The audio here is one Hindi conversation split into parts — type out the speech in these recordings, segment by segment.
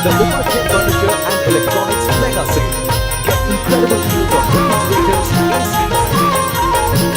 The Overkill Furniture and Electronics Mega Sale. Get incredible deals on refrigerators, ACs,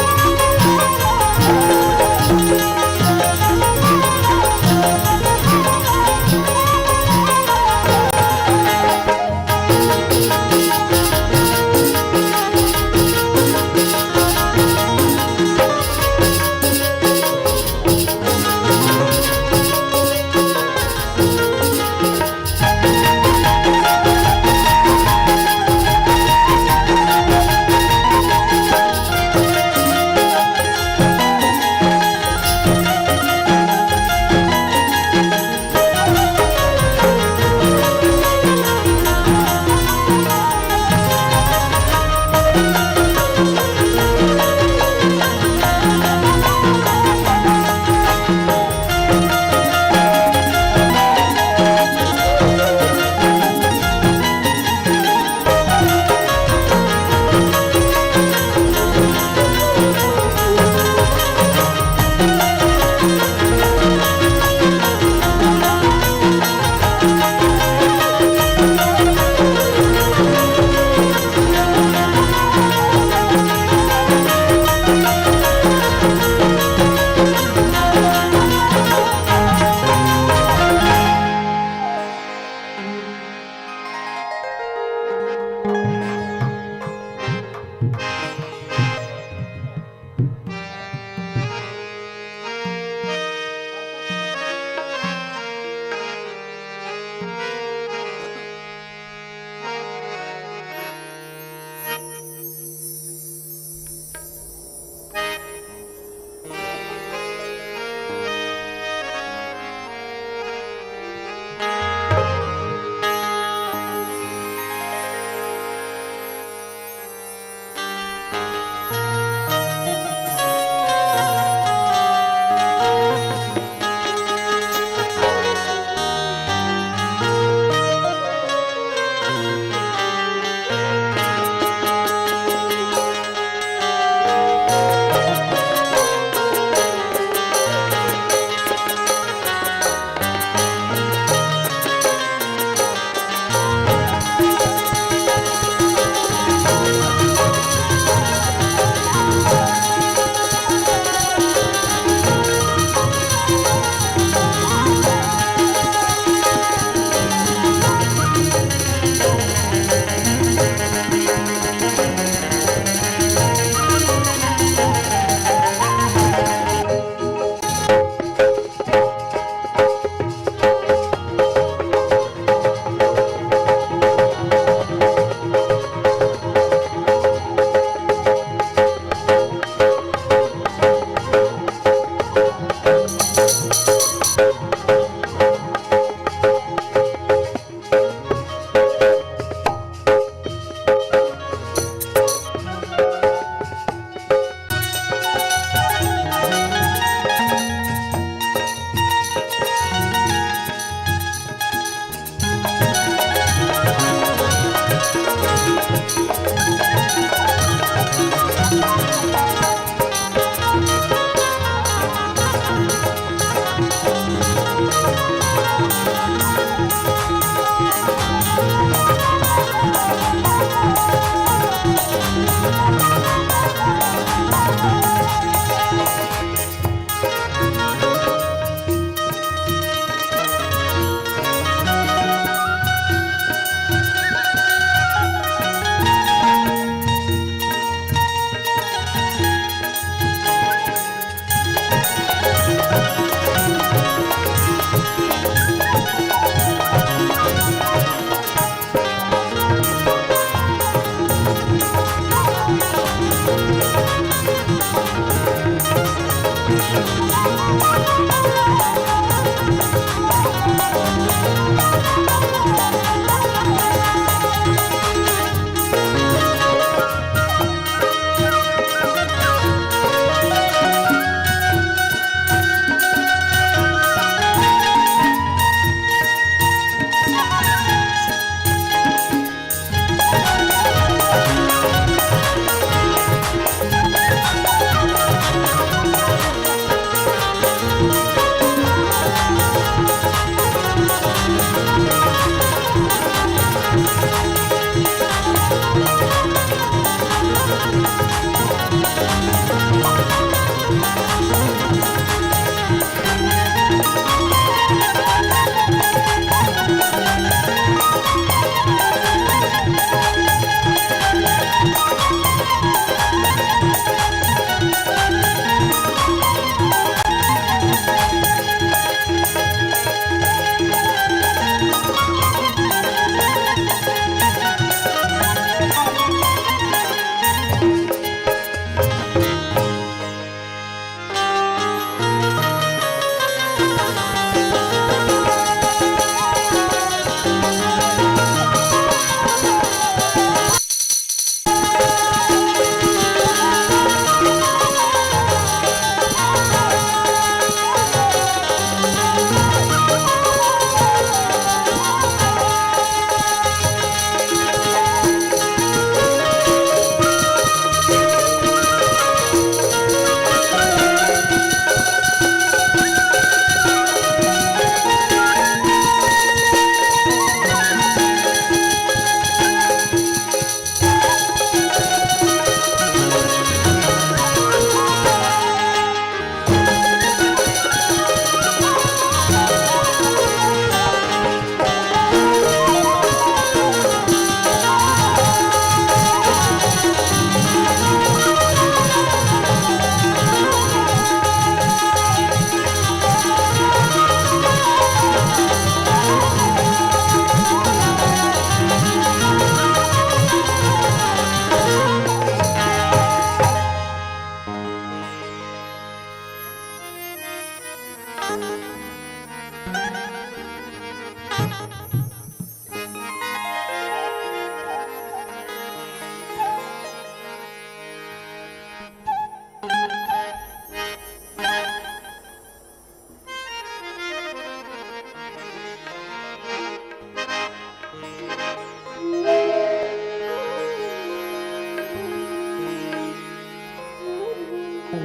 hello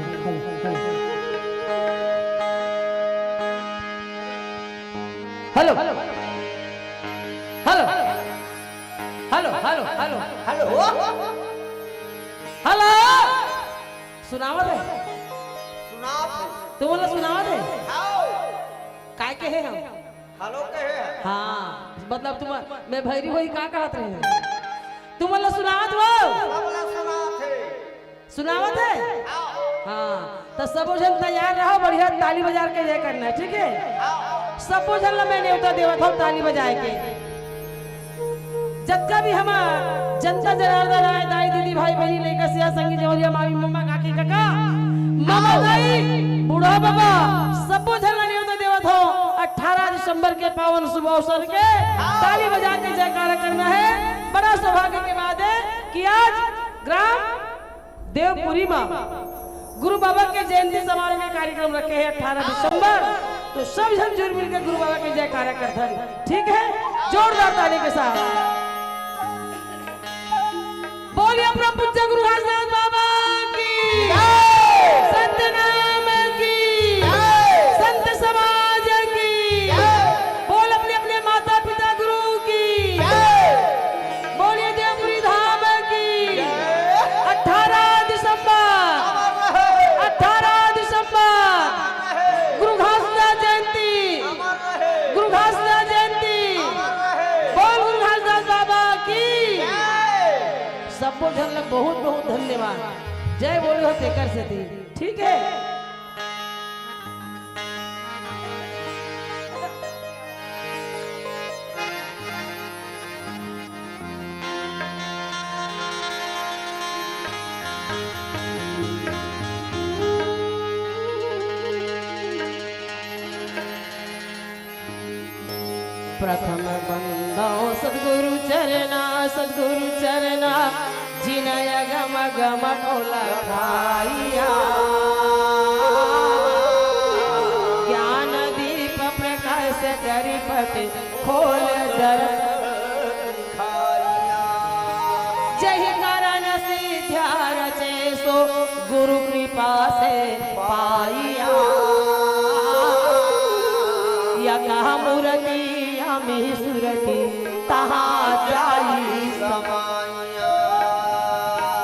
hello hello hello hello hello hello hello सुनावत है सुनाप तुम बोला सुनावत है आओ काय के है हम हेलो कहे हाँ मतलब तुम मैं भैरी होई का कहत रहे हैं तुम बोला सुनावत हो सबला सुनाप है सुनावत है आओ हाँ तो सब जन तैयार रहो बढ़िया ताली बजा के जय करना ठीक है आओ सब जन मैं न्योता देवत हूँ ताली बजाए के जब भी हम जनता जनार्दन आए दाई दीदी भाई बहनी लेकर सिया संगी जवरिया मामी मम्मा काकी काका मामा दाई बूढ़ा बाबा सब जन न्योता देवत हूँ 18 दिसंबर के पावन शुभ अवसर के ताली बजा के जयकारा करना है। बड़ा सौभाग्य के बाद है कि आज ग्राम देवपुरी में गुरु बाबा के जयंती समारोह के कार्यक्रम रखे हैं 18 दिसंबर। तो सब जन जुड़ मिलकर गुरु बाबा के जयकारा करते हैं ठीक है जोरदार ताली के साथ बोलिए प्रभु पूज्य गुरु घासदास बाबा की संत नाम की संत समाज की बोल अपने अपने माता पिता गुरु की बोलिए देवपुरी धाम की 18 दिसंबर गुरु घासदास जयंती गुरु घासदास जयंती बोल गुरु घासदास बाबा की सबको जन लोग बहुत बहुत धन्यवाद जय बोले हो तेकर से थी ठीक है प्रथम बंदो सदगुरु चरना जिनय गम गम कोला खाइया ज्ञान दीप प्रकाश करी पट खोल दर जय कारण सिद्ध्या रचे सो गुरु कृपा से पाइया या कहा मूर्ति में सुरति तहा जाई समाया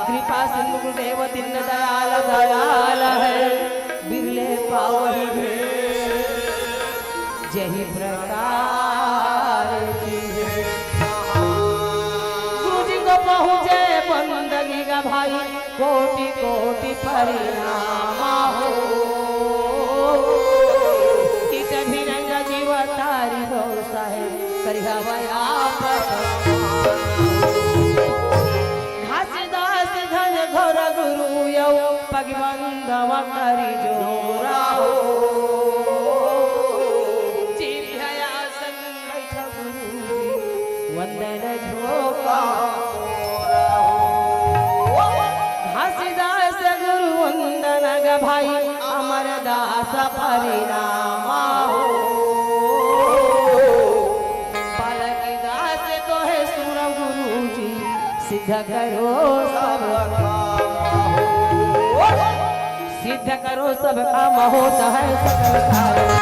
कृपा सिंधु गुरुदेव दीन दयाल दयाल है बिरले पावही जही प्रकार गुरु जी को पहुँचे बंदगी का भाई कोटि कोटि परिणाम हो तारी भरोसा है करिया भया घासदास धन घोर गुरु यौ पगबंधव करी जोरा हो जिभया संग बैठ गुरु वंदन झोका घासदास गुरु वंदन ग भाई अमर दास परिणाम हो सिद्ध करो सब काम होता है सकल कार्य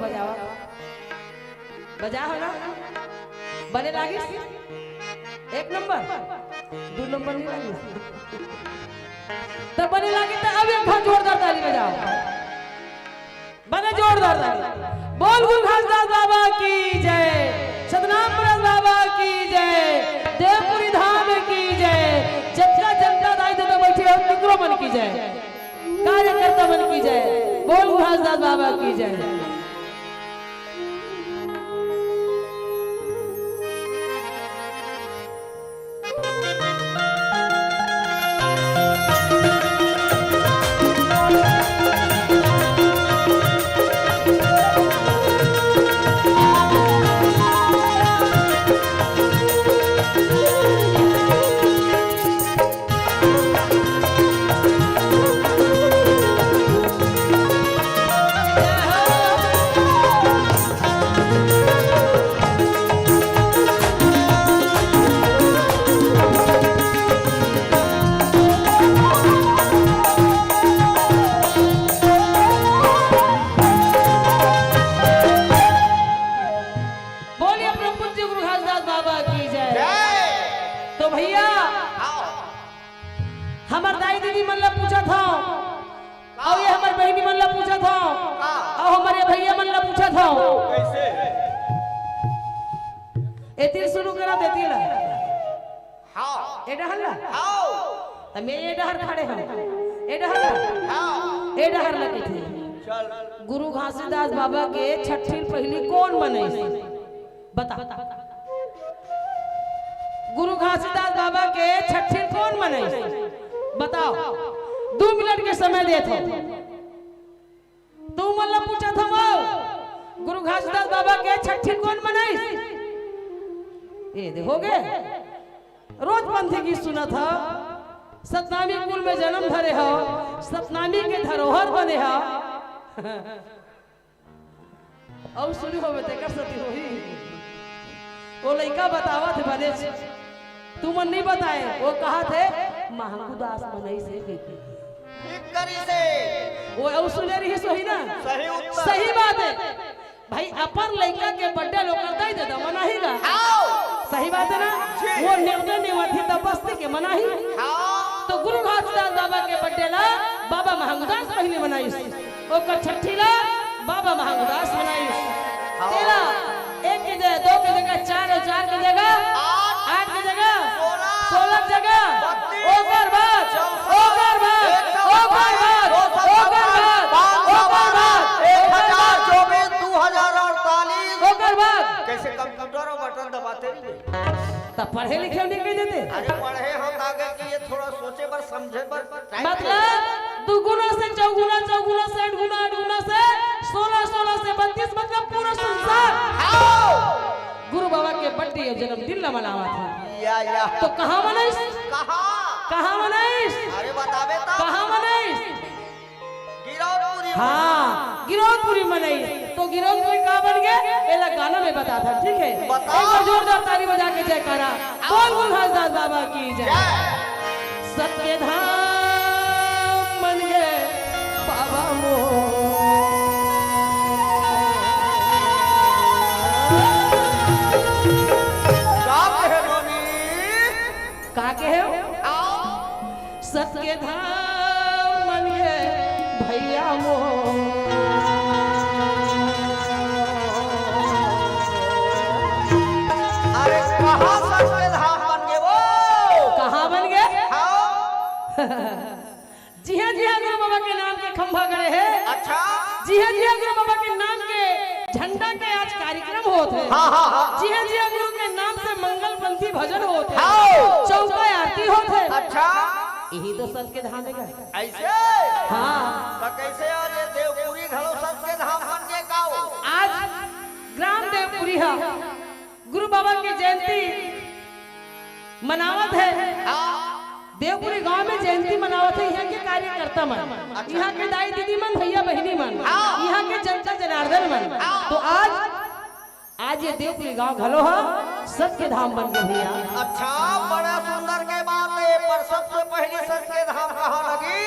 बजावा बजा हो ना बने लागी एक नंबर दो नंबर नहीं लागी तो बने लागी तो अब एक बार जोरदार ताली बजाओ बने जोरदार ताली बोल गुरु घासदास बाबा की जय सतनाम परस बाबा की जय देवपुरी धाम की जय जगह जनता दाई तो बैठे हो निकरो मन की जय कार्यकर्ता मन की जय बोल गुरु घासदास बाबा की जय हमार दाई दीदी मन ला पूछा था और ये हमार बहनी मन ला पूछा था और हमारे भैया मन ला पूछा था कैसे एतिर शुरू करा देती ला हाँ ए डहर ला हाँ त मैं ये डहर खड़े हम ए डहर ला ए डहर लगे थे चल गुरु घासीदास बाबा के छठी पहली कौन बने बता गुरु घासीदास बाबा के छठी कौन बने बताओ 2 मिनट के समय दे थे तू मल्ला पूछा था वो गुरु घासीदास बाबा के छठी कौन बनाई ये देखोगे रोज पंथी की सुना था सतनामी कुल में जन्म धरे हो सतनामी के धरोहर बने हो और सुनी हो बेटे कर सती होही वो लड़का बतावा थे बने तू मन नहीं बताए वो कहा थे महंगुदास मनई से कहती ठीक करी से वो और सुने रही सोही ना सही उत्तर सही बात है भाई अपन लड़का के बर्थडे लोग करता ही देता मना ही गा हाँ सही बात है ना वो निर्णय निवाथी तपस्ती के मना ही हाँ तो गुरु घासीदास बाबा के बर्थडे ला बाबा महंगुदास पहले बनाई ओकर छठी ला बाबा महंगुदास बनाई तेरा एक की जगह 2 की जगह 4 और 4 की जगह 8 की जगह 16 जगह ओकर बाद ओकर बाद ओकर बाद ओकर बाद ओकर बाद 1024 2048 ओकर बाद कैसे कंप्यूटर और बटन दबाते रहिए तब पढ़े लिखे नहीं कह देते अरे पढ़े हम आगे कि ये थोड़ा सोचे पर समझे पर टाइम मतलब 2 गुना से 4 गुना 4 गुना से 8 गुना 8 गुना से 16 16 से 32 मतलब पूरा संसार गुरु बाबा के बर्थडे और जन्मदिन न मनावा था या तो कहाँ मनाइस कहाँ मनाइस अरे बतावे ता कहाँ मनाइस गिरौदपुरी हाँ गिरौदपुरी मनाइस तो गिरौदपुरी कहाँ बन गए एला गाना में बता था ठीक है एक बताओ। बार जोरदार ताली बजा के जयकारा बोल गुरु घासीदास बाबा की जय सत्य धाम बन गए बाबा का के है सत्य धाम बन गए भैया मो अरे कहाँ सत्य धाम बन गए वो कहाँ बन गए हाँ जी हाँ गुरु बाबा के नाम के खंभा गड़े हैं अच्छा जी हाँ गुरु बाबा के नाम के झंडा के आज कार्यक्रम होते हैं हाँ जी हाँ गुरु के नाम से मंगलपंथी भजन होते हैं हाँ चौका आरती होते हैं अच्छा यही तो सत्य धाम है ऐसे हाँ तो कैसे आज ये देवपुरी घलो सत्य धाम बन गए गाँव आज ग्राम देवपुरी है गुरु बाबा की जयंती मनावत है देवपुरी गांव में जयंती मनावत है यहाँ के कार्यकर्ता मन यहाँ के दाई दीदी मन भैया बहनी मन यहाँ के जनता जनार्दन मन तो आज ये देवपुरी गांव घलो है सत्य धाम बन गए भैया अच्छा बड़ा सुंदर के बात है पर सबसे पहले सत्य धाम कहाँ लगी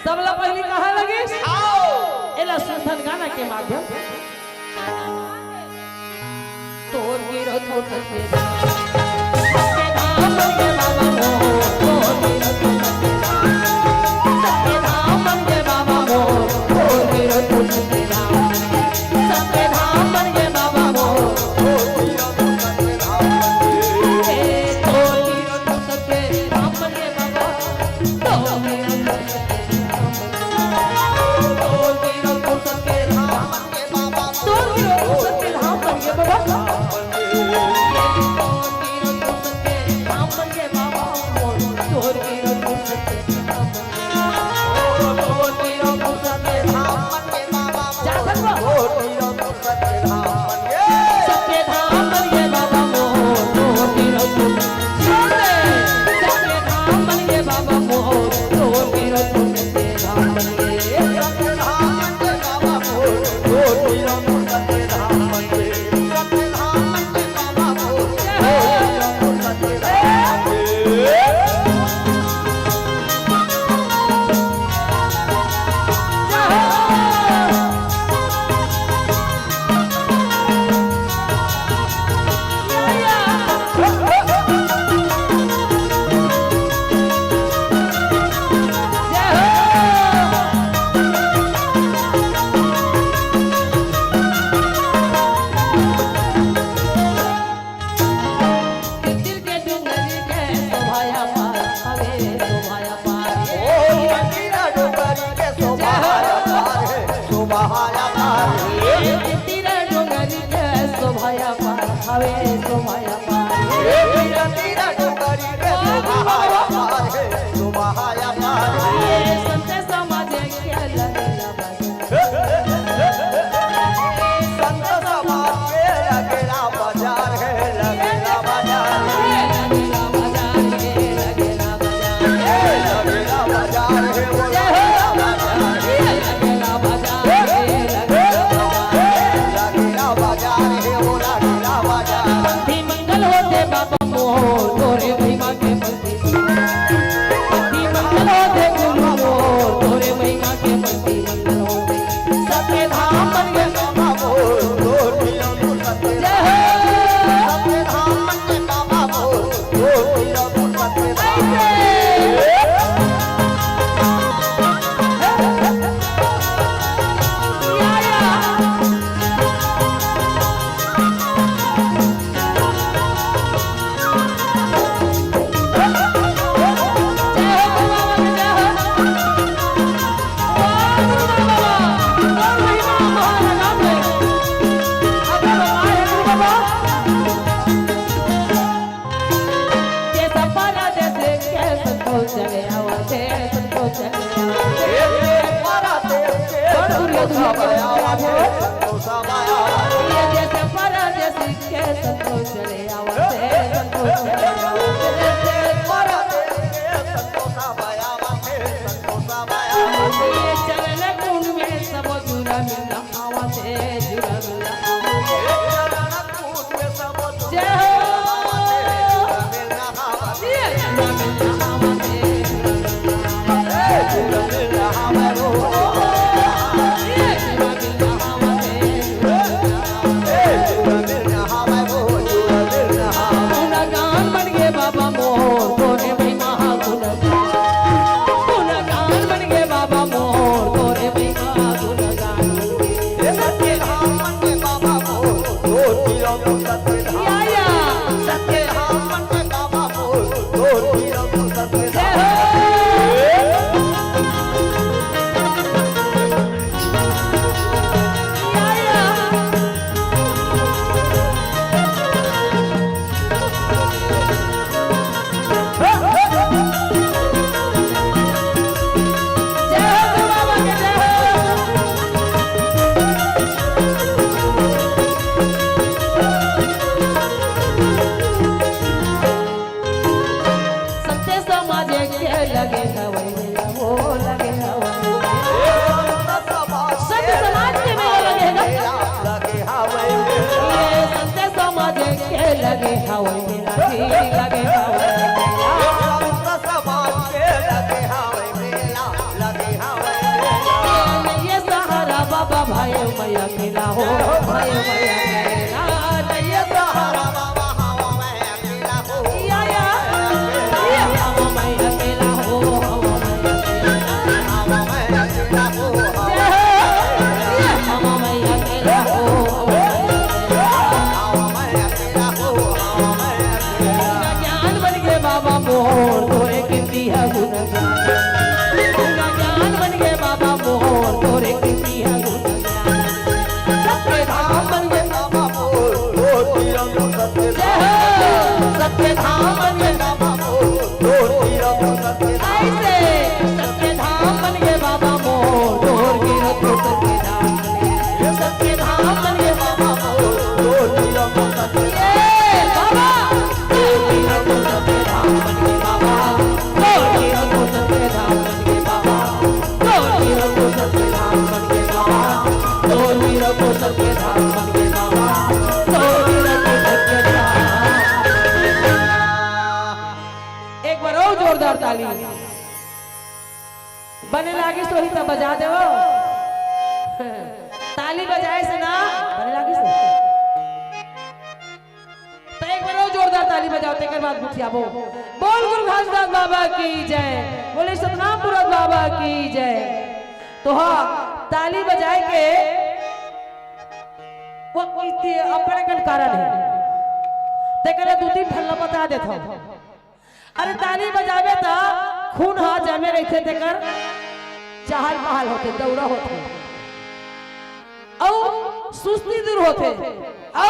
सबला पहली कहाँ लगी आओ एला सुंदर गाना के माध्यम मैया खिला हो भाई मैया खिला, ये सहारा बाबा ताली बने लागी सोही तब बजा देवो ताली बजाए से ना बने लागी से तो एक बार और जोरदार ताली बजाओ तेकर बाद मुखिया बोल गुरु घासदास बाबा की जय, बोले सतनामपुर बाबा की जय। तो हाँ ताली बजाए के वो अपने कन कारण है तेकर दो तीन ठल्ला बता देता हूं। अरे ताली बजावे ता खून हा जमे रहते तेकर चहल पहल होते दौड़ा होते औ सुस्ती दूर होते औ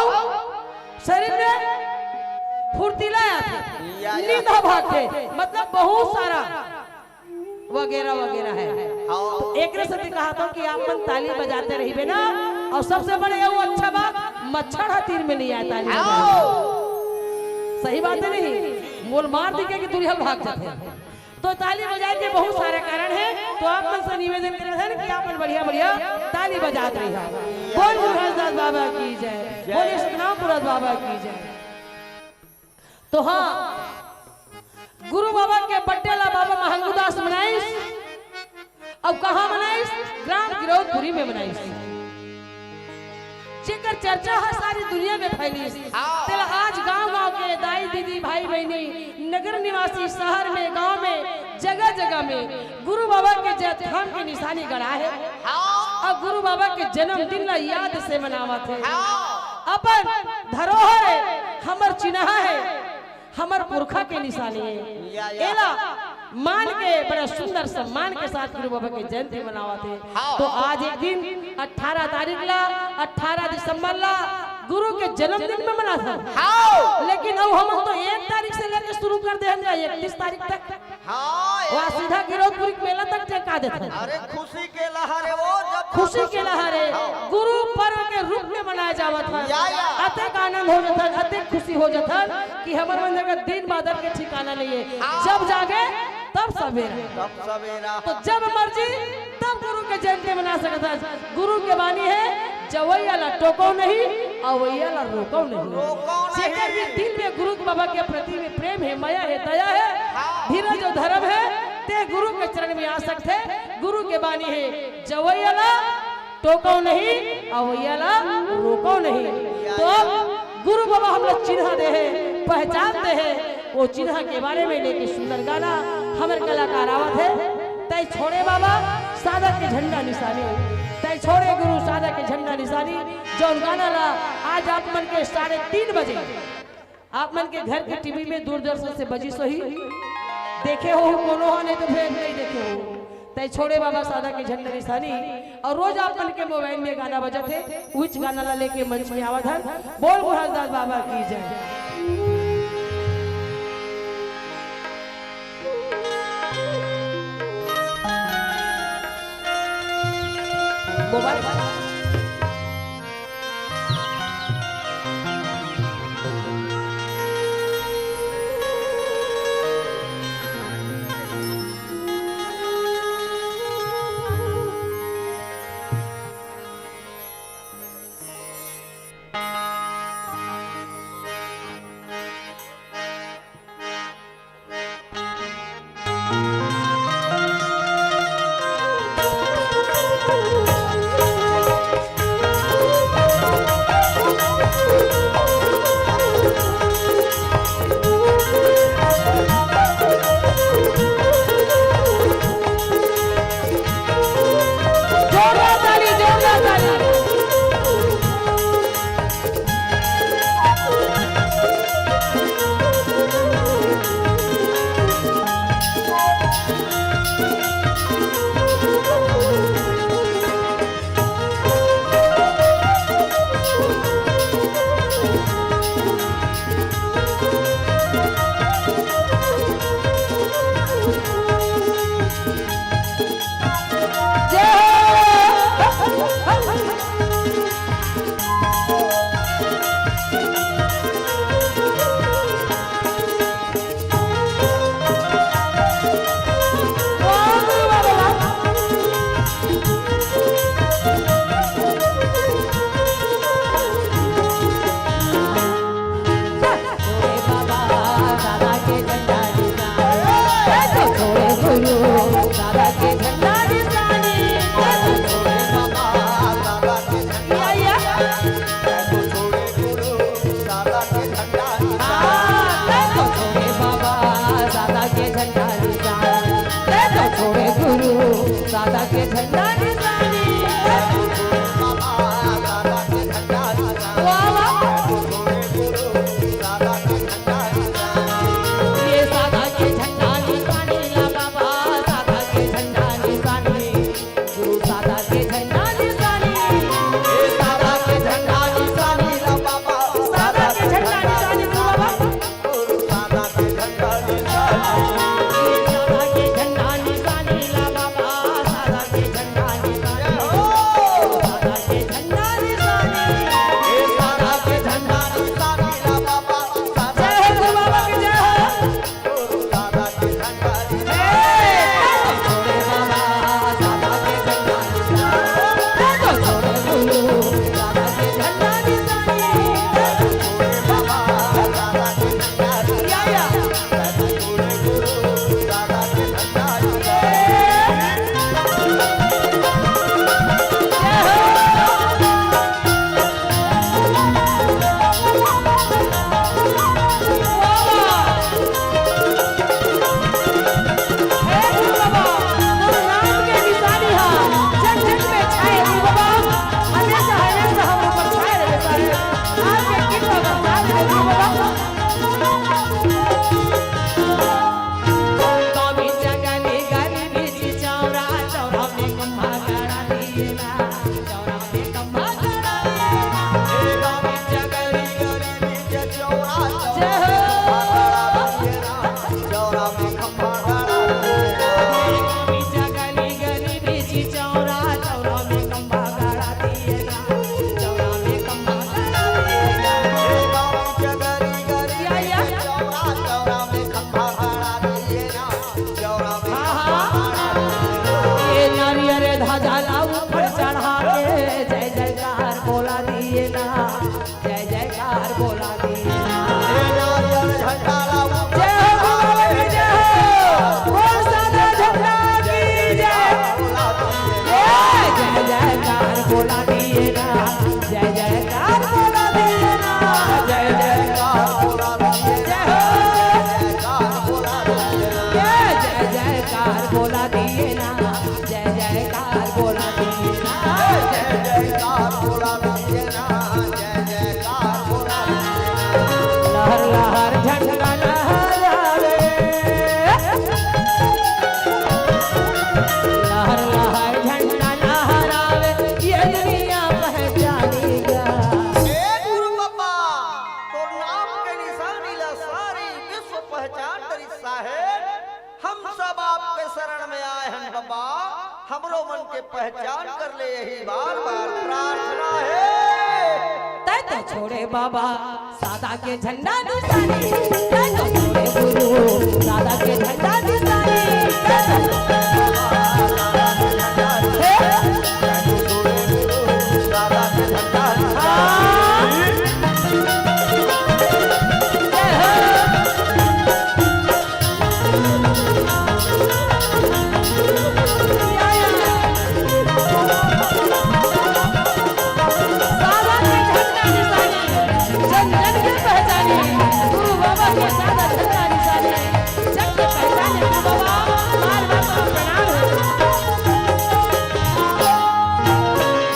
शरीर में फुर्तीला आते नींद भागते मतलब बहुत सारा वगैरह वगैरह है। तो एक से कहा था कि आप मन ताली बजाते रहिए ना और सबसे बड़े वो अच्छा बात मच्छर हाथीर में नहीं आया ताली सही बात है नहीं मोल मार दिखे कि दुनिया भाग जाते हैं। तो ताली बजाए के बहुत सारे कारण है तो आप मन से निवेदन कर रहे हैं कि आप मन बढ़िया बढ़िया ताली बजाते रहिए। बोल गुरु घासदास बाबा की जय, बोले सतनामपुर बाबा की जय। तो हाँ गुरु बाबा के बड्डे ला बाबा महंगूदास मनाइस। अब कहाँ मनाइस? ग्राम गिरौदपुरी में मनाइस जेकर चर्चा है सारी दुनिया में फैली। तेल आज गांव-गांव के दाई दीदी भाई बहनी नगर निवासी शहर में गांव में जगह जगह में गुरु बाबा के जन्म की निशानी गड़ा है और गुरु बाबा के जन्मदिन ला याद से मनावत है। अपन धरोहर है हमर चिन्ह है हमर पुरखा के निशानी है। एला मान के बड़ा सुंदर सम्मान के साथ गुरु बाबा के जयंती मनावा थे। तो आज एक दिन 18 तारीख ला 18 दिसंबर ला गुरु के जन्मदिन में मना था। लेकिन अब हम तो 1 तारीख से लेकर शुरू कर दे हम 31 तारीख तक वहाँ सीधा गिरौदपुरी मेला तक टेका देते। अरे खुशी के लहरे वो जब खुशी के लहरे गुरु पर्व के रूप में मनाया जावत है। अत्यंत आनंद हो जाता है अत्यंत खुशी हो जाता है कि हमारे मंदिर का दिन बादल के ठिकाना नहीं है। जब जागे तब सवेरा तो जब मर्जी तब गुरु के जयंती मना सकता है। गुरु के वाणी है जवैया ला टोको नहीं अवैया ला रोको नहीं। जेकर भी दिल में गुरु बाबा के प्रति में प्रेम है माया है दया है धीरज और धर्म है ते गुरु के चरण में आ सकते। गुरु के वाणी है जवैया ला टोको नहीं अवैया ला रोको नहीं। तो गुरु बाबा हम लोग चिन्ह दे है पहचानते हैं वो चिन्ह के बारे में लेके सुंदर गाना हमारे कलाकार आवत है। तय छोड़े बाबा सादा के झंडा निशानी तय छोड़े गुरु सादा के झंडा निशानी जौन गाना ला आज आप मन के 3:30 बजे आप मन के घर के टीवी में दूरदर्शन से बजी सही देखे हो कोनो हो नहीं तो फिर नहीं देखे हो। तय छोड़े बाबा सादा के झंडा निशानी और रोज आप मन के मोबाइल में गाना बजते उच गाना ला लेके मंच में आवत है। बोल गुरु घासदास बाबा की जय। मोबाइल बोला दिए ना। ये नारियल झंडा लाओ। जय हो बाबा की जय हो, बोल सादा झंडा की जय। जय जयकार बोला दिए ना, जय जयकार बोला दिए ना, जय जयकार बोला दिए जय हो, जय जयकार बोला दिए ना, जय जयकार बोला दिए ना, जय जयकार बोला दिए ना, जय जयकार बोला दिए ना। लहर लहर झंडा लहरावे, लहर लहर झंडा लहरावे, ये दुनिया पहचानेगा। ए गुरु बाबा, तोर नाम के निशानी ला सारी विश्व पहचान करी साहेब। हम सब आपके शरण में आए हैं बाबा, हमरो मन के पहचान कर ले, यही बार बार प्रार्थना है। तै तो छोड़े बाबा सादा के झंडा निशानी, तै तो छोड़े गुरु सादा के झंडा निशानी, तै तो छोड़े बाबा सादा के झंडा निशानी। दादा के झंडा सादा के झंडा निशानी, जन जन के पहचानी, गुरु बाबा के सादा झंडा निशानी, जग के पहचाने गुरु बाबा, बार बार प्रणाम है।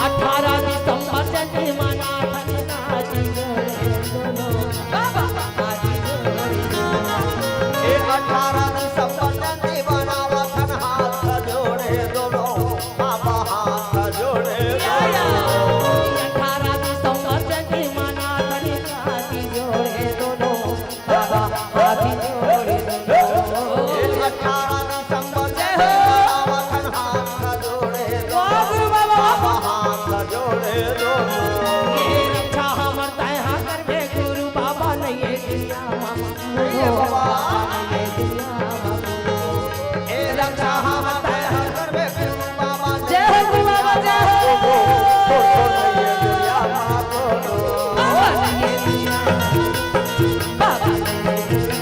18 दिसंबर जयंती मना धन्ना जी दोनों बाबा आदि जोड़ी। 18 दिसंबर जयंती बनावा खन हाथ जोड़े दोनों, बाबा हाथ जोड़े दोनों। 18 दिसंबर जयंती मना धन्ना जी जोड़े दोनों, बाबा आदि जोड़े दोनों। 18 दिसंबर जयंती बनावा खन हाथ जोड़े दोनों, गुरु बाबा बाबा हाथ जोड़े दोनों। ये रक्षा हमर तैहा करबे गुरु बाबा ने ये दिया ये बाबा ये दिया ए रक्षा हम तय करबे गुरु बाबा। जय हो गुरु बाबा जय हो, ये दुनिया मां बोलो। बाबा ने ये दिया, बाबा ने ये दिया,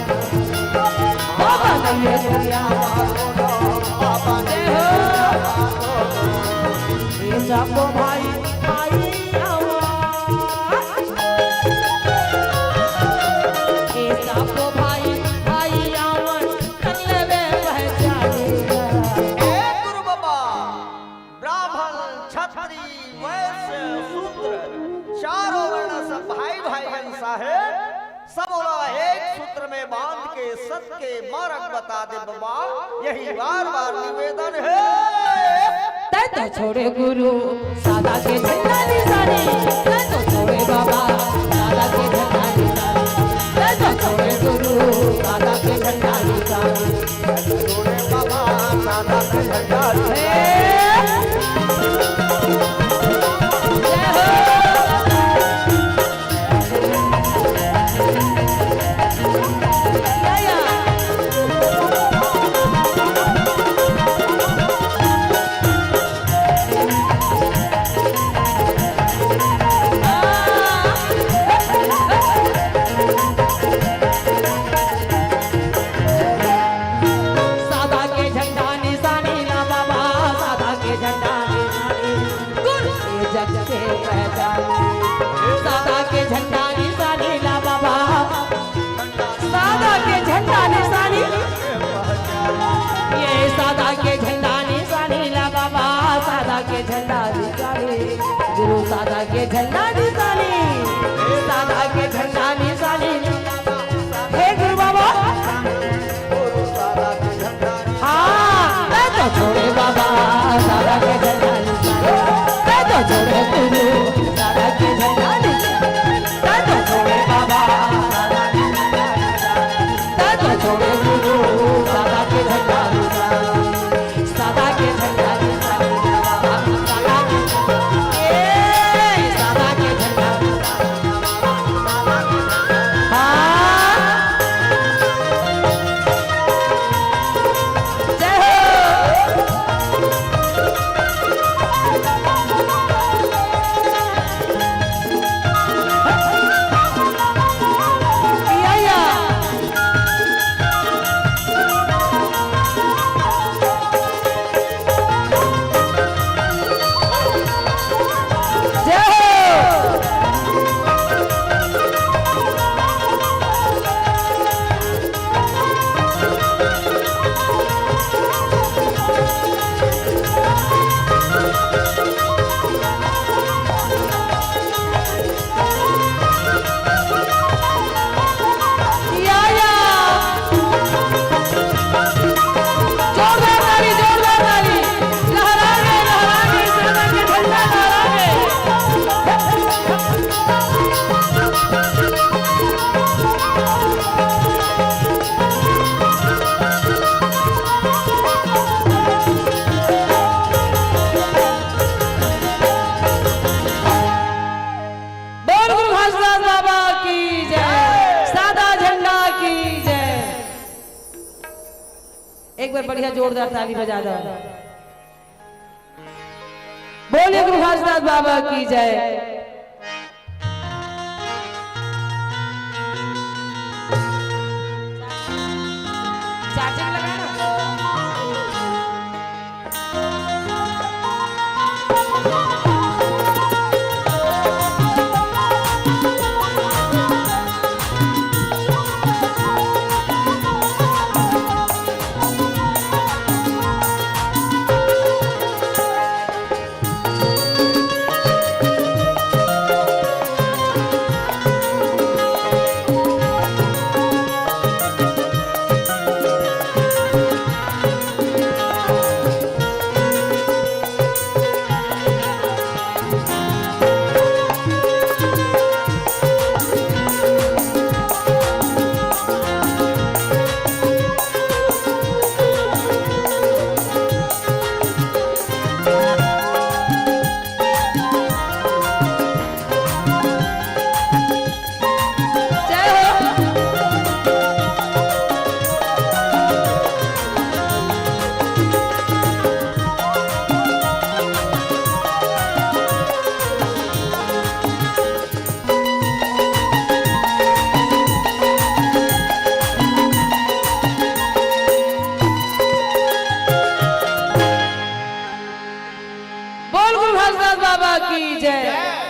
बाबा ने ये दिया। बाबा ने जय हो ये सब भाई भाई आवाज, ये सब भाई भाई आवाज कल्ले पहचानेगा। ए गुरु बाबा, ब्राह्मण क्षत्रिय वैश्य शूद्र चारों वर्ण सब भाई भाई हैं साहेब। सब एक सूत्र में बांध के सत्य के मार्ग बता दे बाबा, यही बार बार निवेदन है। तै तो छोड़े गुरु सादा के झंडा निशानी, तै तो छोड़े बाबा सादा के झंडा निशानी, तै तो छोड़े गुरु सादा के झंडा निशानी। जोड़े बाबा दादा के झंडा हे जय हो या बार बढ़िया जोरदार ताली बजा दो। बोलिए गुरु घासदास बाबा की जय। चार्जिंग लगाना।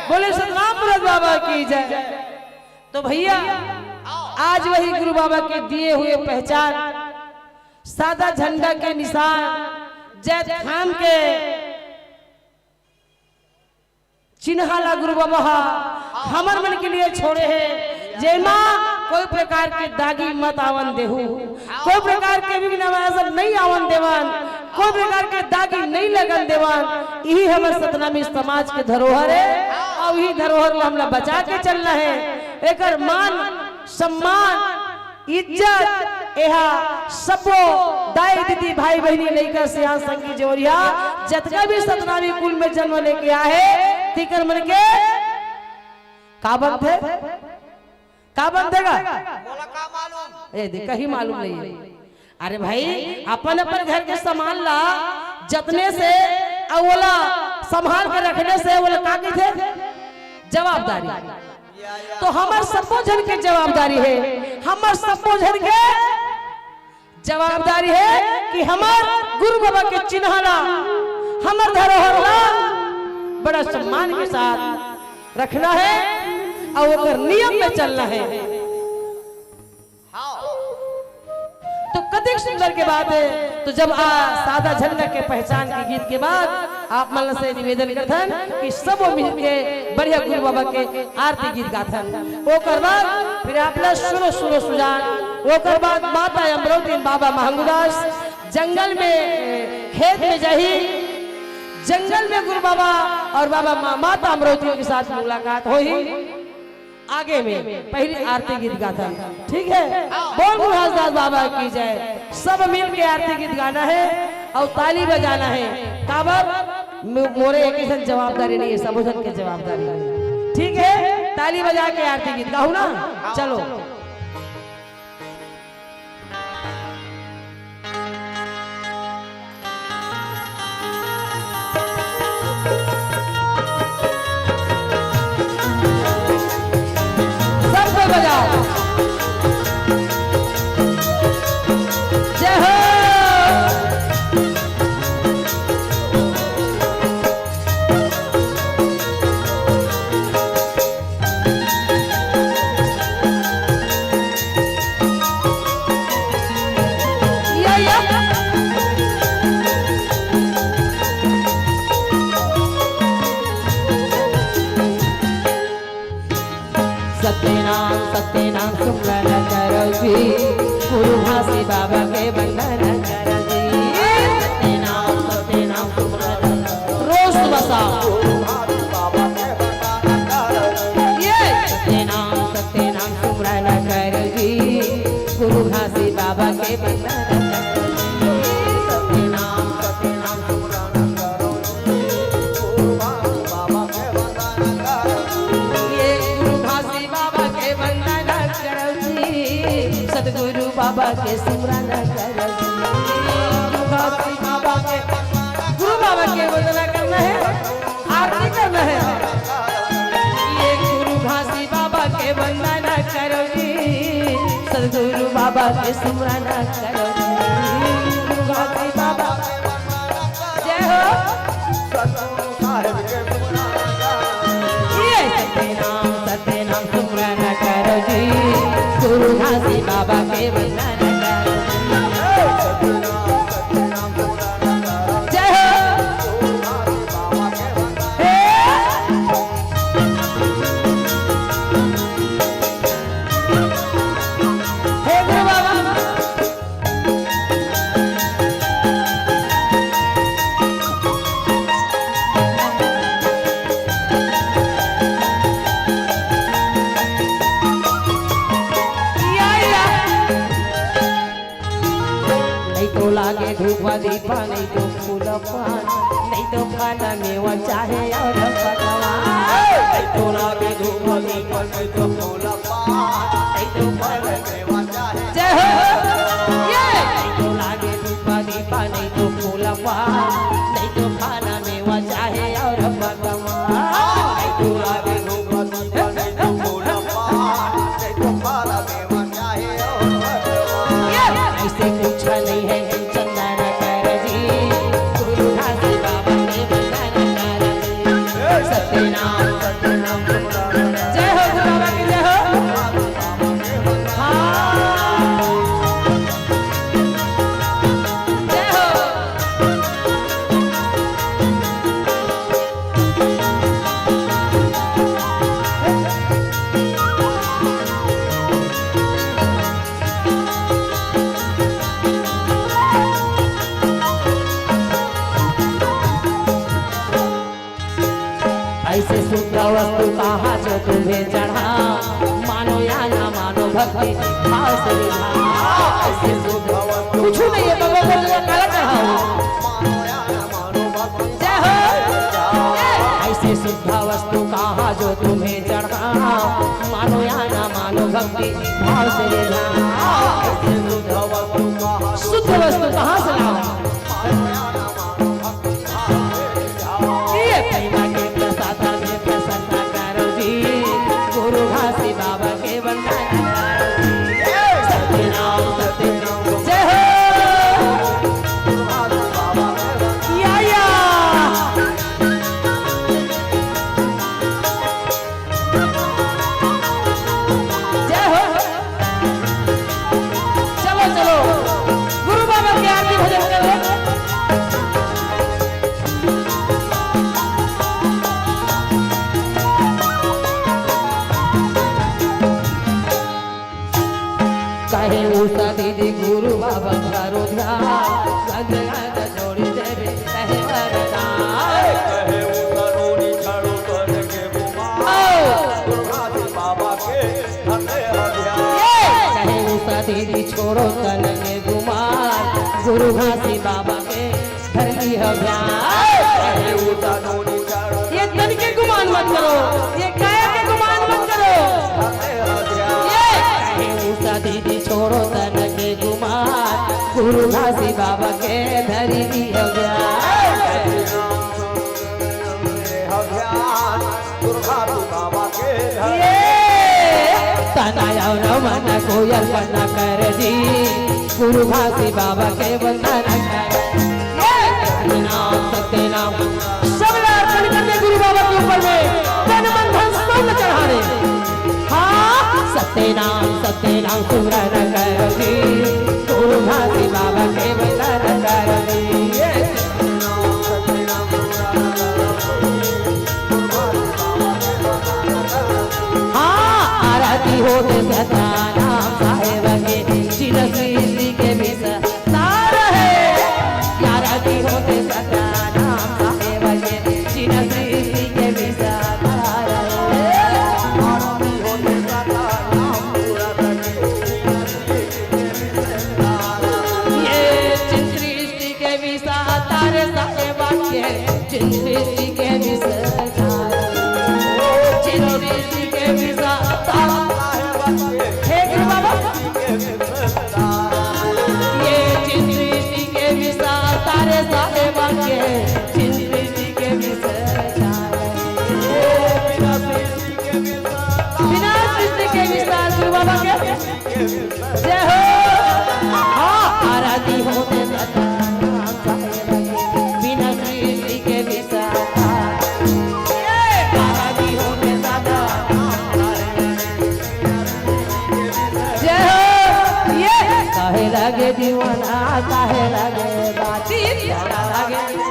बोले सतनाम बाबा की जय। तो भैया आज वही गुरु बाबा के दिए हुए पहचान सादा झंडा के निशान जैत खान के चिन्हाला गुरु बाबा हमर मन के लिए छोड़े हैं। जय माँ कोई प्रकार के दागी मत आवन देहू, कोई प्रकार के विघ्न नहीं आवन देवान, कोई प्रकार के दागी नहीं लगन देवान। यही हमारे सतनामी समाज के धरोहर है और यही धरोहर को हमला बचा के चलना है। एकर मान सम्मान इज्जत यहा सबो दाई दीदी भाई बहनी लेकर सियान संगी जोरिया जतका भी सतनामी कुल में जन्म लेके आए तिकर मन के का बनते का बनतेगा बोला का मालूम ए देख ही मालूम नहीं है। अरे भाई अपन अपन घर के सामान ला जतने से अवला संभाल के रखने से वो का की थे जवाबदारी। तो हमार सबो जन के जवाबदारी है, हमार सबो जन के जवाबदारी है कि हमार गुरु बाबा के चिन्हला हमार धरोहर बड़ा सम्मान के साथ रखना है और वो नियम में चलना है। तो कतिक सुंदर के बाद है। तो जब सादा झंडा के पहचान के गीत के बाद आप मन से निवेदन करथन कि सब मिल के बढ़िया गुरु बाबा के आरती गीत गाथन। ओकर बाद फिर आप सुनो सुनो सुजान। ओकर बाद माता अमरौती बाबा महंगुदास जंगल में खेत में जाही, जंगल में गुरु बाबा और बाबा माता अमरौती के साथ मुलाकात हुई। आगे में पहली आरती गीत गाता, ठीक है। बोल गुरु घासदास बाबा की जय। सब मिल के आरती गीत गाना है और ताली बजाना है। काबर मोरे एक जवाबदारी नहीं है, सब जन के जवाबदारी है, ठीक है। ताली बजा के आरती गीत गाओ ना, चलो। बजाओ जय हो। सत्यनाम सत्यनाम सुमरन करो जी, गुरु घासी बाबा के वंदन करो जी। सत्यनाम सत्यनाम सुमरन रोज बसा ये सत्यनाम सत्यनाम सुमरन करो जी, गुरु घासी बाबा के वंदन करो जी। सत्यनाम सत्यनाम सुमरन करो जी, गुरु घासी बाबा के वंदन करो जी। गुरु घासी बाबा के वंदन करो जी, सतगुरु बाबा के सिमरन करो जी। गुरु बाबा के वंदना करना है, आरती करना है। ये गुरु घासी बाबा के वंदना करो जी, सदगुरु बाबा के सुमरन करो जी। गुरु घासी बाबा जय हो। ये सत्य नाम सुमरन करो जी, गुरु घासी बाबा के वंदना करो जी। जय हो। हे गुरु बाबा नहीं तो लागे धूपा दीपा, नहीं तो फूल पान, नहीं तो खाना मेवा चाहे और पकवान। नहीं तो लागे धूप दीपक, नहीं तो फूल पान, नहीं तो फल मेवा चाहे। जय हो। ये नहीं तो लागे धूपा दीपा, नहीं तो फूल पान, नहीं तो खाना मेवा चाहे और पकवान। नहीं तो लागे धूप दीपक, नहीं तो फूल पान, नहीं तो फल मेवा चाहे और भगवान। ऐसे कुछ नहीं है चंदन कर जी, गुरु घासी बाबा के वंदना कर जी। सत्य नाम जय हो, गुरु बाबा की जय हो। हाँ जय हो। ऐसे शुद्ध वस्तु कहा जो तुम्हें चढ़ा, मानो या ना मानो भक्ति भाव से निभा। ऐसे शुद्ध वस्तु कुछ नहीं है, भगवान को जो काला चढ़ाओ। जय हो। ऐसे शुद्ध वस्तु कहा जो तुम्हें चढ़ा, मानो या ना मानो भक्ति भाव से निभा। शुद्ध वस्तु कहाँ से लाओ? ये प्रेमा के प्रसाद में प्रसन्न करो जी, गुरु घासी बाबा के वंदना करो जी। सत्य नाम जय हो। या जय हो। चलो चलो गुरु बाबा की आरती भजन करो। कहे उषा दीदी गुरु बाबा करो ध्यान, गंग गंग जोड़ी तेरे कहे वरदान। कहे उतरोनी छड़ो करके बुमार, गुरुघासी बाबा के हते अध्याय। कहे उषा दीदी छोड़ो तन में गुमार, गुरु घासी बाबा के घर की अभियान। कहे उतरोनी छड़ो ये तन के गुमान मत करो, ये काया के गुमान मत करो। हते अध्याय। कहे उषा दीदी छोड़ो तन के गुमार, गुरु घासी बाबा के धरी की अभियान। गुरुघासी बाबा के तनाया मन को अर्पण कर जी, गुरु घासी बाबा के वंदना कर। नाम सत्य नाम सब अर्पण करने गुरु बाबा के ऊपर में तन मन धन सब चढ़ाने। हाँ सत्य नाम सुमरन कर जी, गुरु घासी बाबा के वंदना कर जी। आरती होते सतनाम साहेब के जिन श्री के विष सार है। आरती होते सतनाम साहेब के जिन श्री के विष सार है। आरती होते सतनाम पूरा ये जिन सृष्टि के विष तारे साहेब के जिन सृष्टि के विष जिन सृष्टि के विष हे गुरु बाबा ये जिन सृष्टि के विष तारे साहेब के विसर जय हो हाँ आरती होते सदा नाम चाहे लगे बिना सृष्टि के विसाता आरती होते सदा जय हो ये काहे लगे दीवाना काहे लगे बाती काहे लगे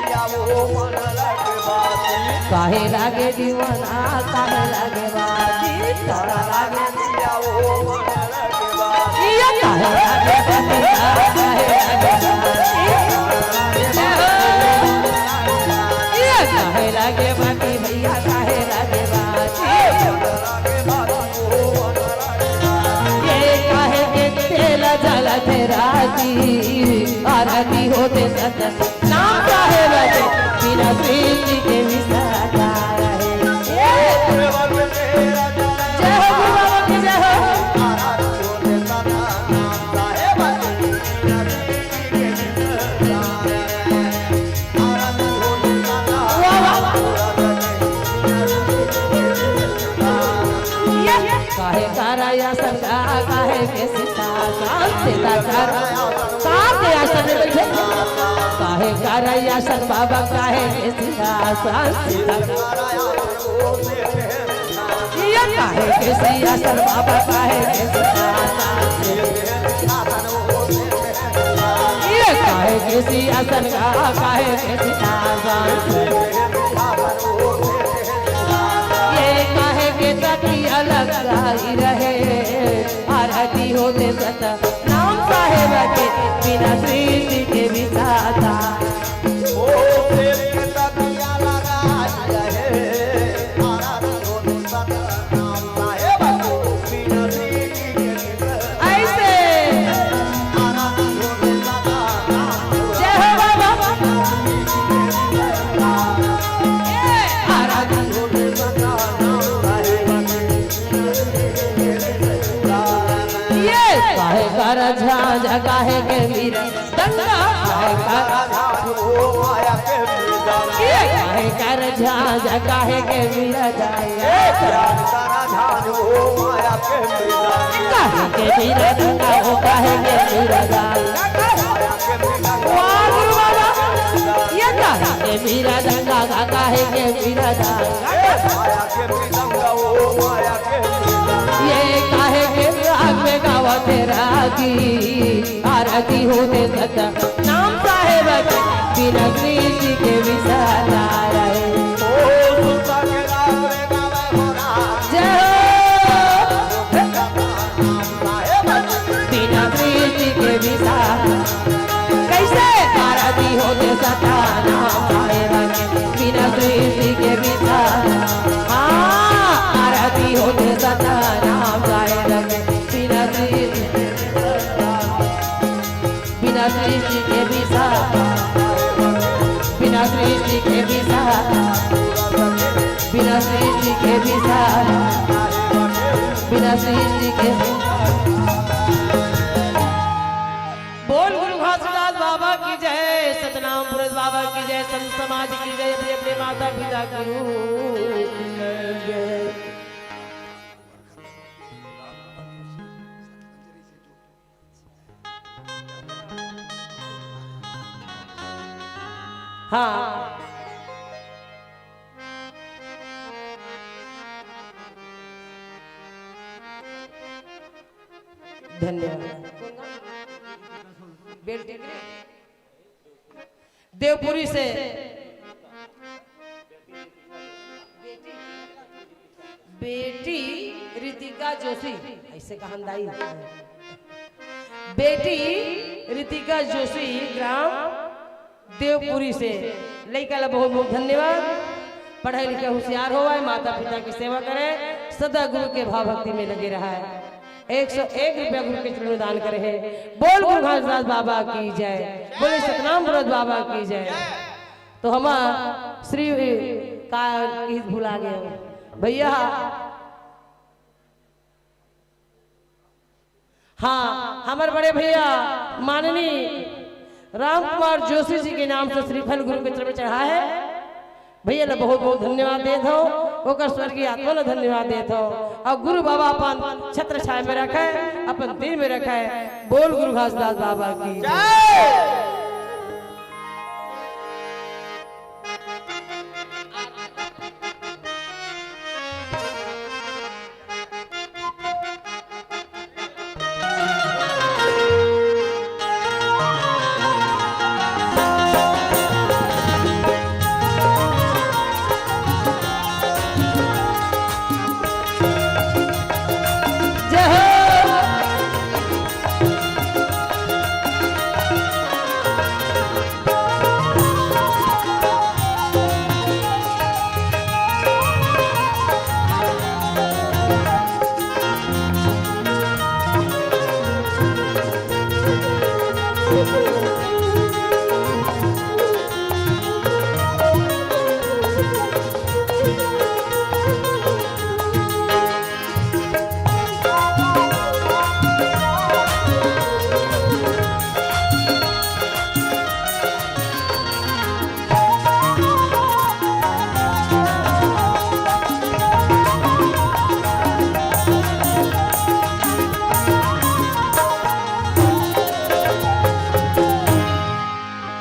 काहे लागे दीवाना काहे लागे बाती तोरा लागे ये काहे लागे बाती काहे लागे बाती ये काहे लागे बाती भैया काहे लागे बाती ये काहे के तेल जल तेरा दी आरती होते सत नाम काहे लगे बिना सृष्टि के विसाता रहे जय हो गुरु बाबा की जय हो काहे कराया संगा काहे के सीता सीता कर काहे आसन में बैठे काहे कराया सन बाबा काहे के सीता सीता ये काहे के सियासन बाबा काहे के सीता ये काहे के सियासन काहे के सीता ये काहे के तकी अलग गाई रहे आरती होते सत नाम साहेब के बिना सृष्टि के विसाता ऐसे जय हो बाबा आरती ये काहे कर झांझा काहे के वीर दंगा काहे कर झांझा काहे के वीर जाया काहे के वीर दंगा हो काहे के वीर जाया वाह गुरु बाबा ये काहे के वीर दंगा काहे के वीर जाया ये काहे के राग में गावा तेरा की आरती होते सत नाम साहेब के बिना सृष्टि के विसाता रहे जय हो बिना सृष्टि के विसाता कैसे आरती होते सता नाम साहेब के बिना सृष्टि के विसाता हाँ आरती होते सता नाम साहेब के बिना सृष्टि के विसाता बिना सृष्टि के विसाता बिना सृष्टि के विसाता बिना सृष्टि के बोल गुरु घासीदास बाबा की जय सतनाम पुरुष बाबा की जय संत समाज की जय अपने अपने माता पिता की जय हाँ धन्यवाद देवपुरी से बेटी रितिका जोशी ऐसे कहानदाई बेटी रितिका जोशी ग्राम देवपुरी से लड़का ला बहुत बहुत धन्यवाद पढ़े लिखे होशियार हो माता पिता की सेवा करे सदा गुरु के भाव भक्ति में लगे रहा है 101 रुपया गुरु के चरण में दान करे है बोल गुरु घासीदास बाबा की जय बोले सतनाम पुरुष बाबा की जय। तो हम श्री का भुला गए भैया हाँ हमारे बड़े भैया माननीय राम कुमार जोशी जी के नाम से श्रीफल गुरु के चरण में चढ़ा है भैया ने बहुत बहुत धन्यवाद देत हो, ओकर स्वर्गीय आत्मा ने धन्यवाद देत हो। और गुरु बाबा अपन छत्र छाया में रखे, अपन दिल में रखे। बोल गुरु घासदास बाबा की जय। जय हो।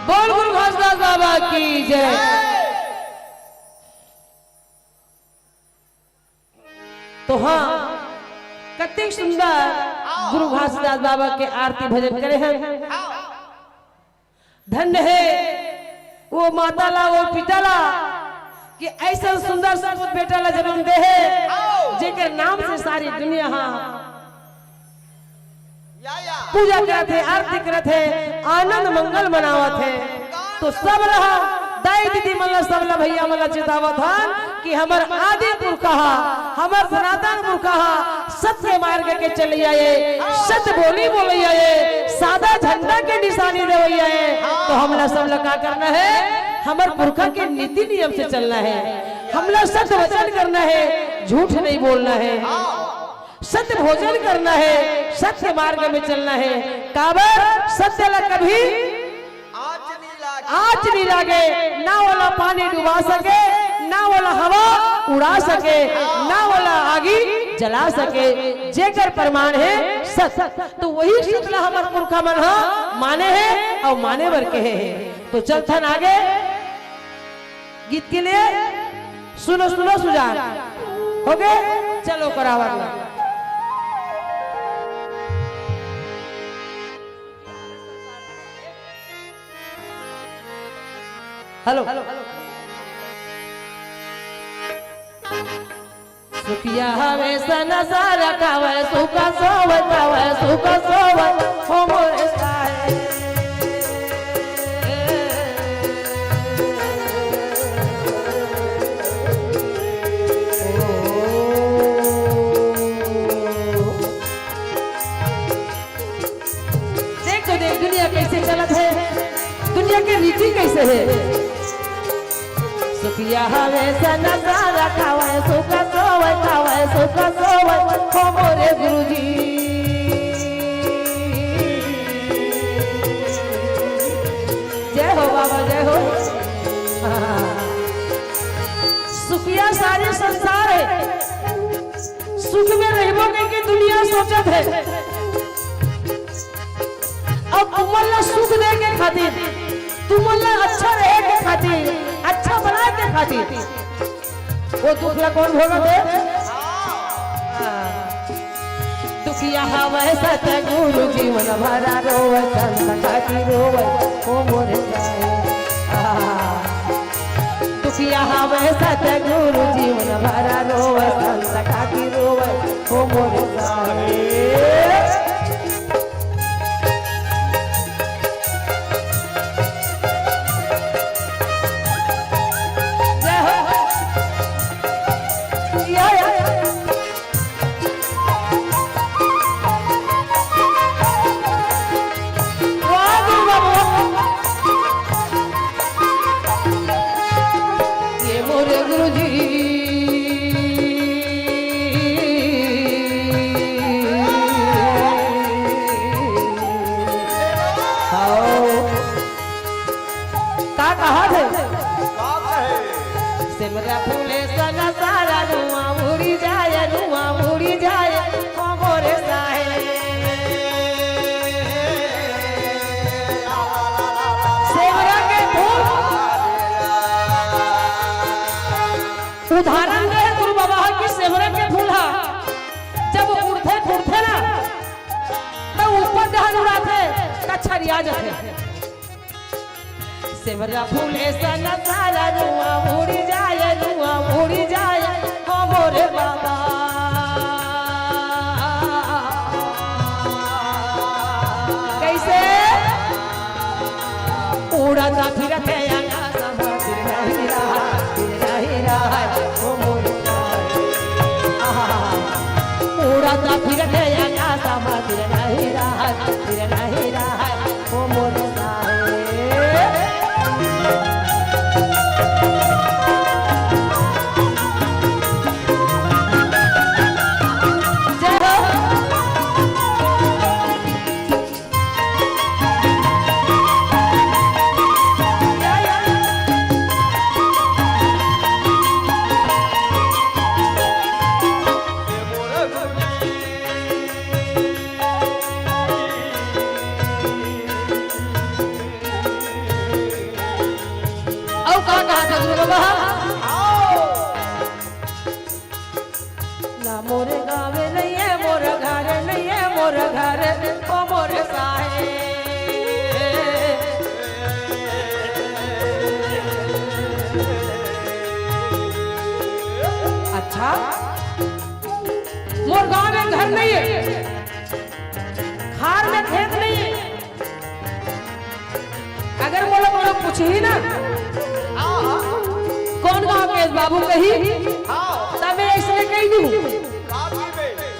बोल गुरु घासदास बाबा की जय। तो हाँ, कितनी सुंदर गुरु घासदास बाबा के आरती भजन करे हैं। धन्य है वो माता ला, वो पिता ला कि ऐसा सुंदर सपूत बेटा ला जन्म दे है, जेकर नाम से सारी दुनिया या पूजा करत है, आरती करत है, आनंद मंगल मनावत है। तो सब रहा दाई दीदी मन सब ला भैया मन चेतावत हन कि हमर आदि पुरखा, हमर सनातन पुरखा सत्य मार्ग के चली आए, सत्य बोली बोली आए, सादा झंडा के निशानी देवई आए। तो हमला सब ला का करना है, हमर पुरखा के नीति नियम से चलना है, हमला सत्य वचन करना है, झूठ नहीं बोलना है, सत्य भोजन करना है, सत्य मार्ग में चलना है। काबर सत्य ला कभी आँच नहीं लागे, ना वाला पानी डुबा सके, ना वाला हवा उड़ा सके, ना वाला आगी जला सके, जेकर प्रमाण है सत। तो वही सतला हमार पुरखा मन माने है और माने बर के है। तो चलथन आगे गीत के लिए सुनो सुनो सुजान हो गए, चलो करावर। हेलो सुखिया हवे सनसारा कावे सुखा सोवत कावे सुखा सोवत हो मोरे साए। देख तो देख दुनिया कैसे चलत है, दुनिया के रीति कैसे है। सुखिया हवे सनसारा कावे सुखा सोवत कावे सुखा सोवत हो मोरे गुरुजी। जय हो बाबा जय हो। सुखिया सारे संसार है, सुख में रहबो के दुनिया सोचत है। अब तुमला सुख दे के खातिर, तुमला अच्छा रहे के खातिर, अच्छा बना के खातिर, वो दुख ला कौन भोगत है? दुखिया हवे सतगुरु जीवन भरा रोवे, संत की रोवे ओ मोरे जाए। दुखिया हवे सतगुरु जीवन भरा रोवे, संत की रोवे ओ मोरे जाए। गुरुजी छरिया जाते सेवरा फूले सन सारा रुआ उड़ी जाए हो मोरे बाबा कैसे उड़ाता फिरते उड़ाता फिरते फिर नहीं रहा वो मोर ना मोरे गावे नहीं है मोर घर नहीं है मोर घर ओ मोर साहे अच्छा मोर गांव में घर नहीं है खार में खेत नहीं है अगर मोला मोला पूछ ही ना कौन गांव के बाबू कही तब मैं इसलिए कही दूं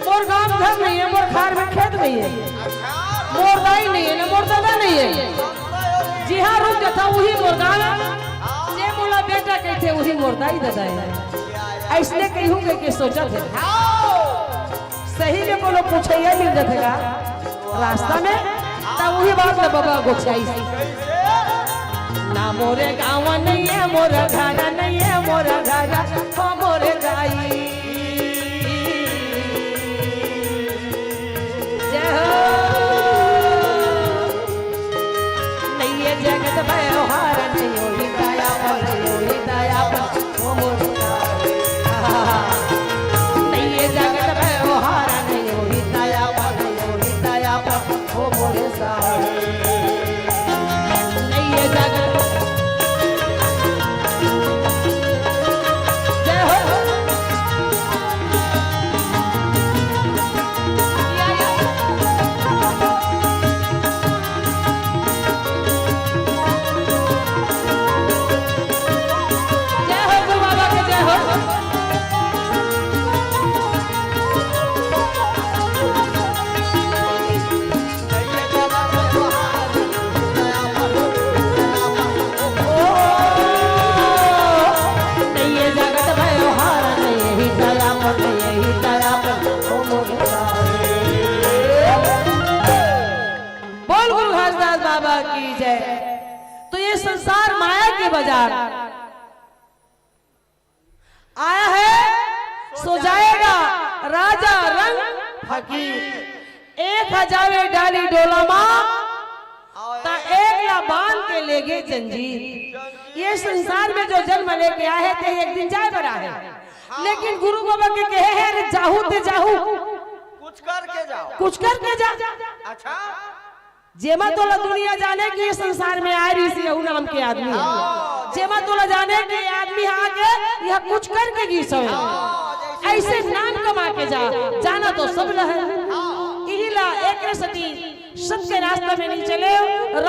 मोर गांव घर नहीं है मोर खार में खेत नहीं है मोर दाई नहीं है ना मोर दादा नहीं है जी हाँ रुक जाता वही मोर गांव जे मोला बेटा कहते वही मोर दाई दादा है इसलिए कही हूँ कि सोचा थे सही में बोलो पूछे मिल जाएगा रास्ता में तब वही बात में बाबा गोछाई ना मोरे गाँव नहीं है मोर घर नहीं है मोर घर हो मोरे गाई जय हो नहीं है जगत व्यवहार नहीं होई दया पर हो मोर नहीं है जगत व्यवहार नहीं होई दया पर हो मोरे साहे नहीं है जगत संसार माया के बाजार आया है सो जाएगा राजा रंग फकीर एक हजावे डाली डोला माँ ता एक या बांध के ले गए जंजीर ये संसार में जो जन्म लेके आए थे एक दिन जाए बना है लेकिन गुरु बाबा के कहे हैं रे जाहू ते जाहू कुछ करके जा अच्छा जेमा तोला दुनिया जाने की संसार में आ रही सी नाम के आदमी है जेमा तोला जाने के आदमी आके यह कुछ करके गी सो ऐसे नाम कमा के जाना तो सब रहे इहिला एक सती सत के रास्ते में नहीं चले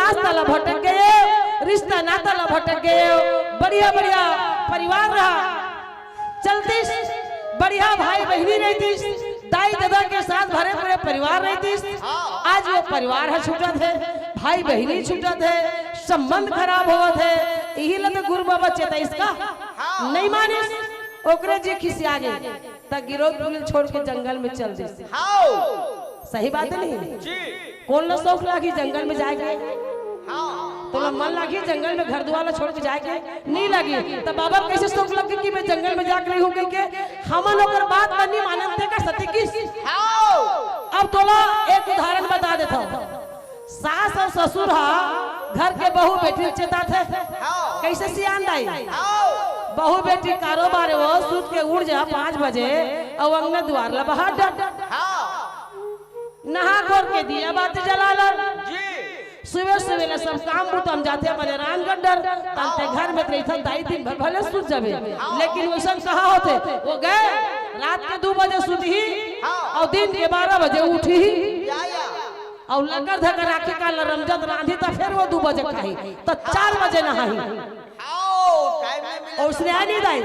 रास्ता ला भटक गए रिश्ता नाता ला भटक गए बढ़िया बढ़िया परिवार रहा चलती बढ़िया भाई बहनी रहती दाई दादा के साथ भरे भरे परिवार रहती आज वो परिवार है छूटा थे भाई बहनी छूटा थे संबंध खराब हुआ थे यही लगे गुरु बाबा चेता इसका नहीं माने ओकरे जी खिसिया गए तक गिरोह पुलिस छोड़ के जंगल में चल दी सही बात है नहीं कौन ला शौक लागी जंगल में जाके तो मन लगी जंगल में घर द्वार छोड़ के जाके नहीं लगी तो बाबा कैसे शौक लगी कि मैं जंगल में जाकर रही हूँ के हम लोग बात नहीं मानते का सत्य की अब तोला एक उदाहरण बता देता हूँ सास और ससुर घर के बहू बेटी चेता थे कैसे सियान दाई बहू बेटी कारोबार वो सूत के उड़ जा 5 बजे और अंगने द्वार ला बाहर नहा खोर के दिया बात जला लो सुबह सवेरे सब काम बुतम जाते अपने रामगढ़ तंते घर में रहते दाई दिन भर भले सुत जावे लेकिन वैसा कहा होते वो गए रात के 2 बजे सुती और दिन के 12 बजे उठी और लकर धकर आखे का रमजत रांधी तो फिर वो 2 बजे खाई तो 4 बजे नहाई और उसने आ नहीं दाई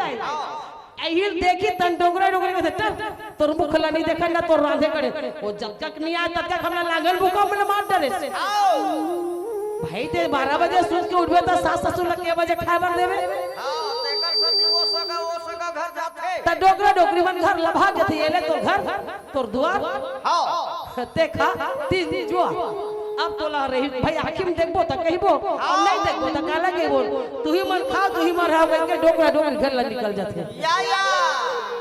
एहिल देखी तन डोगरा डोगरे के तोर मुखला नहीं देखा ना तोर रांधे करे वो जब तक नहीं आया तब तक हमरा लागल भूखा में मार डरे भाई ते 12 बजे सुन के उठबे त सास ससुर लग के बजे खाबर देबे हां तेकर सती वो सगा घर जाथे त डोगरा डोगरी मन घर लभा के थी एले तोर घर तोर द्वार हां ते खा तीन जुआ अब तोला रही भाई आखिम देखबो त कहबो और नहीं देखबो त का लगे बोल तू ही मन खा तू ही मर रहा के डोगरा डोगरी घर ला निकल जाथे या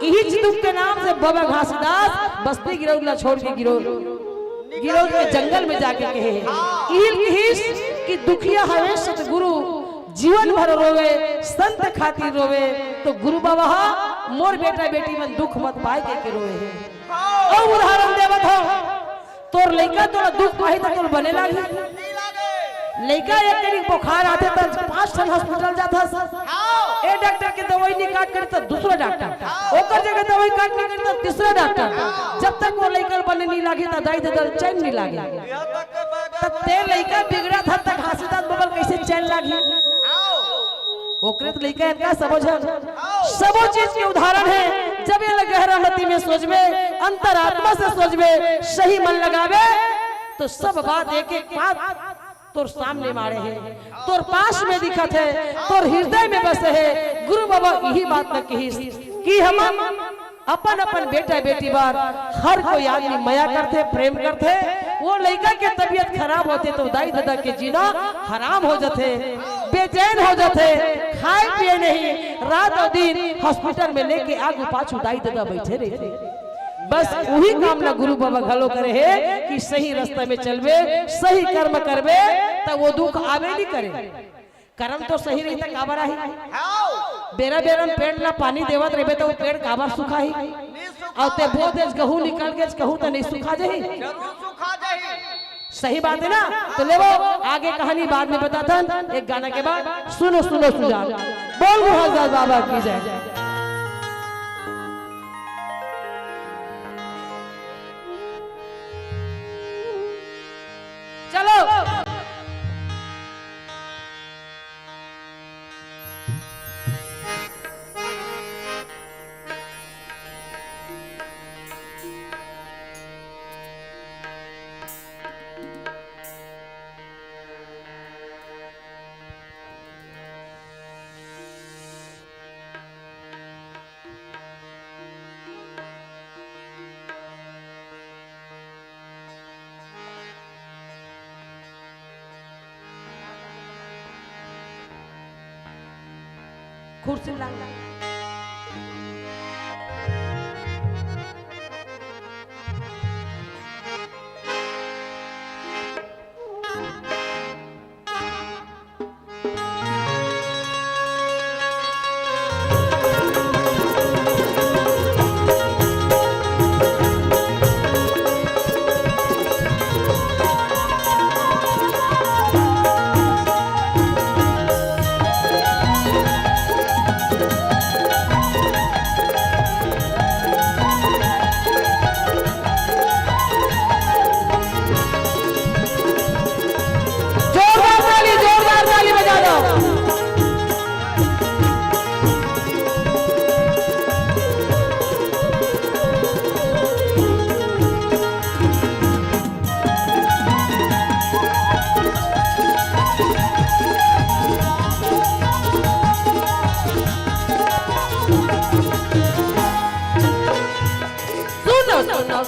यही चिदुक के नाम से बाबा घासीदास बस्ती गिरौला छोड़ के गिरौल के जंगल में जाके कहे ईल कि दुखिया हवे सतगुरु जीवन भर रोवे संत खातिर रोवे तो गुरु बाबा मोर बेटा बेटी में दुख मत पाए के रोवे है और उदाहरण देवत हो तोर लइका तोरा दुख पाई त तोर बने लागी लइका एक करी बुखार आते त 5 ठन हॉस्पिटल जाता ए डॉक्टर के दवाई नहीं काट कर त दूसरा डॉक्टर ओकर जगह दवाई काट नहीं कर त तीसरा डॉक्टर जब तक वो लइका बने नहीं लागी त दाई दल चैन नहीं लागी त ते लइका बिगड़ा था त घासीदास बबल कैसे चैन लागी ओकरे तो लइका इनका समझ सबो चीज के उदाहरण है जब ये गहरा मति में सोचबे अंतरात्मा से सोचबे सही मन लगावे तो सब बात एक एक बात तोर सामने मारे है तोर पास में दिखत है तोर हृदय में बसे है गुरु बाबा यही बात न कही कि हम अपन अपन बेटा बेटी बार हर कोई आदमी माया करते प्रेम करते वो लड़का के तबीयत खराब होते तो दाई दादा के जीना हराम हो जाते बेचैन हो जाते खाए पिए नहीं रात और दिन हॉस्पिटल में लेके आगू पाछू दाई दादा बैठे रहते बस वही कामना गुरु बाबा घलो करे है कि सही रास्ते में चलबे सही कर्म करबे तो वो दुख आवे नहीं करे कर्म तो सही रही त काबर आही बेरा बेरा पेड़ ला पानी देवत रहबे तो वो पेड़ काबर सुखाही और ते बहुत देश गहू निकल के कहू तो नहीं सुखा जाही जरूर सुखा जाही सही बात है ना तो ले वो आगे कहानी बाद में बताता एक गाना के बाद सुनो सुनो सुजा बोल मुहज्जज बाबा की जय चलो कुर्सी ला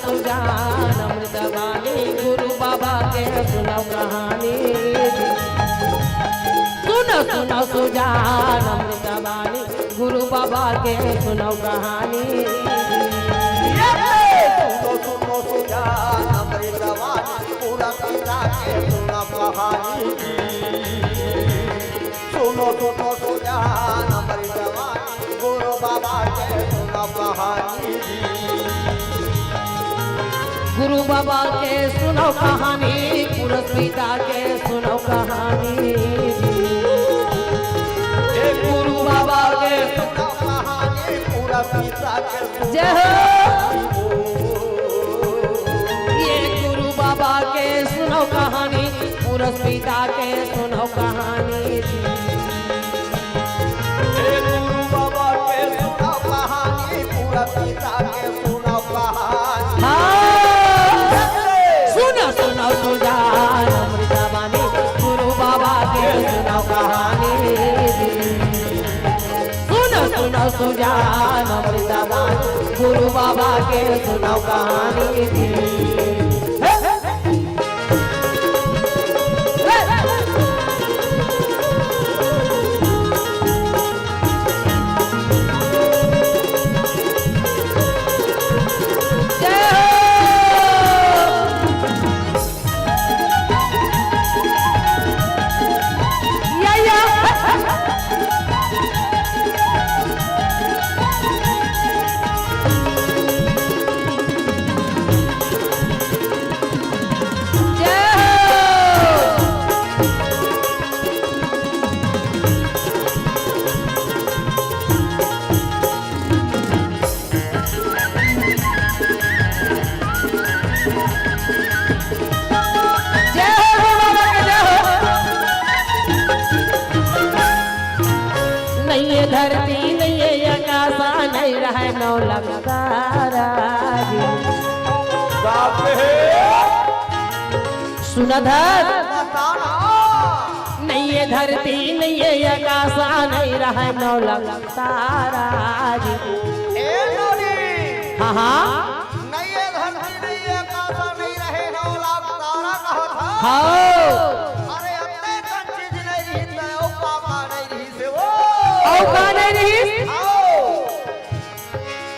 सुजान अमृतवाणी गुरु बाबा के सुनो कहानी सुनो सुनो सुजान अमृतवाणी गुरु बाबा के सुनो कहानी सुनो सुजान अमृतवाणी पूरा पिता के सुनो कहानी सुनो सुनो सुजान अमृतवाणी गुरु बाबा के सुनो कहानी गुरु गुरु बाबा के सुनो कहानी, पुरुष पिता के सुनो कहानी। हे गुरु बाबा के सुनो कहानी, पूरा पिता के जय हो। ये गुरु बाबा के सुनो कहानी, पुरुष पिता के सुनो कहानी। हे गुरु बाबा के सुनो कहानी, पूरा पिता के सुनो कहानी। सुनो सुनो सुजान अमृतवाणी, गुरु बाबा के सुनो कहानी। सुनो सुनो सुजान अमृतवाणी, गुरु बाबा के सुनो कहानी। धरती नहीं है आकाशा नहीं रहे नौ लगतारा। सुनधर नहीं है धरती नहीं है आकाशा नहीं रहे नौ लगतारा। हाँ हाँ नहीं है धरती नहीं है आकाशा नहीं रहे 9 लाख तारा कहा था। हाँ अरे अपने कन चीज नहीं रही तो ओ पापा नहीं रही से वो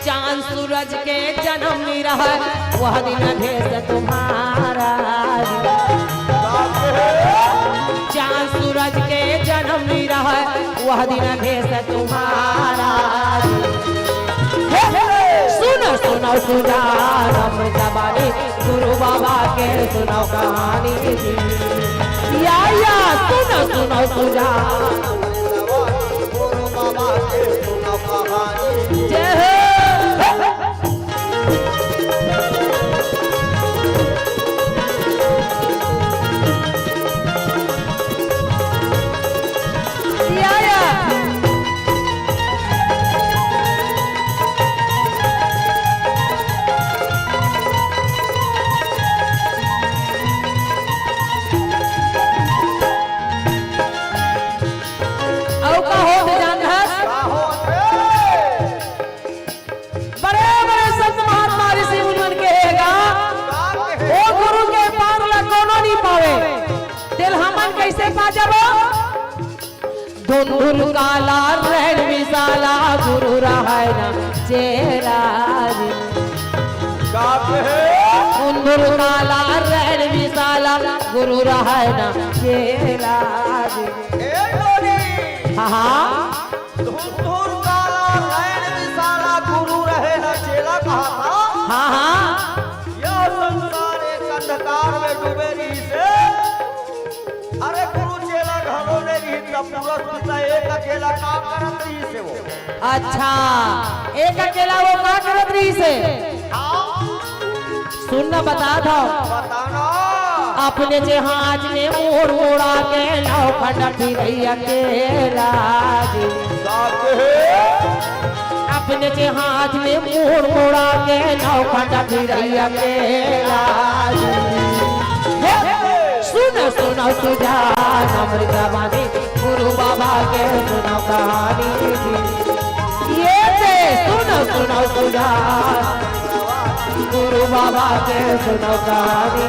चांद सूरज के जन्म नहीं रहा वह दिन भेष तुम्हारा। चांद सूरज के जन्म नहीं रहा वह दिन भेष तुम्हारा। सुनो सुनो सुजान अमृतवाणी, गुरु बाबा के सुनो कहानी। या सुनो सुनो सुजान गुरु बाबा के सुनो कहानी। जय हो। कैसे पाजबो धुंधुल काला रैन विशाला गुरु रहाय ना चेला। धुंधुल काला रैन विशाला गुरु रहाय ना चेला। हाँ धुंधुल काला रैन विशाला गुरु रहे ना चेला कहा था। हाँ हाँ यह संसार एक अंधकार में डूबे रही से। अरे गुरु चेला घरों ने रही तब पूरा पिता एक अकेला काम करत रही से वो। अच्छा एक अकेला वो का करत रही से। सुनना बता दो बताना अपने जहाज में मोड़ मोड़ा के नौखंड फिर अकेला। अपने जहाज में मोड़ मोड़ा के नौखंड फिर अकेला। सुनो सुनो सुजान अमृतवाणी, गुरु बाबा के सुनो कहानी। ये से सुनो सुनो सुजान गुरु बाबा के सुनो कहानी।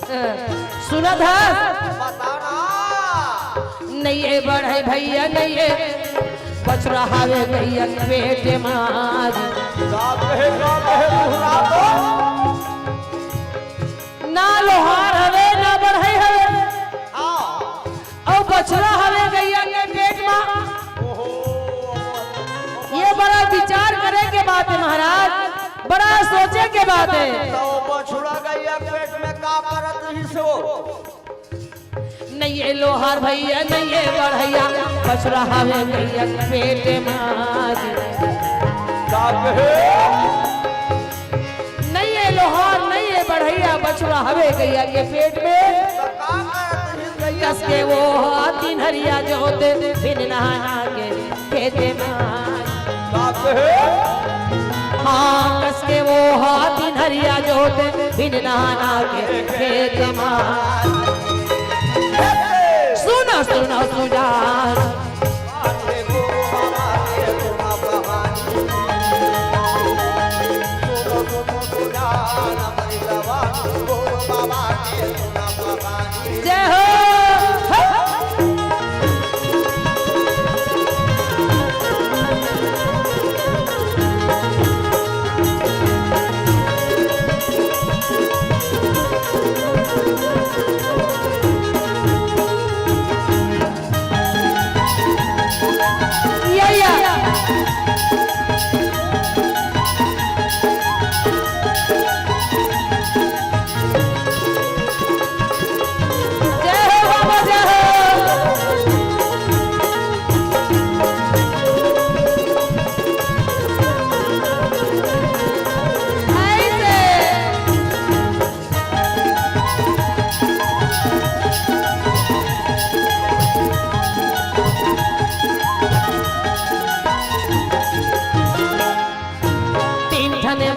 सुना था बताना। नहीं बढ़े भैया नहीं बच रहा है भैया पेट मारी का कहे बुहरा दो। ना लोहार हवे ना बढ़े हवे हाँ और बछड़ा हवे गैया के पेट में। ओहो ये बड़ा विचार करे के बात है महाराज, बड़ा सोचे के बात है। तो बछड़ा गैया पेट में का करत ही सो। नहीं ये लोहार भैया नहीं ये बढ़ैया बछड़ा हवे गैया के पेट मारी का कहे नहीं ये लोहार नहीं ये बढ़ैया बछड़ा हवे गैया के पेट में। तो का करत ही गैया कस के वो तीन हरिया जोते बिन नहाना के खेते मारी। का कहे हाँ कस के वो तीन हरिया जोते बिन नहाना के खेते मारी। सुनो सुनो सुजान बाटे गो बाबा के सुना कहानी। सुनो सुजान अपनी जवानी गो बाबा के सुना कहानी। जय हो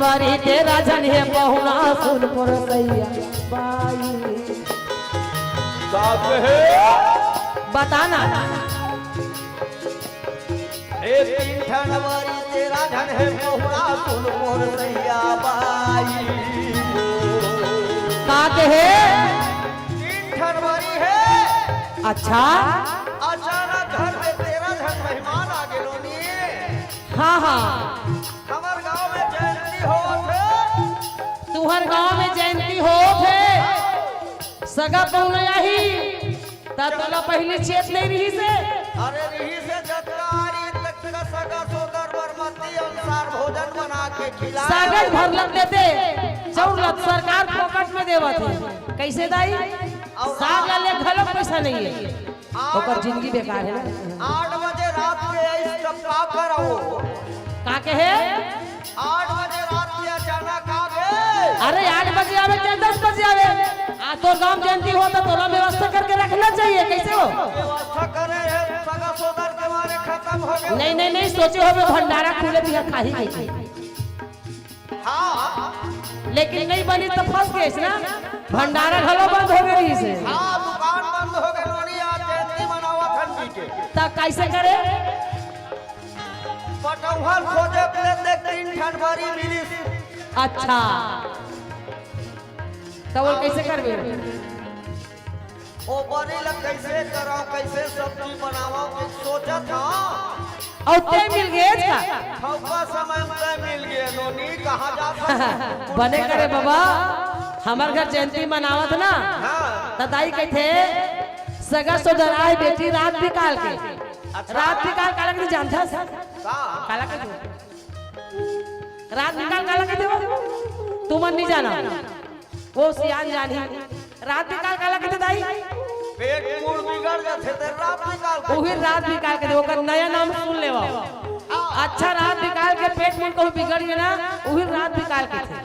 बारी तेरा जन है पहुना सुन पर सैया बाई। का कहे बताना ए तीन ठनवारी तेरा धन है बहुरा सुन मोर सैया बाई। काट है तीन ठनवारी है। अच्छा अचानक घर में तेरा धन मेहमान आ गेलो नी। हाँ हाँ हमर गांव में जयंती हो थे। तुहर गांव में जयंती हो थे सगा पौनया ही ता तोला पहले चेत नहीं रही से। अरे रही से जतकारी तक का सगा सोदर बरमती अनुसार भोजन बना के खिला। सागर भर लग देते चौलत सरकार पॉकेट में देवत है कैसे दाई साग ले घलो पैसा नहीं है ओकर जिंदगी बेकार है ना। 8 बजे रात के इस सब का करो। का कहे 8 बजे रात के अचानक आ गए। अरे 8 बजे आवे चाहे 10 बजे आवे आ तो गांव जयंती हो तो तोला व्यवस्था करके रखना चाहिए कैसे हो। व्यवस्था करे है सगा सोदर के मारे खत्म हो गए। नहीं नहीं नहीं सोचे हो भंडारा खुले भी खाही खाही हाँ लेकिन नहीं बनी तो फंस गए ना भंडारा घलो बंद हो गई से। हाँ दुकान बंद हो गई लोनी आज जयंती मनावा ठंडी के। तब कैसे करे पटौहल खोजे के देख 3 ठनवारी मिली। अच्छा तो वो कैसे करबे ओ बनी लग कैसे कराओ कैसे सब्जी बनाओ कुछ सोचत हां। और ते मिल गए का ठौका समय में मिल गए लोनी कहां जा। बने करे बाबा हमार घर जयंती मनावत ना हां तदाई कहते सगा सोदर आए बेटी रात निकाल के रात निकाल काला के जानता का काला के रात निकाल काला के देव तू मन नहीं जाना वो सियान जानी रात निकाल काला के दाई पेट मूड बिगड़ जाते ते रात निकाल के। ओही रात निकाल के ओकर नया नाम सुन लेवा। अच्छा रात निकाल के पेट मूड को बिगड़ गया ना ओही रात निकाल के थे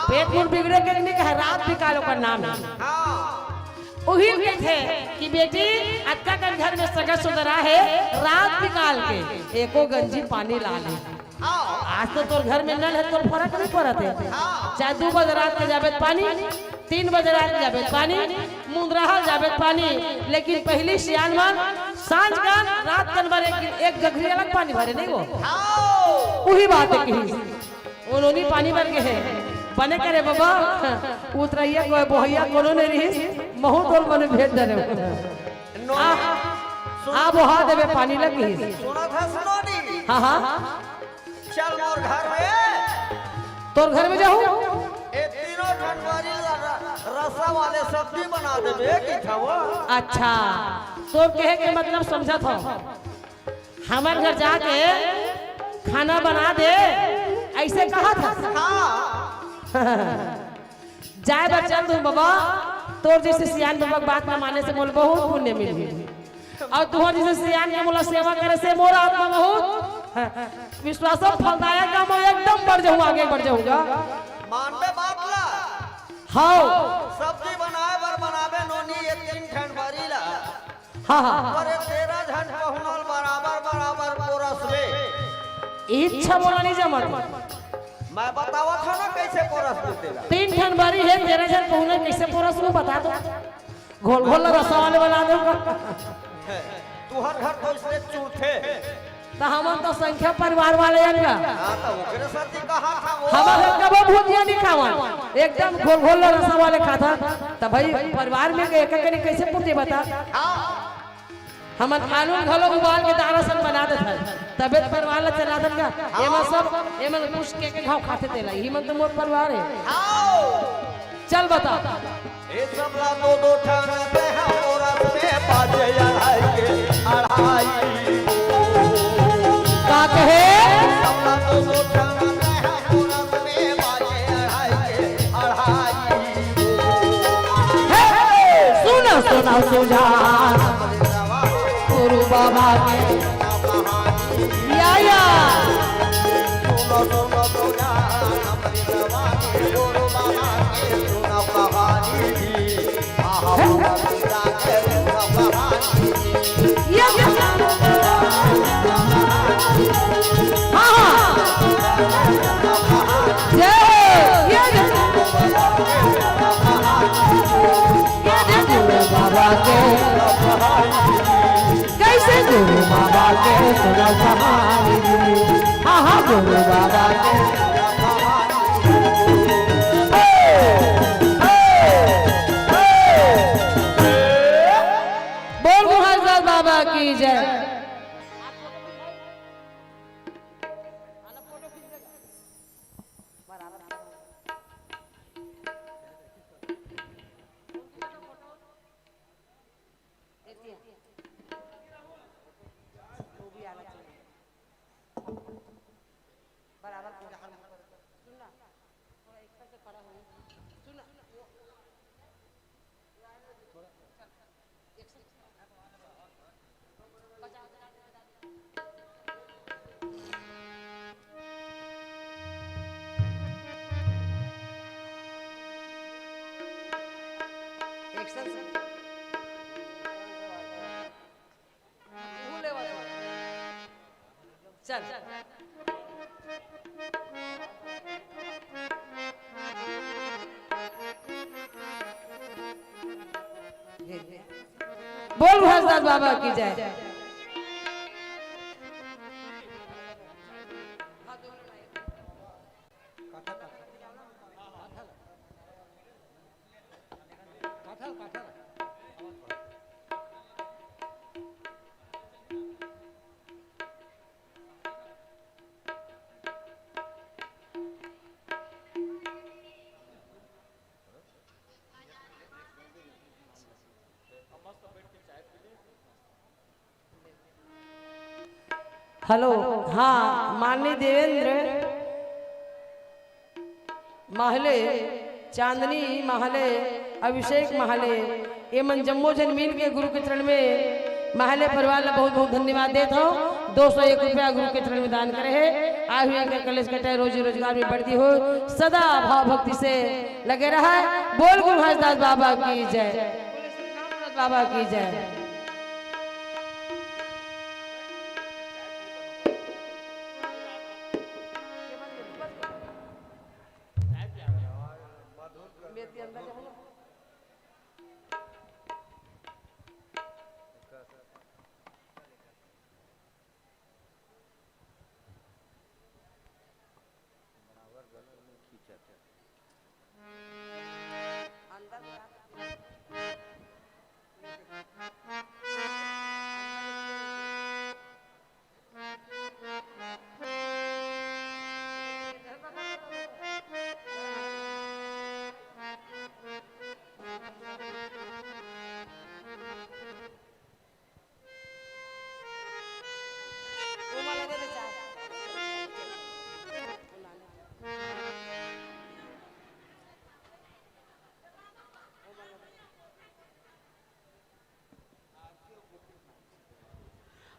पेट मूड बिगड़े के नहीं कहे रात निकाल ओकर नाम है। हां वही कहते कि बेटी अक्का के घर में सगा सुधरा है रात निकाल के एको गंजी पानी ला ले। आज तो तोर घर में नल है तो फर्क नहीं पड़त है चाहे 2 बजे रात में जावे पानी 3 बजे रात में जावे पानी मुंदरहा जावे पानी लेकिन पहली सियान मन सांझ का रात कन भरे एक गघरी अलग पानी भरे नहीं वो वही बात है कि उन्होंने पानी भर के है बने करे बाबा उतरैया कोई बोहिया कोनो ने रही महू तोल मने भेज दे आ बहा देवे पानी लगी सुना था सुनोनी हाँ हाँ चल मोर घर में तोर घर में जाऊं ये तीनों ठंडवारी रसा वाले सब्जी बना देवे की था वो अच्छा तो कहे के मतलब समझा था हमारे घर जाके खाना बना दे ऐसे कहा था हाँ जाए बार चल दूं बाबा तोर जैसे सियान बाबा बात ना माने से मोल बहुत पुण्य मिल गई और तुहर जैसे सियान के मोला सेवा करे से मोर आत्मा बहुत विश्वास फलदायक काम एकदम बढ़ जाऊं आगे बढ़ जाऊंगा मानबे बात ला हाँ सब्जी बनाए बर बनावे नोनी ये तीन ठंडवारी ला हाँ हाँ पर ये 13 झन पहुनल बराबर बराबर पोरस ले इच्छा बोला नहीं जमत मैं बतावा था ना कैसे पोरस ले तेरा 3 जनवरी है 13 जन पहुने कैसे पोरस को बता दो घोल घोल रसा वाले बना दूंगा तू हर घर तो इसलिए चूथे तो हम तो संख्या परिवार वाले हैं हाँ तो ओकरे साथी कहा था वो हमारे कबो भुजिया नहीं खावा एकदम घोल घोल रसा वाले खाता तब भाई परिवार में एक एक कैसे पूर्ति बता हाँ हम आलू घलो उबाल के दाना सन बना देता तबे परिवार ला चला देगा एमा सब एमा कुछ के घाव खाते तेला ही मन तो मोर परिवार है आओ चल बता ये सब ला दो ठाना पे हमरा से बाजे अढ़ाई के अढ़ाई का कहे सब ला दो ठाना पे हमरा से बाजे अढ़ाई के अढ़ाई सुना सुना सुजान गुरु बाबा के या सुनो सुनो सुना हमारी रवानी गुरु बाबा के सुनो कहानी जी आहा पूरा के सुनो कहानी जी या हाँ गुरु बाबा के कैसे गुरु बाबा के सुनो कहानी हाँ हाँ गुरु बाबा के बोल महाराज बाबा की जय चल बोल हजरत बाबा की जय हेलो हाँ माननीय देवेंद्र महले चांदनी महले अभिषेक महले एमन जम्मो जन मिल के गुरु के चरण में महले परिवार ला बहुत बहुत धन्यवाद देता हूँ 201 रुपया गुरु के चरण में दान करे है आज हुए इनका कलेश कटे रोजी रोजगार में बढ़ती हो सदा भाव भक्ति से लगे रहा है बोल गुरु हरदास बाबा की जय बाबा की जय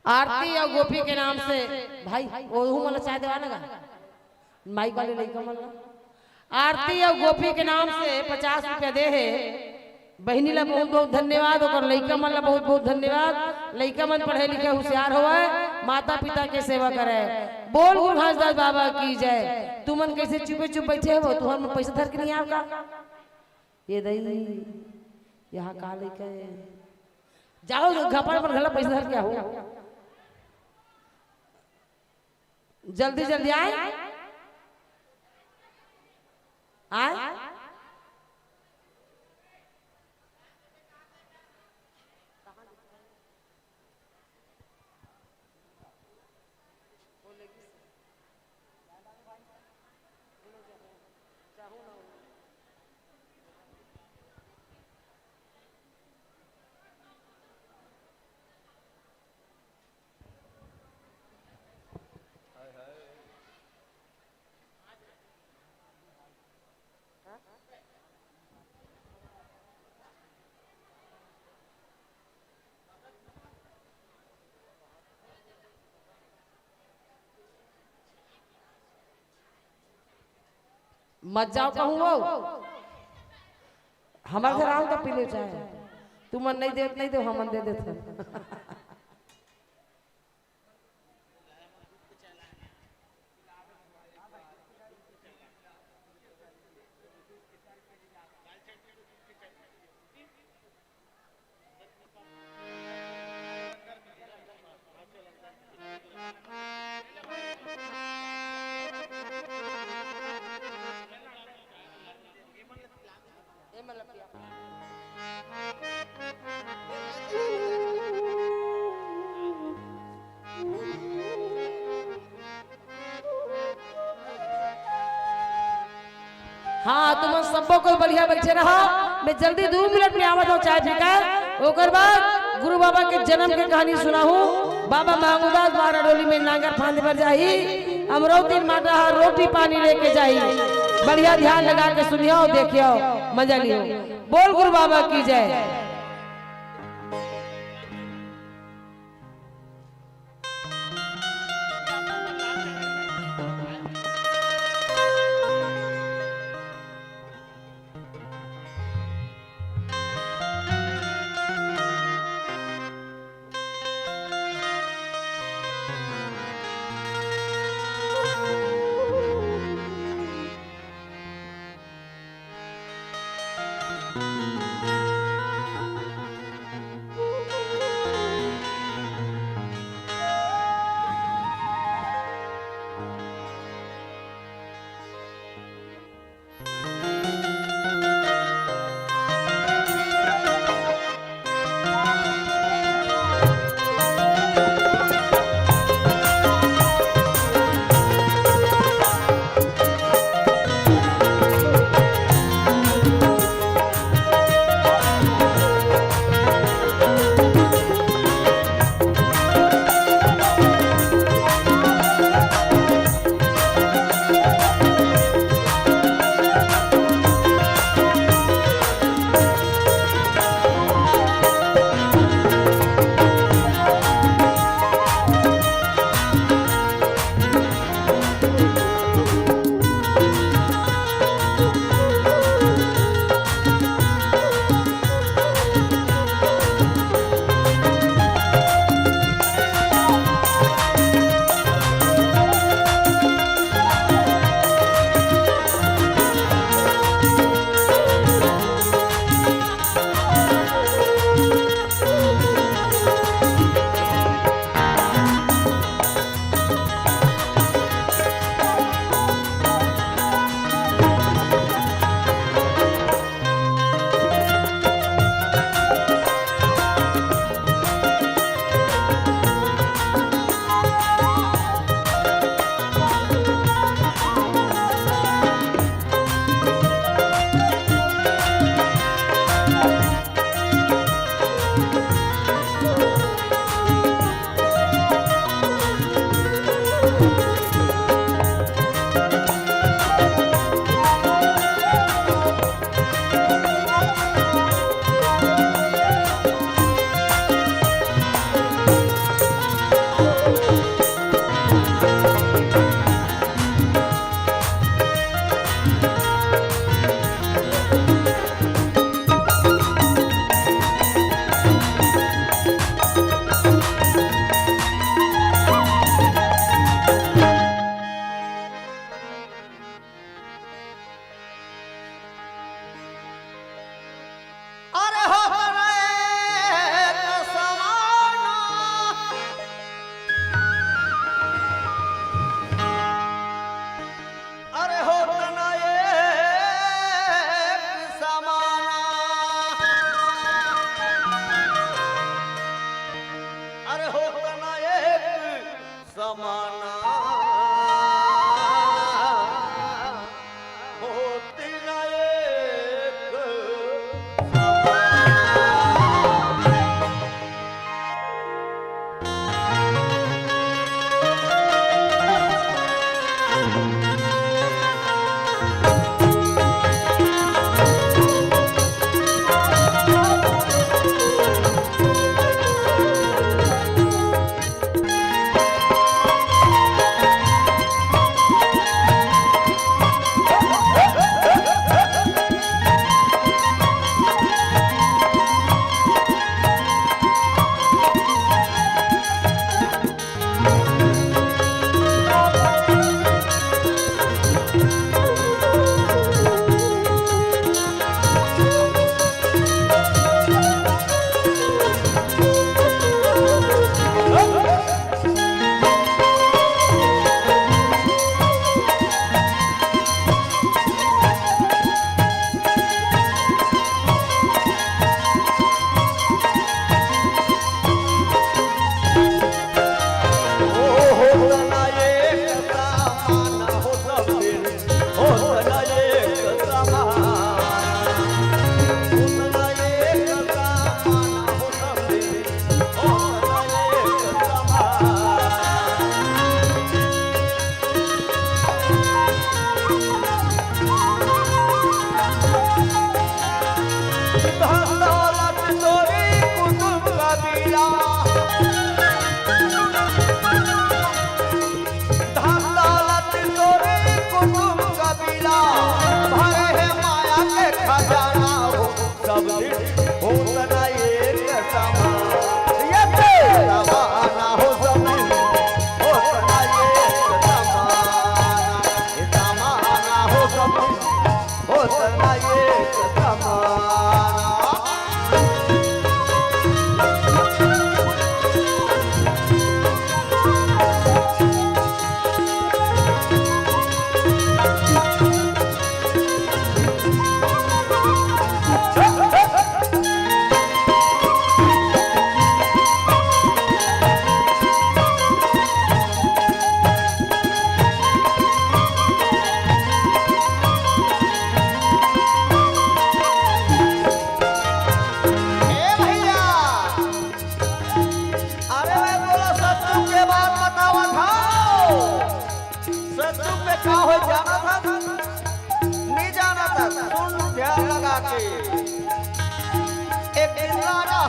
आरती और गोपी के नाम से भाई वो मतलब चाय देवा ना माइक वाले लड़का मतलब आरती और गोपी के नाम से 50 रुपया दे है बहनी ला बहुत बहुत धन्यवाद और लड़का मन ला बहुत बहुत धन्यवाद। लड़का मन पढ़े लिखे होशियार हो माता पिता के सेवा करे। बोल गुरु घासदास बाबा की जय। तुमन कैसे चुपे चुप बैठे हो तुम पैसा धर के नहीं आओगा ये दई यहाँ का लेके जाओ घपड़ पर गला पैसा धर के आओ जल्दी जल्दी आए आए मत जाओ कहूँ वो हमारे घर आओ तो पी ले चाहे तू मन नहीं दे हम दे देते हाँ तुम सबको कोई बढ़िया बैठे रहा मैं जल्दी 2 मिनट में आवत हूँ चाय पीकर ओकर बाद गुरु बाबा के जन्म की कहानी सुनाहू। बाबा मांगूदास बारा डोली में नांगर फांद पर जाही अमरौती माता रोटी पानी लेके जाही बढ़िया ध्यान लगा के सुनियो देखियो मजा लियो। बोल गुरु बाबा की जय।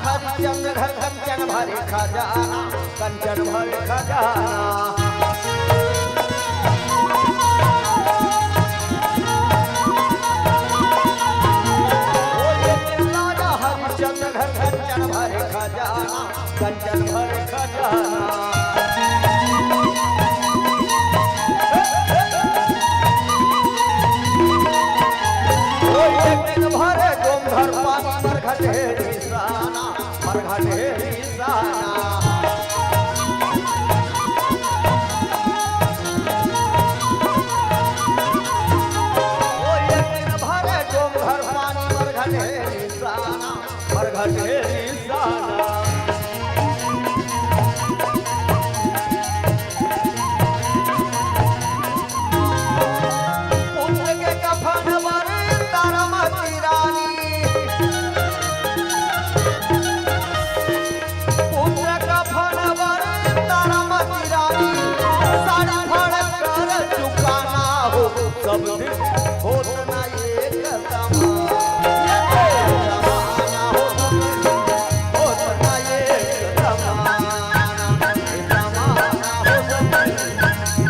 हरिचंद्र घर कंचन भरे खजाना, कंचन भरे खजाना। हरिचंद्र घर कंचन भरे खजाना, कंचन भरे खजाना। भरे डोंगर पानी मरघट है निशाना, मरघट है निशाना। ओ एक दिन भरे डोंगर पानी मरघट है निशाना, मरघट है निशाना। सब दिन होत ना एक जमाना हो, होत ना एक जमाना, जमाना हो सब दिन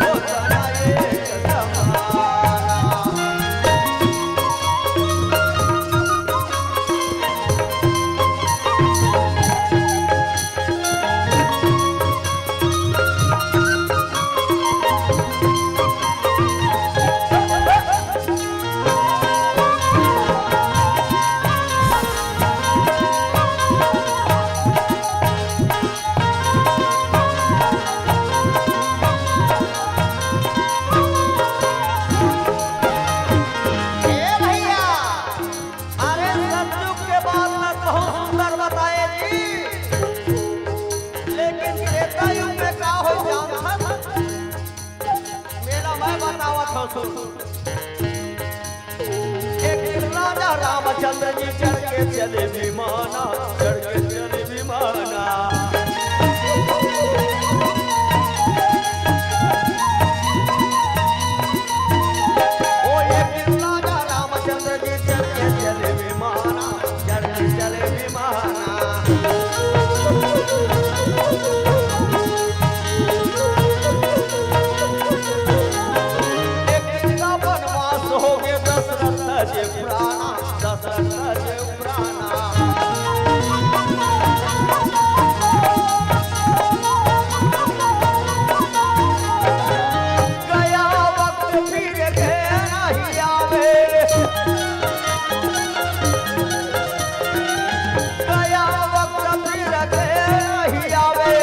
होत ना एक जमाना। एक राजा रामचंद्र जी चढ़ के चले विमाना, चढ़ के चले विमाना। ओ एक राजा रामचंद्र जी चढ़ के चले विमाना, चढ़ के चले विमाना। हो गए दशरथ जे पुराना, दशरथ जे पुराना। गया वक्त फिर के नहीं आवे, गया वक्त फिर के नहीं आवे।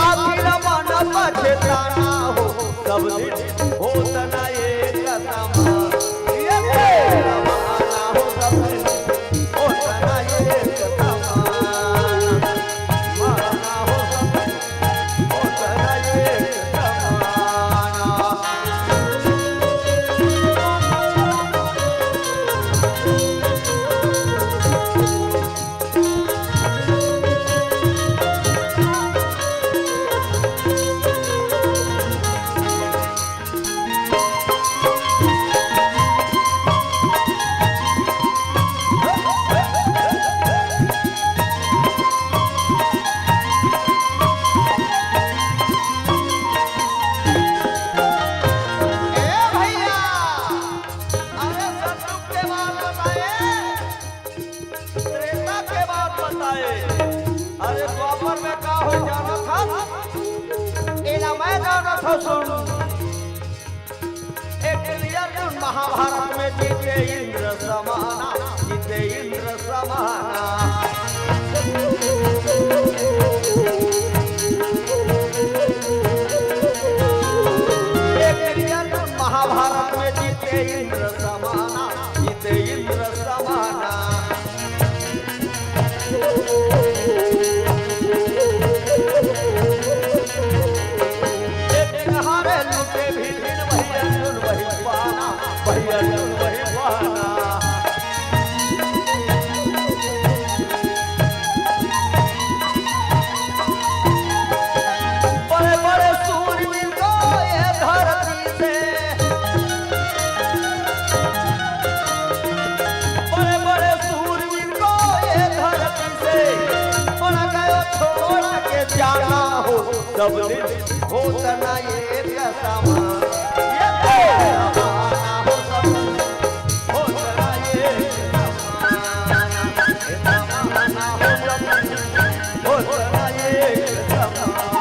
आखिर मन पछताना हो, सब दिन होत ना एक जमाना। अरे द्वापर में का हो जाना था, एला मैं जाना था सुन। एक अर्जुन महाभारत में जीते इंद्र समाना, जीते इंद्र समाना। एक अर्जुन महाभारत में जीते इंद्र समाना, जीते इंद्र समाना। हारे लुटे भी दिन वही अर्जुन वही पाना, वही अर्जुन वही पाना। सब दिन होता ना ये समान ये जमाना हो सब होता ना ये जमाना हो सब होता ना ये जमाना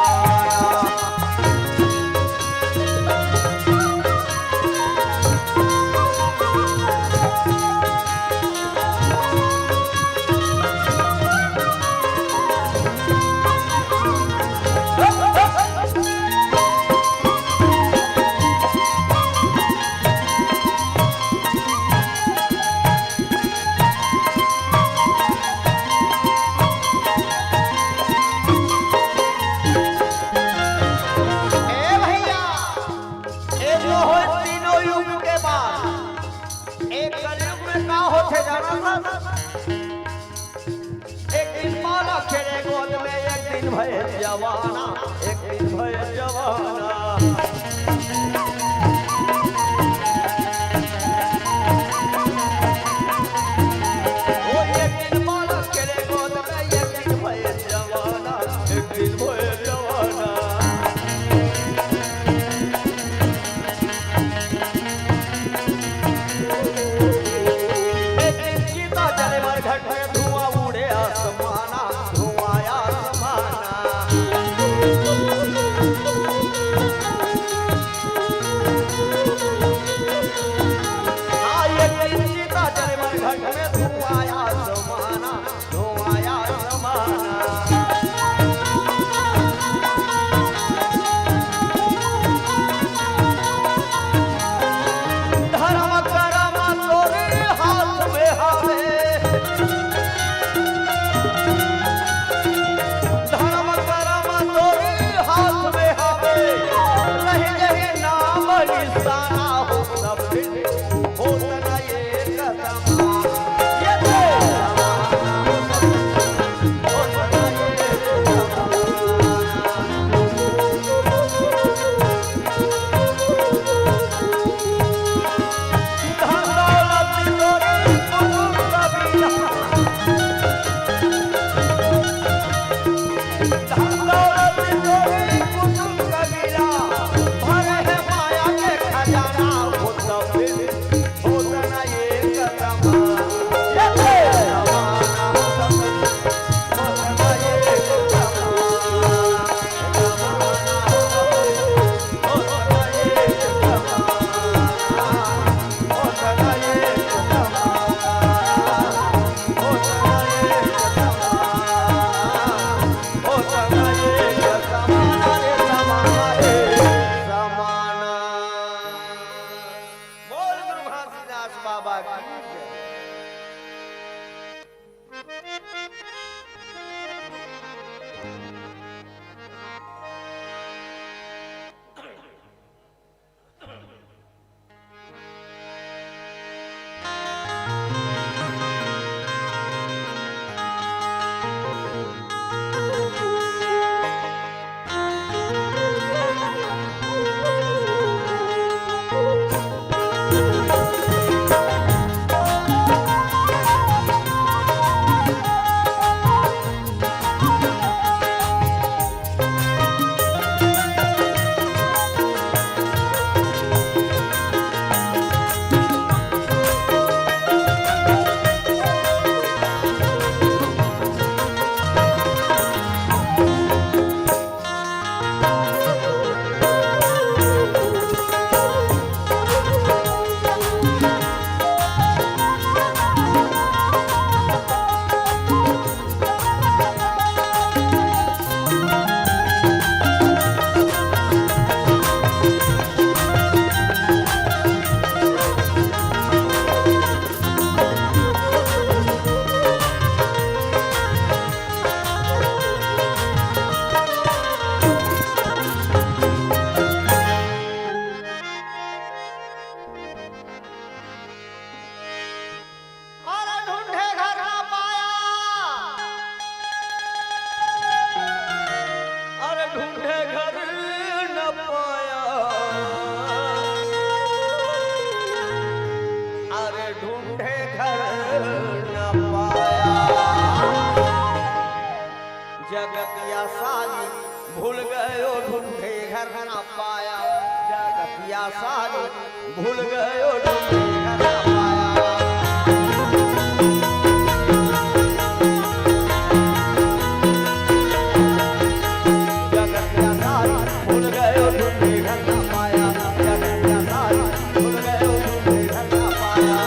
जवाना एक दिन भय जवाना ओ एक दिन बालक के गोद में एक दिन भय जवाना एक दिन भय जवाना एक दिन सीता चले मर घट में धुआं उड़े आसमाना धुआं आसमाना गयो ढूंढे घर न पाया जगतिया सारी भूल गयो ढूंढे घर न पाया जगतिया सारी भूल गयो ढूंढे घर न पाया जगतिया सारी भूल गयो ढूंढे घर न पाया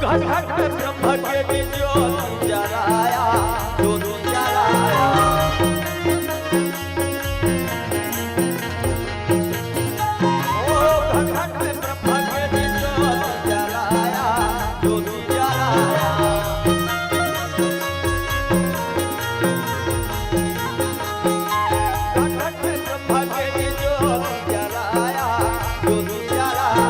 घट घट ब्रह्म के ज्योति जलाया ज्योति जलाया ओ घट घट ब्रह्म के ज्योति जलाया ज्योति जलाया घट घट ब्रह्म के ज्योति जलाया ज्योति जलाया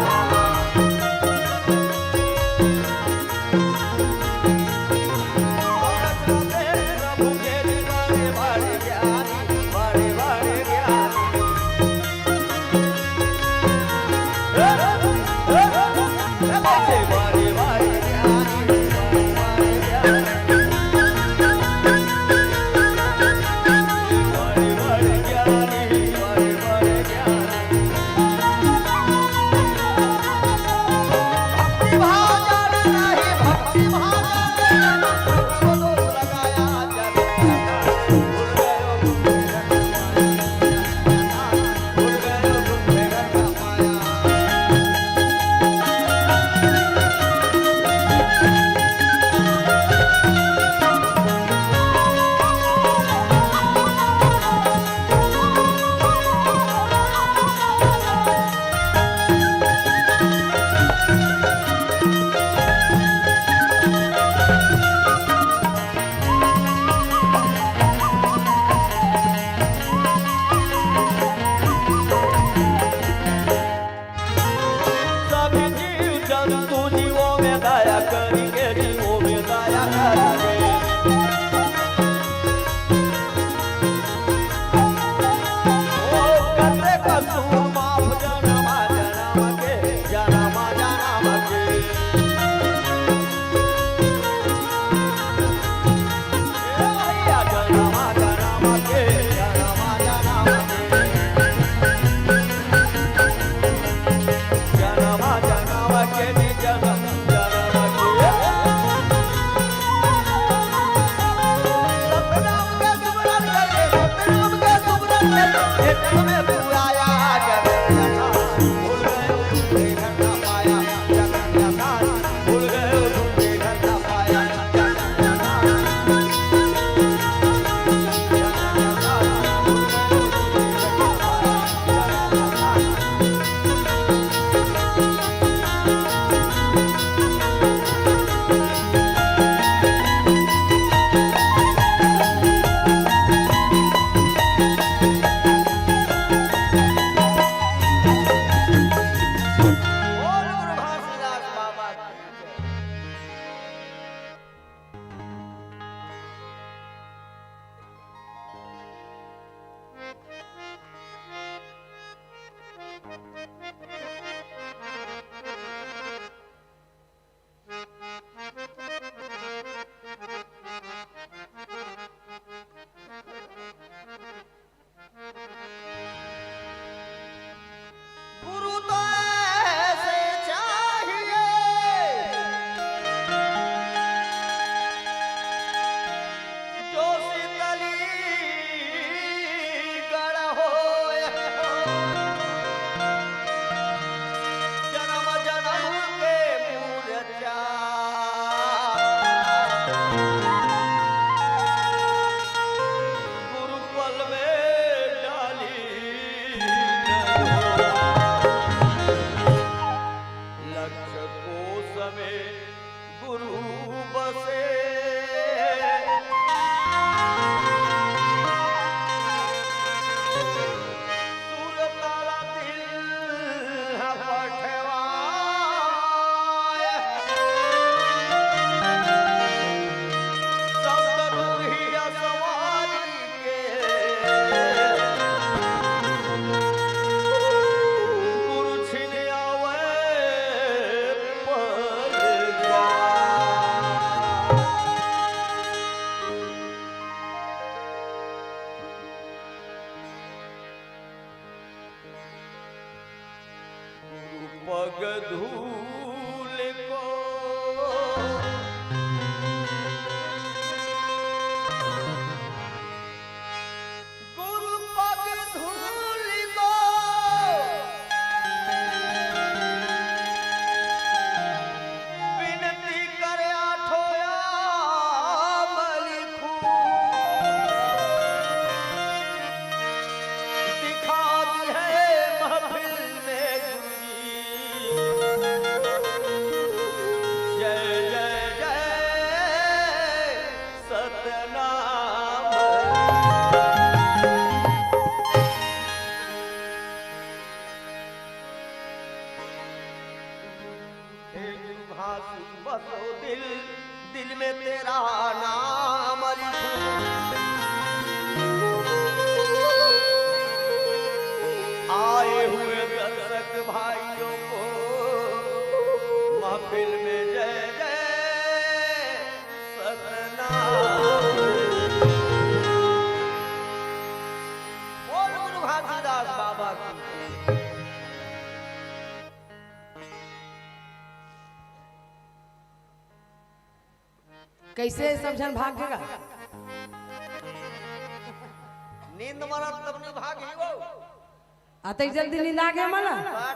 पग धूल को गुरु पग धूल को विनती करे आठोया मलिखू दिखा दी है महफिल में जय जय जय सतनाम हे भासु बसो दिल दिल में तेरा नाम लिखूं आए हुए दर्शक भाइयों को महफिल में जय जय सतनाम बोल गुरु घासीदास बाबा की कैसे सब जन भागेगा? नींद मरत तब नहीं भागी वो आते ही जल्दी नींद आ गया माना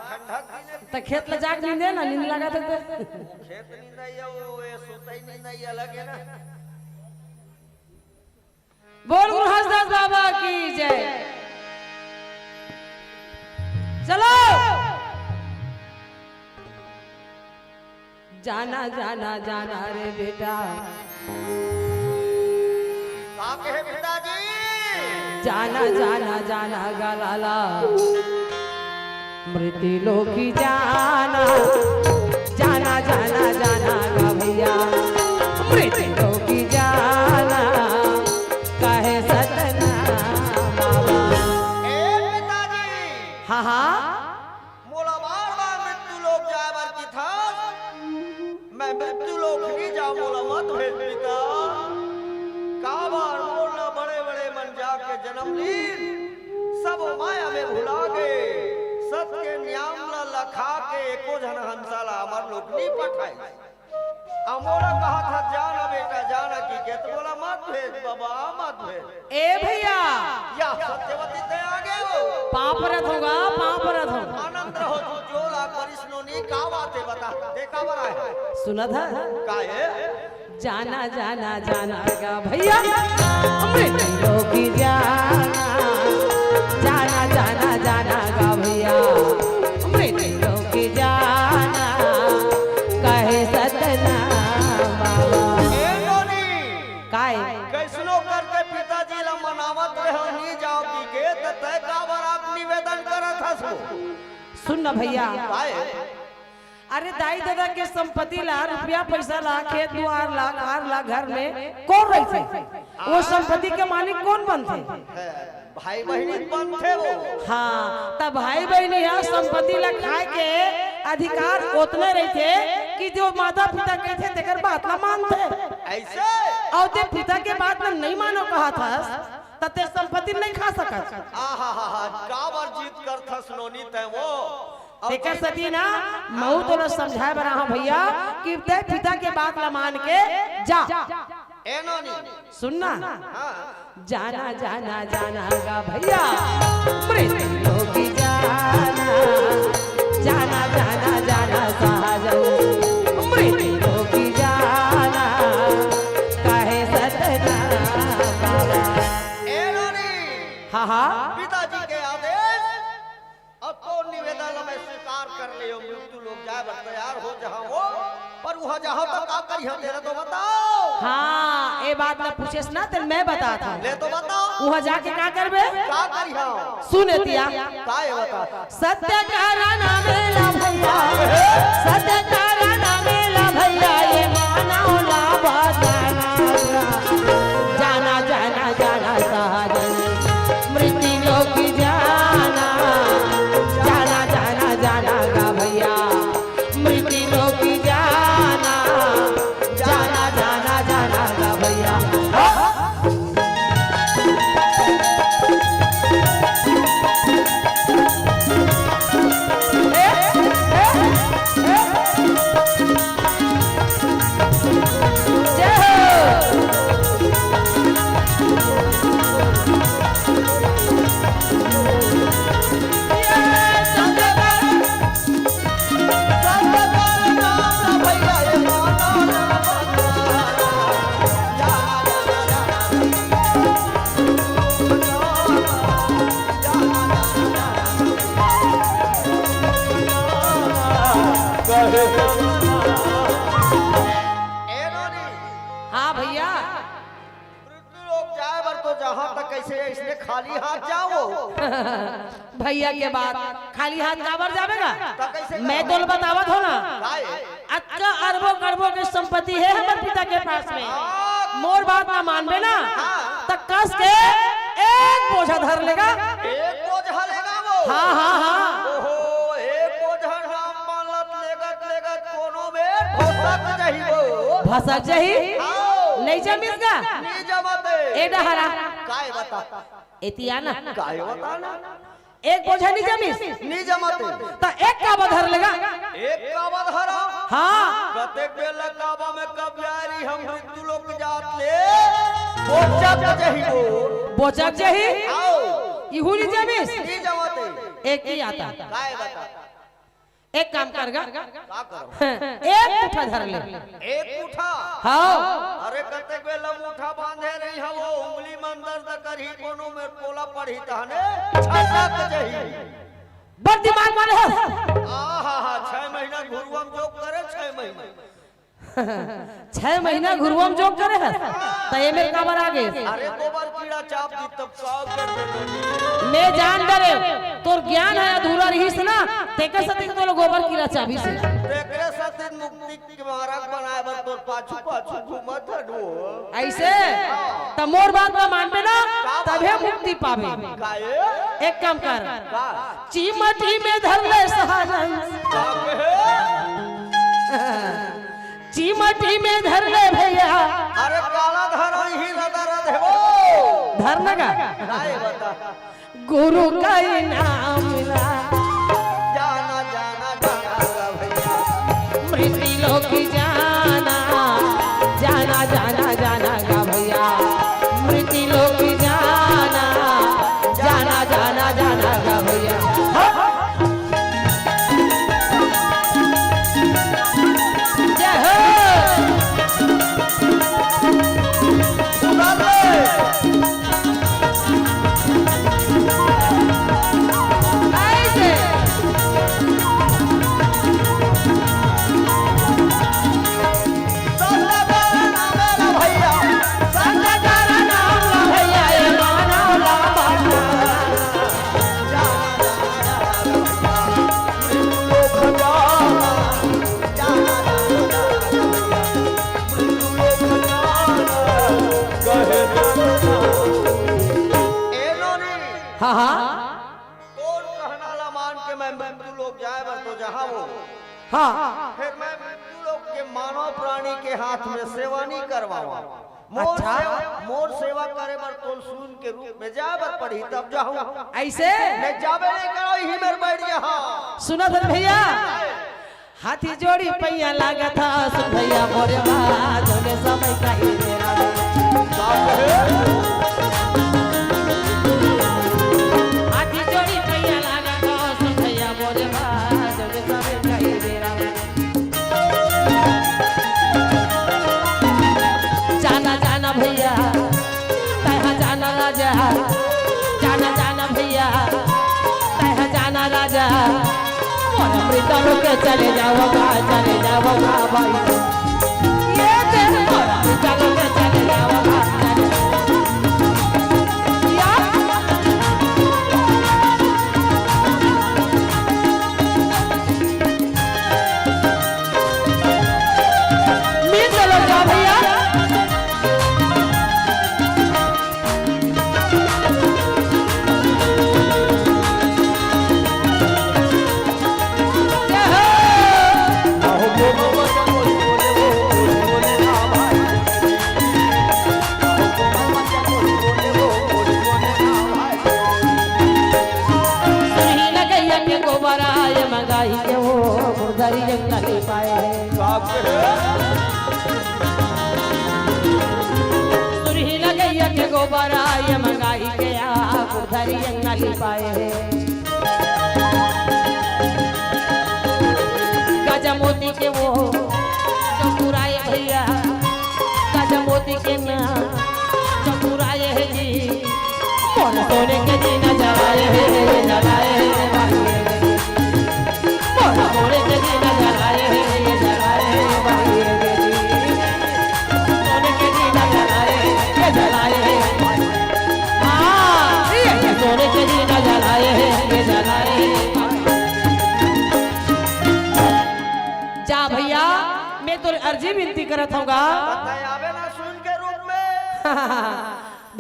ठंडक दिन तो खेत ले जाग नींद है ना नींद लगा तो खेत नींद आई है वो ये सुतई नींद आई अलग है ना बोल गुरु हंसदास बाबा की जय। चलो जाना जाना जाना रे बेटा काके है पिताजी जाना जाना जाना गलाला मृत्यु लोकी जाना जाना जाना जाना गा भैया मृत्यु लोकी जाना कहे सतना बाबा ए पिताजी हाँ हाँ मोला बार बार मृत्यु लोक जाए बार की था मैं मृत्यु लोक नहीं जा मोला मत भेज पिता का बार मोला बड़े बड़े मन जाके जन्म ली सब माया में भुला गए सत्य के नियम ला लखा के एको जन हंसाला अमर लोक नहीं पठाई अमोला कहा था जाना बेटा जाना की के तो बोला मत भेज बाबा मत भेज ए भैया या सत्यवती ते आ गए हो पाप रथ होगा पाप रथ होगा आनंद रहो तू जो लाख परिश्नो नहीं का बातें बता देखा बरा है सुना था का है जाना जाना जाना गा भैया मृत्यु लोकी जाना जाना जाना जाना गा भैया मृत्यु लोकी जाना कहे सतना बाबा ए नोनी काय कैसनो करके पिताजी ला मनावत रहो नहीं जाओ की के त तय का बार आप निवेदन करत हसो सुन ना भैया काय अरे दाई दादा के संपत्ति ला रुपया पैसा ला खेत दुआर ला कार ला घर में कौन रहते वो संपत्ति के मालिक कौन बनते भाई बहनी बन थे वो हाँ तब भाई बहन यहाँ संपत्ति ला खाए के अधिकार उतने रहते कि जो माता पिता कहते तेकर बात ला मानते ऐसे और ते पिता के बात ला नहीं मानो कहा था तते संपत्ति नहीं खा सकत आहा हा हा का बार जीत कर थस नोनी तय वो तेकर सती ना महू तो समझाए बना हाँ भैया कि ते पिता के बात ला मान के जा ए नोनी सुनना हां जाना जाना जाना गा भैया मृत्यु लोकी जाना जाना जाना जाना साजन मृत्यु लोकी जाना कहे सतना बाबा ए नोनी हाँ हाँ पिताजी के आदेश अब तो निवेदन में स्वीकार कर लियो मृत्यु लोग जाए बर तैयार हो जहां वो पर वहां जहां तक का करी हम तेरे तो बताओ हाँ ये बात ना पूछे ना तो मैं बताता ले तो बताओ वहाँ जाके क्या करबे का करी हम सुनतिया का ये बता सत्य कारण मेला भैया सत्य कारण मेला भैया ये माना ला बताना जाना जाना जाना साजन मृत्यु लोकी जाना जाना जाना जाना गा भैया मृत्यु लोकी जाना जाना जाना जाना गा भैया खाली हाथ जाओ। भैया के बाद खाली हाथ काबर जावेगा? तो कैसे मैं तो बतावत हो ना, काय? अच्छा अरबों करोड़ों की संपत्ति है हमारे पिता के पास में। मोर बात ना मानबे ना तो कस के एक बोझा धर लेगा। एक बोझा लेगा वो? हाँ हाँ हाँ। ओहो, एक बोझा नाम मानत लेगत कोनो में भसक जही वो। भसक जही आओ। नहीं जमीसगा नहीं जमते। ए डहरा काय बता? एतिया ना काय बता ना? एक बोझा नहीं जमीस नहीं जमते। तो एक काबा धर लेगा। एक काबा धरा? हाँ। कतेक बेला काबा में कब जारी हम मृत्यु लोक जात ले बोचक जही वो। बोचक जही आओ। इहू नहीं जमीस नहीं जमते। एक ही आता। काय बता? एक काम करगा, का करो? एक मुठा धर ले। एक मुठा? हाँ। अरे कतेक बेला मुठा बांधे रही हम वो उंगली में दर्द करही कोनो में पोला पढ़ी तहने छटक जही। बड़ दिमाग मारे है। आहा 6 महीना घुरुम जोग करे 6 महीना। 6 महीना घुरुम जोग करे है तो ये मेरे काबर आगे। अरे गोबर कीड़ा चाप दी तब साव कर दे। मैं जान डरे तोर ज्ञान है अधूरा रहीस ना तेके सती तो गोबर कीड़ा चाबी से तेकरे साथे मुक्ति के मार्ग बनाए बर तोर पाछू घूमत हडो। ऐसे त मोर बात ना मानबे ना तबे मुक्ति पावे। काहे? एक काम कर का? चीमटी में धर ले सहारन। का कहे? चीमटी में धर ले भैया। अरे काला धरा ही न दर्द है वो। धरना का काहे बता? गुरु का इनाम मिला। जाना जाना जाना भैया। मृत्यु लोक जाना जाना जाना जाना गा भैया। मृत्यु लोक जाना जाना जाना जाना गा भैया। जय हो। सुना ले। ऐसे हाँ हाँ कौन कहना ला मान के मैं मृत्यु लोग जाए बर तो जहाँ वो हाँ। फिर मैं मृत्यु लोग के मानव प्राणी के हाथ में सेवा नहीं करवावा। अच्छा। मोर सेवा करे बर तो सुन के रूप में जाए बर पड़ी तब जाऊँ। ऐसे मैं जाबे नहीं करो ही मेरे बैठ यहाँ। सुना था भैया हाथी जोड़ी पैया लागा था सुन भैया मोरे बाज होने समय का ही तेरा हाथी जोड़ी पैया लागा था सुन भैया मोरे बाज होने समय का ही तेरा जाना जाना भैया तहा जाना राजा जाना जाना भैया तहा जाना राजा अमृता के चले जाओगा भाई ये तेरे अमृता के चले जाओगा मिल चलो जा भैया मंगाई के वो मुर्दारी जंगल ले पाए सुरही लगैया के गोबरा ये मंगाई के मुर्दारी जंगल ले पाए गजा मोती के वो चौराए भैया गजा मोती के ना चौराए है जी कौन सोने के जी न जलाए है जलाए मोरे के जी न जलाए ये जलाए भाई के जी सोने के जी न जलाए ये जलाए हाँ अर्जी विनती करत होगा बताए आवे ना सुन के रूप में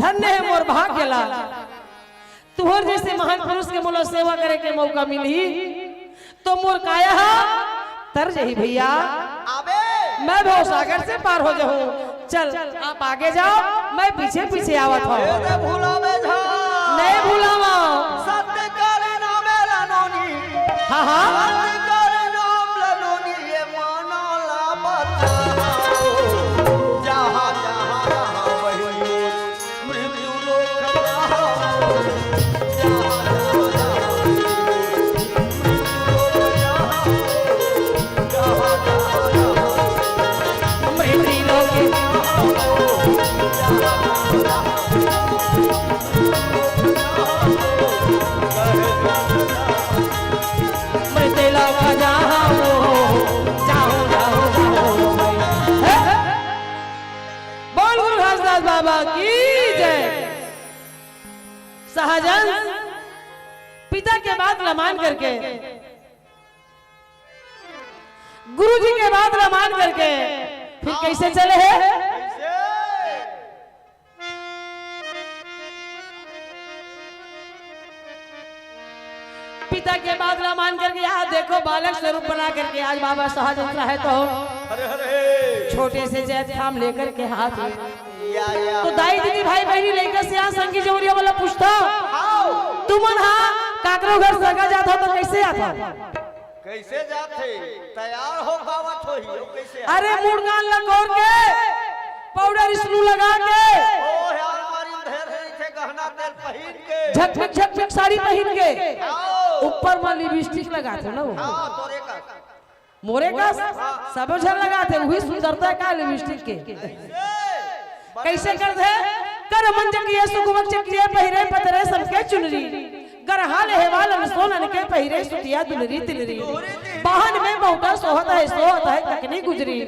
धन्य है मोर भाग्य ला तुहर जैसे महान पुरुष के मोला सेवा करे के मौका मिली तो मोर काया तर जही भैया आवे मैं भव सागर से पार हो जाऊं। चल आप आगे जाओ मैं पीछे पीछे आवत हूँ। ए भूलावे झा नहीं भूलावा सत्य करे नामे लानोनी हाँ हाँ सत्य करे नाम लानोनी ये माना ला बताओ जहाँ जहाँ रहा वही मृत्यु लोक रहा बाबा की जय। शाहजहां पिता के बाद रमान करके गुरुजी के बाद रमान करके फिर कैसे चले हैं? पिता के बाद रमान करके आज देखो बालक स्वरूप बना करके आज बाबा शाहजहां है तो छोटे से जैत खाम लेकर के हाथ तो दाई दीदी भाई बहनी लेकर से यहाँ संगी जौरिया वाला पूछता तुमन हाँ काकरो घर सगा जाता तो कैसे आता? कैसे जाते तैयार हो बावत हो ही कैसे अरे मुड़गान लगोर के पाउडर स्नू लगा के ओ यार मारी ढेर है थे गहना तेल पहन के झकझक साड़ी पहन के ऊपर में लिपस्टिक लगाते ना वो हां तोरे का मोरे का सब झर लगाते वही सुंदरता का लिपस्टिक के कैसे करते कर मन जकिए सुकुमक चकिए पहिरे पतरे सबके चुनरी गरहाल हेवालन सोनन के पहिरे सुतिया दुलरी तिलरी बाहन में बहुता सोहत है तकनी गुजरी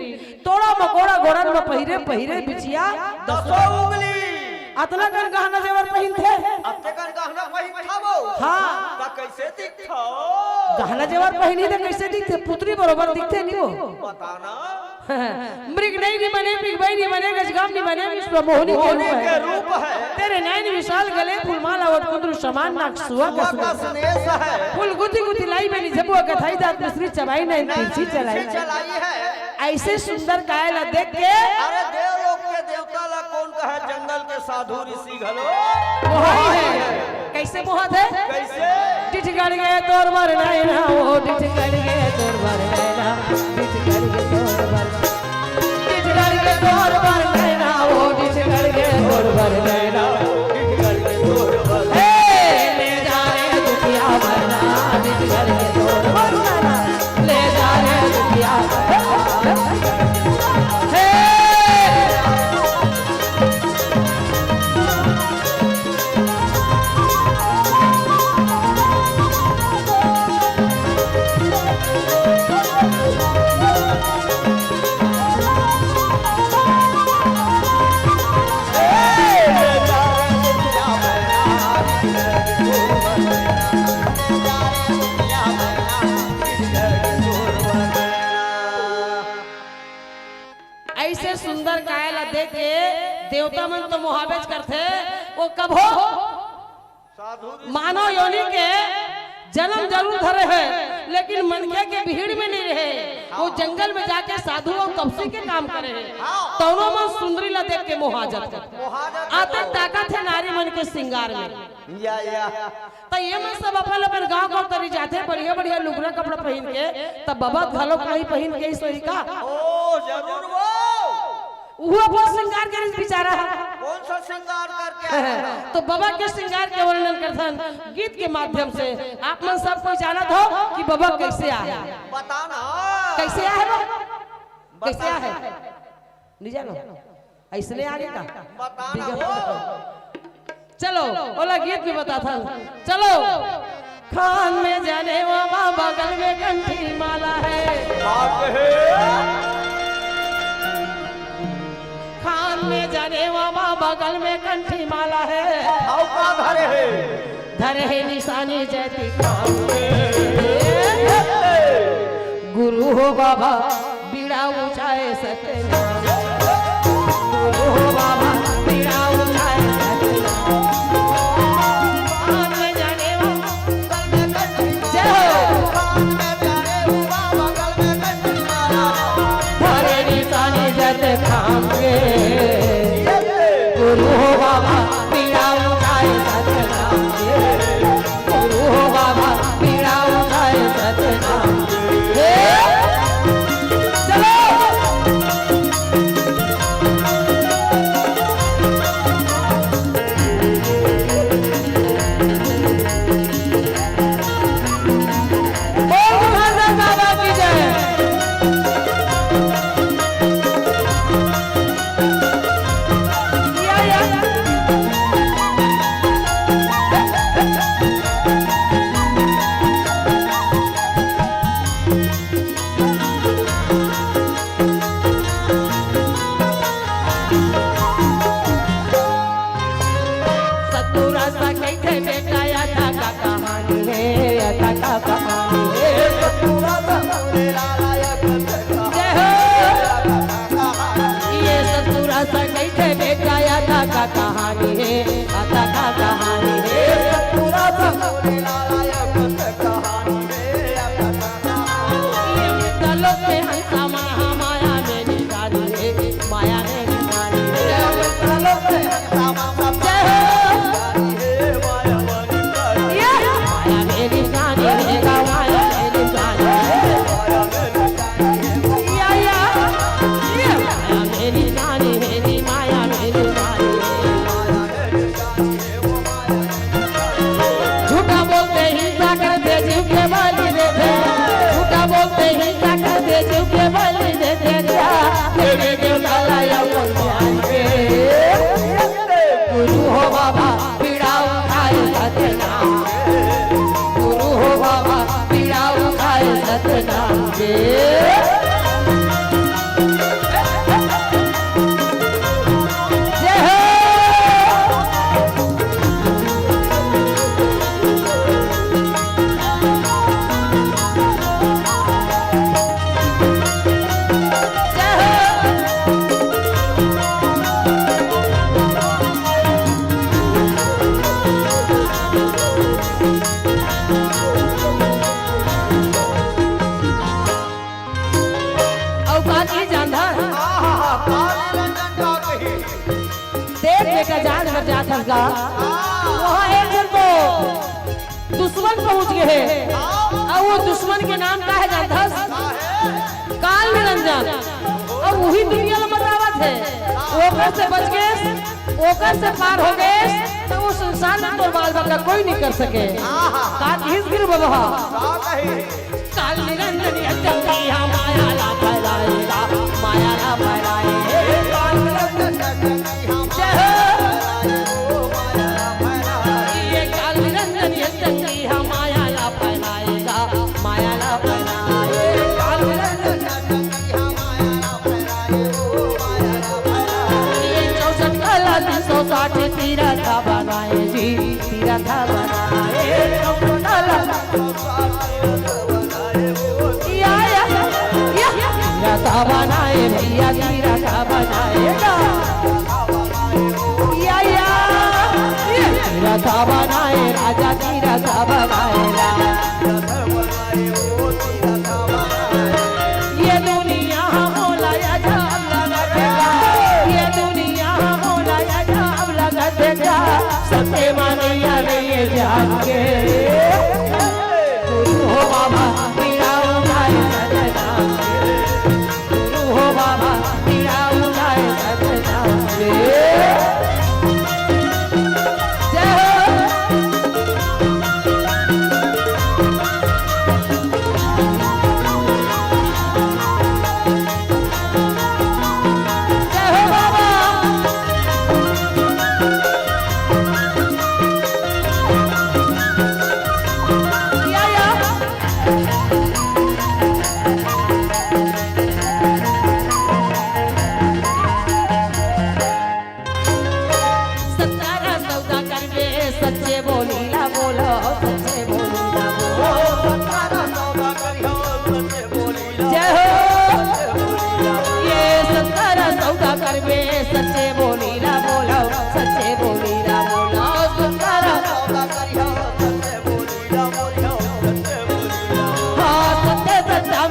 तोड़ा मकोड़ा घोड़न में पहिरे पहिरे बिछिया दसो उंगली अतला कर गहना जेवर पहिन थे अते कर गहना पहिन खाबो हां का कैसे दिखथो गहना जेवर पहिनी तो कैसे दिखते पुत्री बरोबर दिखते नहीं वो बताना मृग नहीं बने पिगबाई नहीं बने गजगाम नहीं बने विश्व मोहिनी के रूप है तेरे नैन विशाल गले फूलमाला और कुंद्र समान नाक सुआ का स्नेह है फूल गुथी गुथी लाई मैंने जबुआ कथाई दांत मिश्री चबाई नहीं तिरछी चलाई है ऐसे सुंदर कायला देख के अरे देवलोक के देवता ला कौन कहे जंगल के साधु ऋषि घलो मोहाई है कैसे मोहत है कैसे टिटगड़ गए तोर मर नहीं ना वो टिटगड़ गए तोर मर नहीं ना टिटगड़ गए तोर मर टिटगड़ गए तोर मर नहीं ना वो टिटगड़ गए तोर मर नहीं ना टिटगड़ के तोर पर हे ले जा रे दुखिया मरना टिटगड़ गए तोर मरना ले जा रे दुखिया हे ऐसे सुंदर कायला देख के देवता मन तो मुहाबेज करते वो कब हो साधु मानव योनि के जन्म जरूर धरे है लेकिन मनके के भीड़ में नहीं रहे वो जंगल में जाके साधु और तपस्वी के काम करे है दोनों मन सुंदरी ला देख के मुहाजत आते ताकत है नारी मन के श्रृंगार में या तो ये में सब अपन अपन गांव तरी जाते बढ़िया बढ़िया लुगड़ा कपड़ा पहन के तब बाबा घालो कहीं पहन के सोई का ओ जरूर वो वो श्रृंगार करे बेचारा कौन सा श्रृंगार करके तो बाबा के श्रृंगार के वर्णन करथन गीत के माध्यम से आप मन सब कोई जानत हो कि बाबा कैसे आया बताना कैसे आया है कैसे आया है नहीं जानो ऐसने आगे का बताना वो चलो ओला गीत भी बता था चलो खान में जाने बाबा बगल में कंठी माला है बात है खान में जाने बाबा बगल में कंठी माला है आओ का धरे है धरे है निशानी जयती खान गुरु हो बाबा बीड़ा ऊंचाए सत्य नाम के गुरु हो बाबा पीड़ा उठाए सतनाम के गुरु हो बाबा पीड़ा उठाए सतनाम के चलो कहानी है आता का कहानी है पूरा कहानी है चलो के हंसा माया में निकाली है माया में निकाली है चलो के हंसा माया में निकाली है माया में निकाली गुरु हो बाबा पीड़ा उठाए सतनाम गुरु हो बाबा पीड़ा उठाए सतनाम के वहाँ एक जन तो दुश्मन पहुंच गए हैं और वो दुश्मन के नाम का है जानता काल निरंजन और वही दुनिया में बतावत है ओकर से बच गए ओकर से पार हो गए तो वो संसार में तो बाल बच्चा कोई नहीं कर सके का गिर बाबा काल निरंजन माया ला फैलाएगा माया ला फैलाएगा तीरथ बनाए जी तीरथ बनाए तीरथ बनाए भैया तीरथ बनाए तीरथ बनाए राजा तीरथ बनाएगा ये दुनिया मोला या जाम लगेगा ये दुनिया मोला या जाम लगेगा सत्य मानिया नहीं जान के गुरु हो बाबा पीड़ा उठाए सतनाम गुरु हो बाबा पीड़ा उठाए सतनाम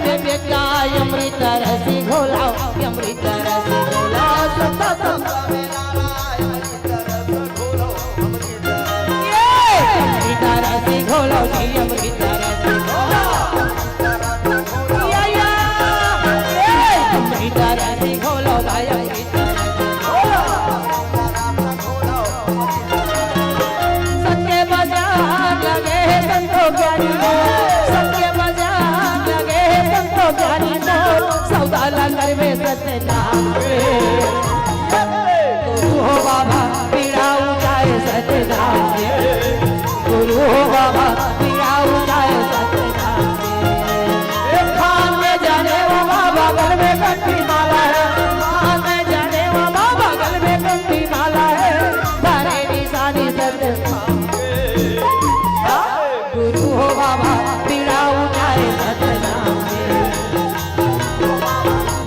अमृत रसी घोला अमृत रसी घोला खोलो नियम की तरह या की तरह खोलो नियम की सबके बाजार लगे संतो ज्ञानी सबके बाजार लगे संतो ज्ञानी सौदा लंगर में सत्य नाम गुरु हो बाबा पीड़ा उठाए सत्य नाम गुरु हो बाबा पीड़ा उठाए सत्य नाम खान में जाने वो बाबा गल में कंठी माला है खान में जाने वो बाबा गल में कंठी माला है धारे निशानी सत्य गुरु हो बाबा पीड़ा उठाए सत्य नाम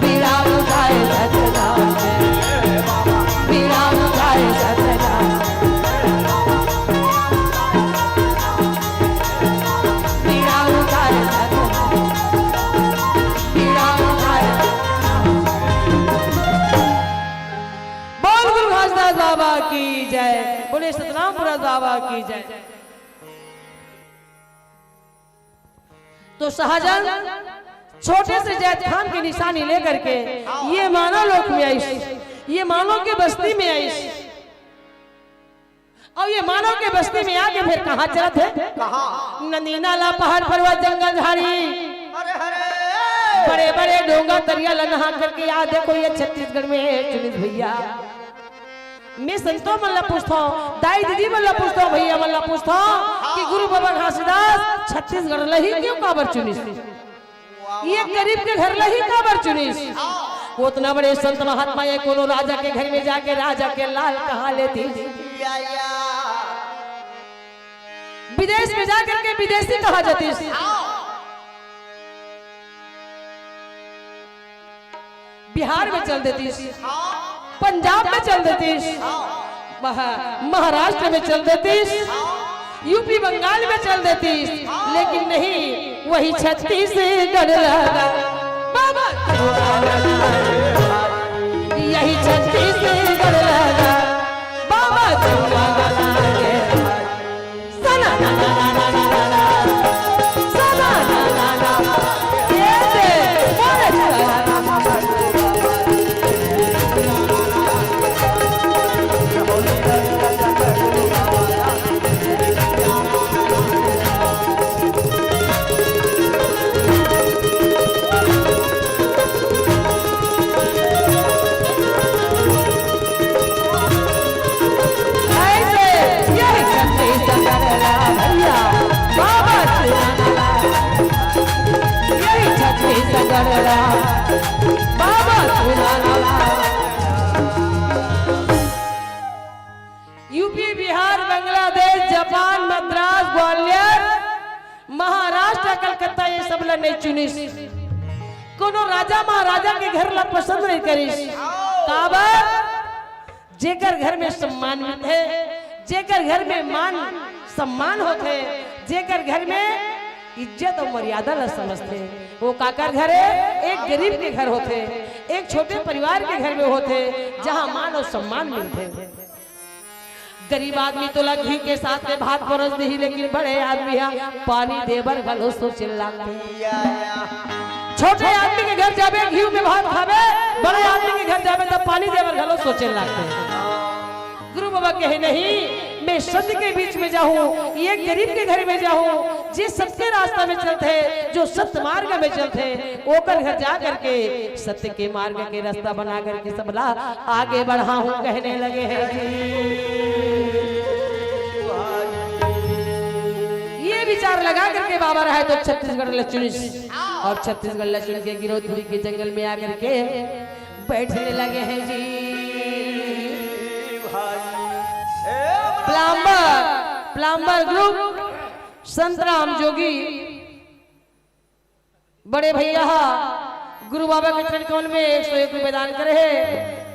पीड़ा उठाए सत्य नाम पीड़ा उठाए सत्य नाम पीड़ा उठाए सत्य पीड़ा उठाए बोल गुरु घासदास बाबा की जय बोले सतनामपुरा बाबा की जय। तो शाहजहां छोटे से जैद खान की निशानी लेकर के ये मानव लोक में आई ये मानव के बस्ती में आई और ये मानव के बस्ती में आके फिर कहाँ चला थे कहाँ नदी नाला पहाड़ पर्वत जंगल झाड़ी अरे अरे बड़े बड़े डोंगा दरिया लनहा करके याद देखो ये छत्तीसगढ़ में है चुनित भैया मैं संतों मल्ला पूछता हूँ दाई दीदी मल्ला पूछता हूँ भैया मल्ला पूछता हूँ कि गुरु बाबा घासीदास छत्तीसगढ़ लही क्यों काबर चुनिस ये गरीब के घर लही काबर चुनिस वो उतना बड़े संत महात्मा ये कोनो राजा के घर में जाके राजा के लाल कहा लेती या विदेश में जाकर के विदेशी कहा जाती बिहार में चल देती पंजाब में चल देती महाराष्ट्र में चल देती यूपी बंगाल में चल देती लेकिन नहीं वही छत्तीसगढ़ लगा बाबा यही छत्तीसगढ़ लगा बाबा सना यूपी बिहार बांग्लादेश जापान मद्रास ग्वालियर महाराष्ट्र कलकत्ता ये सब ला नहीं चुनिस कोनो राजा महाराजा के घर ला पसंद नहीं करिस काबर जेकर घर में सम्मान है जेकर घर में मान सम्मान होते जेकर घर में इज्जत और मर्यादा ला समझते वो काकर घर है एक गरीब के घर होते एक छोटे परिवार के घर में होते जहाँ मान और सम्मान मिलते गरीब आदमी तो लग घी के साथ में भात परस दी लेकिन बड़े आदमी पानी देवर गलो सो चिल्लाते छोटे आदमी के घर जावे घी में भात खावे बड़े आदमी के घर जावे तब पानी देवर गलो सो चिल्लाते गुरु बाबा कहे नहीं मैं सत्य के बीच में जाऊं ये गरीब के घर में जाऊं जिस सत्य रास्ता में चलते जो सत्य मार्ग में चलते ओकर घर जा करके सत्य के मार्ग के रास्ता बना करके सबला आगे बढ़ा हूं कहने लगे हैं ये विचार लगा करके बाबा रहा तो छत्तीसगढ़ लचुनिस और छत्तीसगढ़ लचुन के गिरोधपुरी के जंगल में आकर के बैठने लगे हैं जी प्लम्बर ग्रुप संतराम जोगी बड़े भैया गुरु बाबा के चरण कमल में 101 रुपए दान करे है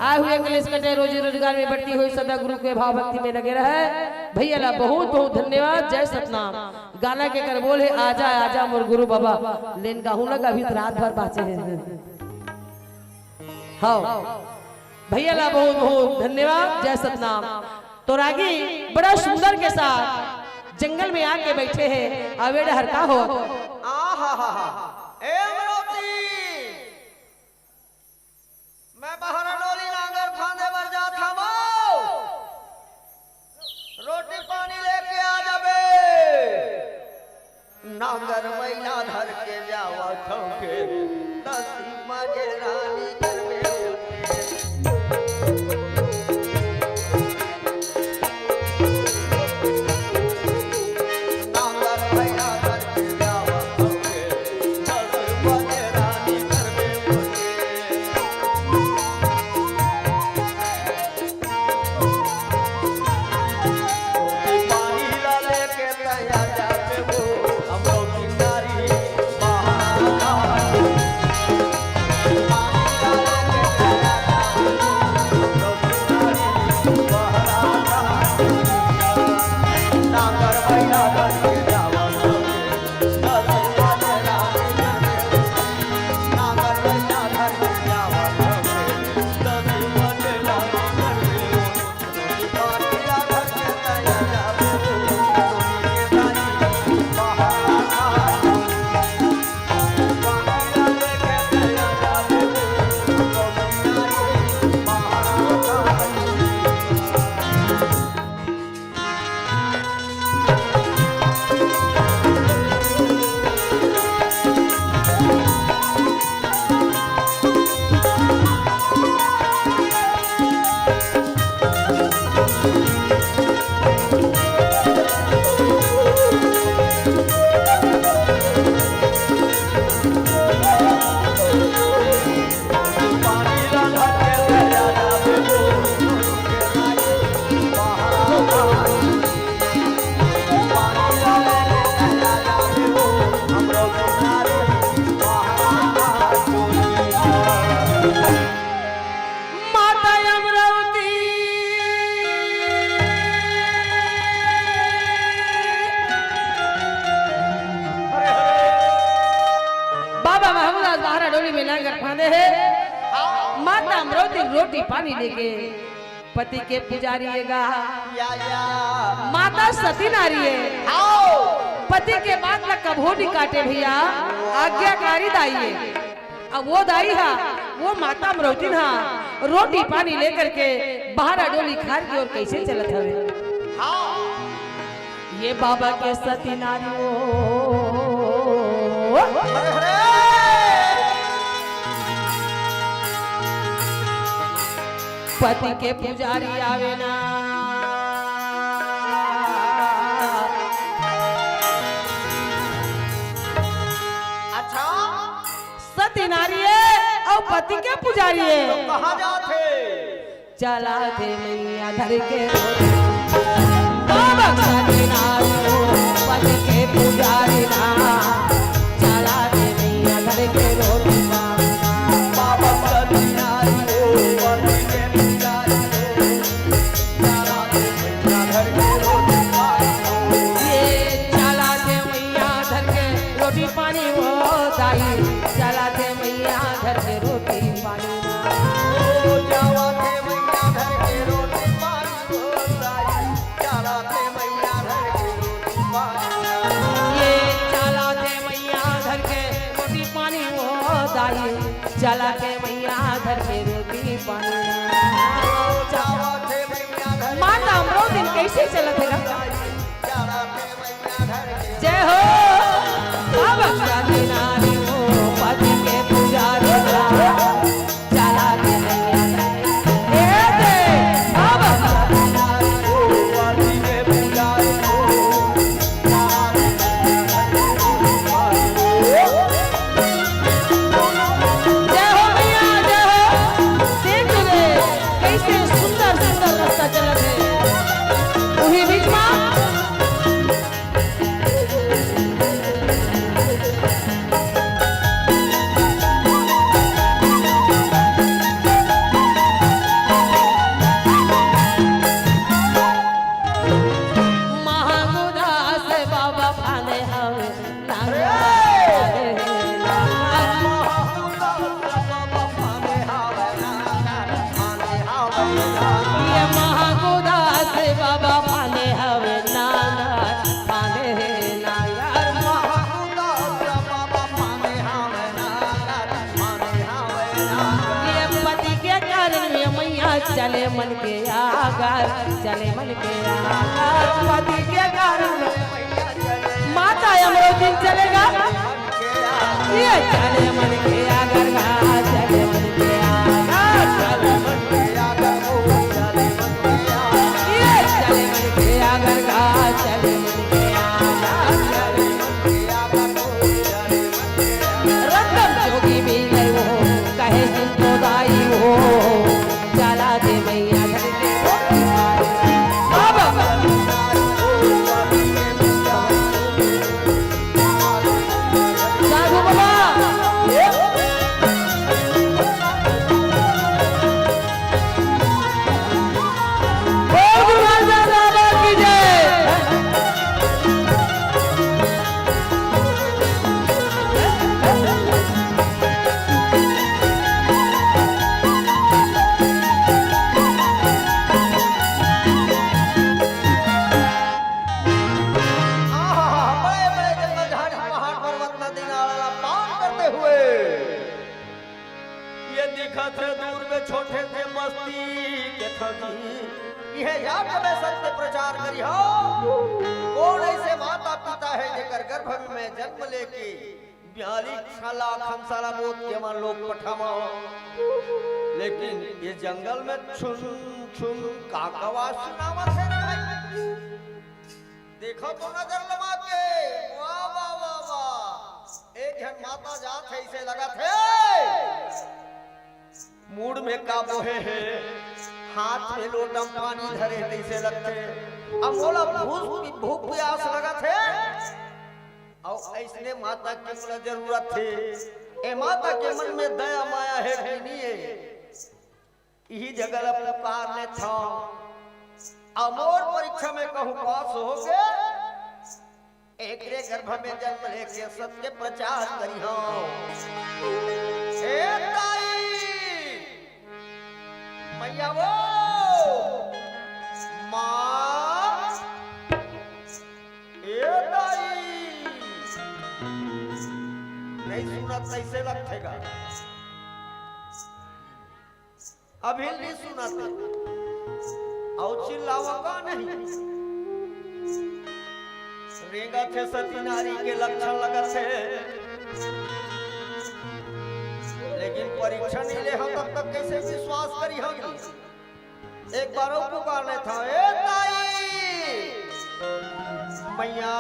आए हुए अंग्रेज कटे रोजी रोजगार में बढ़ती हुई सदा गुरु के भाव भक्ति में लगे रहे भैया ला बहुत बहुत धन्यवाद जय सतनाम गाना के कर बोले आजा आजा मोर गुरु बाबा लेन गाहू ना अभी रात भर बाचे हैं हाँ भैया ला बहुत बहुत धन्यवाद जय सतनाम तो रागी बड़ा सुंदर के साथ जंगल में आके बैठे हैं अवेड़ हर का हो। ए अमरोती मैं बाहर डोली नांगर फांदे मर जा था रोटी पानी लेके आ जाबे नांगर मैला धर के जावा ठोके दसी मजे रानी घर में माता अमरोती रोटी पानी लेके पति के पुजारी गा माता सती नारी है पति के बात में कभो नहीं काटे भैया आज्ञाकारी दाई है। अब वो दाई हा वो माता अमरोती हा रोटी पानी लेकर के बाहर डोली खार की और कैसे चलत हवे ये बाबा के सती नारी हो पति के पुजारी आवे ना अच्छा सती नारी है और पति के पुजारी है कहाँ जाते चला दे मैया धर के बाबा सती नारी हो पति के पुजारी ना चला दे मैया धर के रोटी बाबा सती नारी हो पति के पानी वो दाई चला थे मैया घर के रोटी पानी जावा थे मैया घर के रोटी पानी वो दाई चला थे मैया घर के रोटी पानी ये चला थे मैया घर के रोटी पानी वो दाई चला थे मैया घर के रोटी पानी जावा थे मैया घर माता अमरोती कैसे चलत है चला थे मैया घर के जय हो बाबा सती नारी हो पति के पुजारी चला के बाबा सती नारी हो पति के पुजारी हो जय हो भैया जय हो देख ले कैसे सुंदर सुंदर रास्ता चलत है वही बीच में चले मन के आगार पति के कारण माता अमरोजी चलेगा ये चले मन के आगर चले मन के आगर चले मन के आगर ये चले मन के आगर चले मन के आगर रंगम जोगी भी नहीं वो कहे जिनको दाई हो चला दे मैया धरते साधु बाबा बड़े-बड़े जंगल झाड़ी पहाड़ पर्वत नदी नाला पार करते हुए ये दिखा थे दूर में छोटे थे मस्ती के ठगी यह याद में सत्य प्रचार करी हो कौन ऐसे माता पिता है जेकर गर्भ में जन्म लेके 42 लाख हमसाला बोध के मन लोग पठामा लेकिन ये जंगल में छुन छुन काकवा सुनावत है रे भाई देखो तो नजर लगा के वाह वाह वाह वाह एक जन माता जात है इसे लगा थे मूड में काबू है हाथ में लोटम पानी धरे थे इसे लगते अब बोला भूख प्यास लगा थे और ऐसने माता की मुझे जरूरत थी ए माता के मन में दया माया है कि नहीं है यही जगह पुकार ने था अमोर परीक्षा में कहूं पास हो गए एक रे गर्भ में जन्म लेके सत्य प्रचार करी हो ए ताई मैया वो मां ए ताई नहीं सुना कैसे लगेगा अभी नहीं सुनाते और चिल्लावा नहीं रेंगा थे सती नारी के लक्षण लगा थे लेकिन परीक्षा नहीं ले हम तब तक कैसे विश्वास करी हम एक बार पुकारने था ए ताई मैया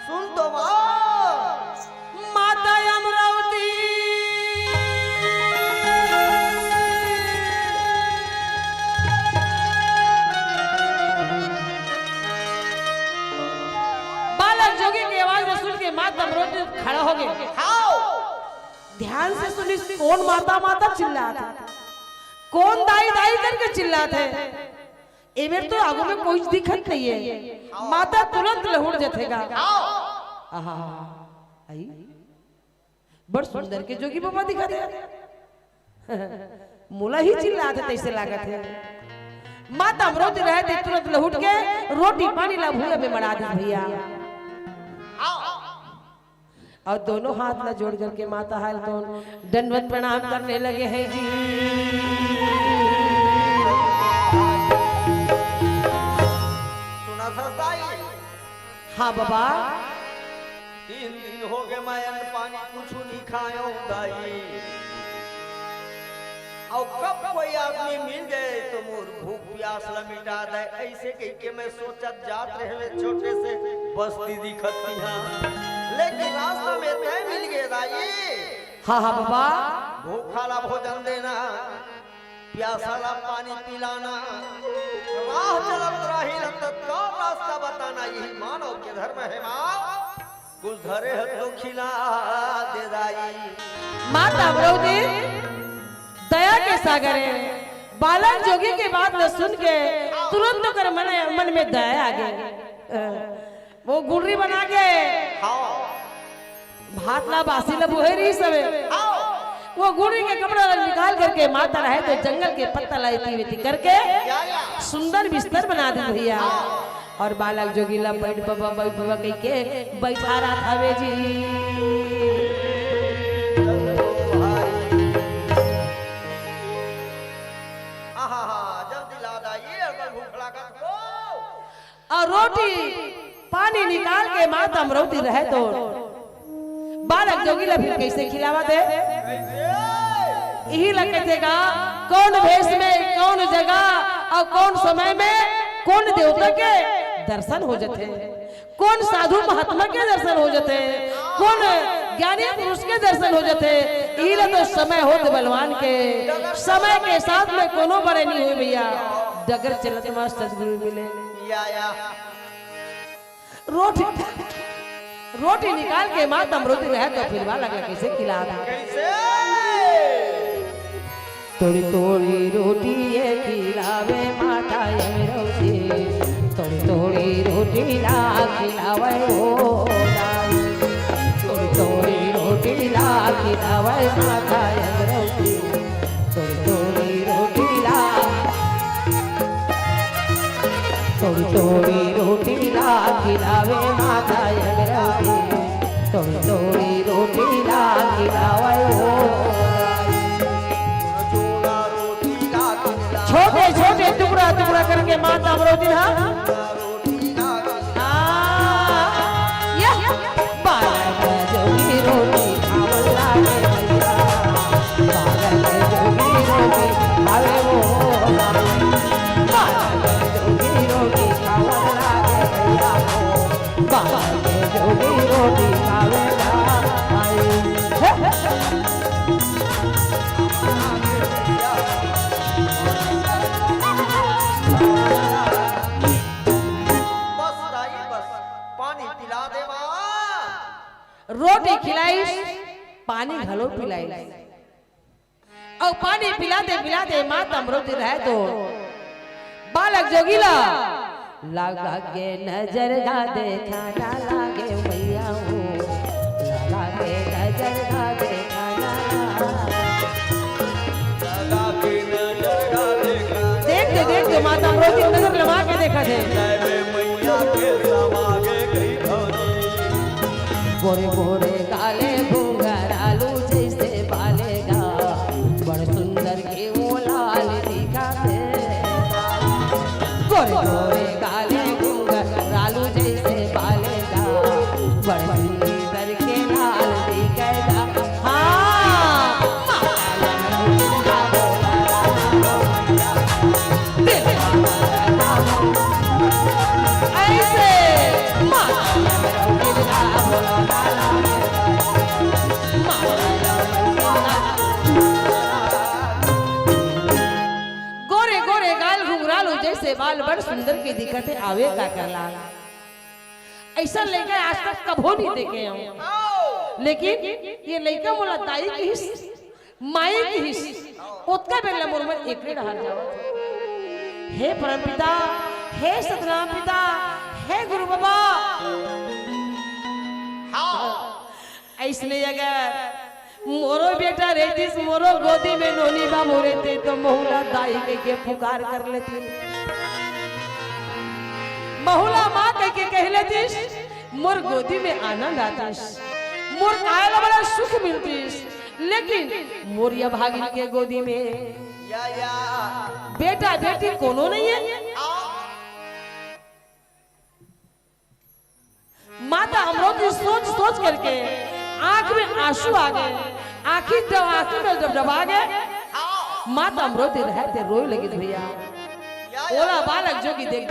सुन तो माता अमरावती बालक जोगी की आवाज में सुन के माता अमरावती खड़ा हो गए ध्यान से सुनी कौन माता माता चिल्लाता कौन दाई दाई करके चिल्लाते एमेर तो आगू में कोई दिखत नहीं है माता तुरंत लहुड़ जथेगा आहा आई बड़ सुंदर के जोगी बाबा दिखा दे मुला ही चिल्लाते तैसे लागत है माता अमरावती रहते तुरंत लहुट के रोटी पानी ला भूया में मरा दी भैया और दोनों हाथ ला जोड़ करके माता हाल तो दंडवत प्रणाम करने लगे हैं जी सुना सस्ताई हाँ बाबा 3 दिन हो गए मैं अन्न पानी कुछ नहीं खाया दाई और कब कोई आदमी मिल गए तो मोर भूख प्यास ला मिटा दे ऐसे कह के मैं सोचत जात रहे छोटे से बस्ती दिखती हां लेकिन रास्ता में तय मिल गए दाई हाँ हाँ बाबा भूखा ला भोजन देना प्यासा ला पानी पिलाना राह चलत रही तो रास्ता बताना यही मानव के धर्म है मां कुछ धरे है तो खिला दे दाई माता अमरावती दया के सागर है बालक जोगी के बात न सुन के तुरंत कर मन में दया आ गई वो गुर्री बना के भात ला बासी ला बुहेरी सबे वो गुर्री के कपड़ा निकाल करके माता रहे तो जंगल के पत्ता लाती वेती करके सुंदर बिस्तर बना दी भैया और बालक जोगी ला बैठ बाबा कह के बैठा रहा था वे जी जब दिला और रोटी पानी निकाल के माता अमरौती रहे तो बालक जोगीला फिर कैसे खिलावा दे? यही लगते का कौन भेष में, कौन जगह और कौन समय में कौन देवता के दर्शन हो जाते, कौन साधु महात्मा के दर्शन हो जाते, कौन ज्ञानी पुरुष के दर्शन हो जाते। इला तो समय होते बलवान के, समय के साथ में कोनो बड़े नहीं हुए भैया। डगर चलत मां सदगुरु मिले या रोटी निकाल के माता अमरौती रहे तो फिर वाला कैसे खिला रहा? कैसे थोड़ी थोड़ी रोटी ये खिलावे माता अमरौती, थोड़ी थोड़ी रोटी ला खिलावे ओ लाई, थोड़ी थोड़ी रोटी ला खिलावे माता अमरौती, थोड़ी थोड़ी रोटी ला, थोड़ी थोड़ी रोटी ला खिलावे माता अमरौती, थोड़ी थोड़ी रोटी ला खिलावे ओ छोटे छोटे टुकड़ा टुकड़ा करके माता अमरौती जोगी रोटी खावे लागे भैया, बालक जोगी रोटी खावे वो बालक जोगी रोटी खावे लागे भैया, बालक जोगी रोटी खावे लागे। रोटी खिलाई, पानी घलो पिलाई, और पानी पिलाते माता अमरौती रहे तो बालक जोगीला लगा के नजर गा देखा ना लागे मैया हो, लगा के नजर गा देखा ना देखते देखते माता अमरौती नजर लगा के देखा थे। गोरे गोरे काले घुंघरालू जैसे बालेगा, बड़ सुंदर के वो लाल दिखाते। गोरे गोरे काले घुंघरालू जैसे बालेगा, बड़ सुंदर के लाल दिखेगा। ऐसे गोरे गोरे गाल घुंघरालू जैसे बाल बड़ सुंदर के दिखते आवे का करला। ऐसा लड़का आज तक कभो नहीं देखे हूं, लेकिन ये लड़का मोला दाई की हिस माई की हिस उतका बेला मोर में एकरे रह जावत। हे परमपिता, हे सतनाम पिता, हे गुरु बाबा, ऐसने अगर मोरो बेटा रहतीस, मोरो गोदी में नोनी बा मोरे थे तो महुला दाई के पुकार कर लेती, महुला माँ के कह लेतीस, मोर गोदी में आनंद आतीस, मोर कायला बड़ा सुख मिलतीस। लेकिन मोरिया भागिन के गोदी में या बेटा बेटी कोनो नहीं है। माता अमरौती सोच सोच करके आंख में आंसू आ गए, आंखी में जब डबा गए, माता अमरौती रहते रोए लगी भैया। ओला बालक जोगी देख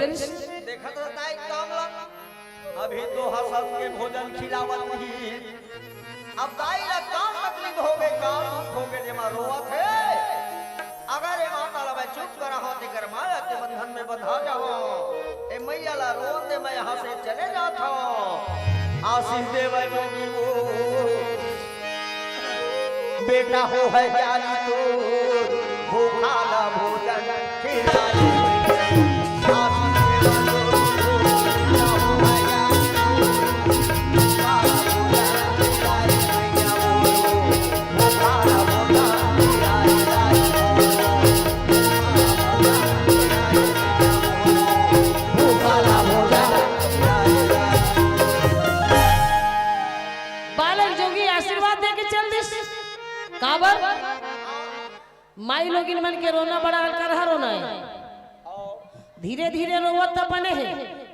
देखत रहता है काम लग, अभी तो हसत के भोजन खिलावत ही, अब दाई ला काम तकलीफ हो गए, काम हो गए जेमा रोवत है। अगर ए माता ला मैं चुप करा हो ते कर माया के बंधन में बंधा जाओ, ए मैया ला रोन दे मैं यहाँ से चले जाता हूँ। आशीष देव जोगी वो बेटा हो है ज्ञानी तो भूखा ला भोजन खिलाए। काबर माई लोग मन के रोना बड़ा हल्का रहा रोना है, धीरे धीरे रोवत तो बने है,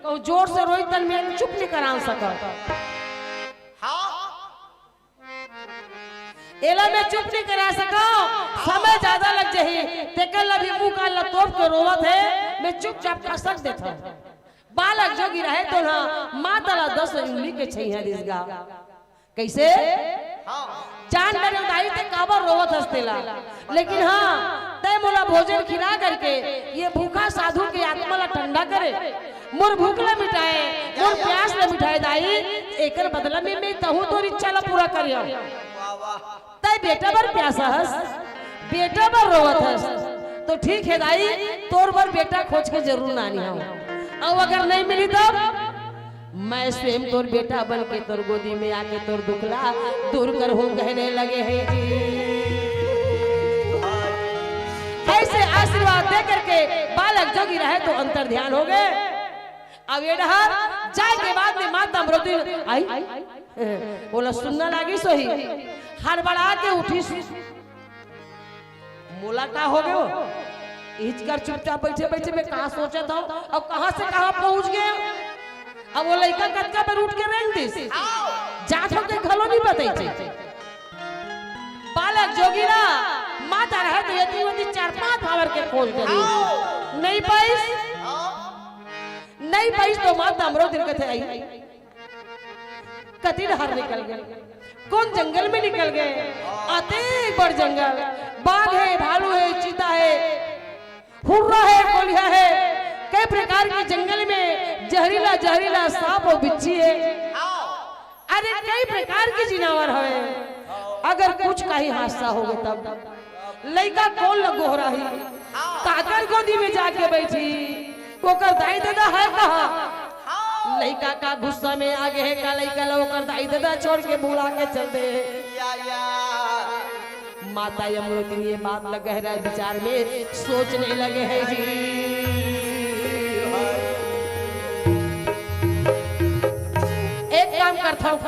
कहूँ जोर से रोई तन में चुप नहीं करा सका हाँ एला में चुप नहीं करा सका समय ज्यादा लग जाही तेकल अभी मुंह का लतोप के रोवत है मैं चुपचाप का सक देता बालक जोगी रहे तो ना मातला 10 उंगली के छैया दिसगा कैसे हाँ जान डरे दाई ते काबर रोवत हस्तेला लेकिन हाँ तय मोला भोजन खिला करके ये भूखा साधु की आत्मा ला ठंडा करे मोर भूख ला मिटाए मोर प्यास ला मिटाए दाई एकर बदला में मैं तहु तोर इच्छा ला पूरा करियो वाह वाह तय बेटा बर प्यासा हस बेटा बर रोवत हस तो ठीक है दाई तोर बर बेटा खोज के जरूर नानी हो अब अगर नहीं मिली तब मैं स्वयं तोर बेटा बन के तोर गोदी में आके तोर दुखला दूर कर हूँ कहने लगे हैं ऐसे आशीर्वाद दे करके बालक जोगी रहे तो अंतर ध्यान हो गए अब ये डहर जाए के बाद में माता अमृति आई बोला सुनना लगी सोही हड़बड़ा के उठी मोला का हो गयो हिचकर चुपचाप बैठे बैठे मैं कहा सोचा था अब कहां से कहां पहुंच गए अब वो लड़का कटका पर उठ के रेंग दिस जात के घलो नहीं बताई बालक जोगी ना माता रहे तो यदि वदि 4-5 पावर के खोज करी नहीं पाइस तो माता हमरो दिन कथे आई कति डहर निकल गए कौन जंगल में निकल गए आते बड़ जंगल बाघ है भालू है चीता है हुर्रा है कोलिया है कई प्रकार के जंगल में जहरीला जहरीला सांप और बिच्छी है अरे कई प्रकार के जिनावर है अगर कुछ कहीं हादसा हो गया तब लड़का कौन लगो हो रही काकर गोदी में जाके बैठी ओकर दाई दादा है कहा लड़का का गुस्सा में आगे है का लड़का ओकर दाई दादा छोड़ के बुला के चल दे माता यमुना ये बात लग गहरा विचार में सोचने लगे हैं जी एक काम करता हूँ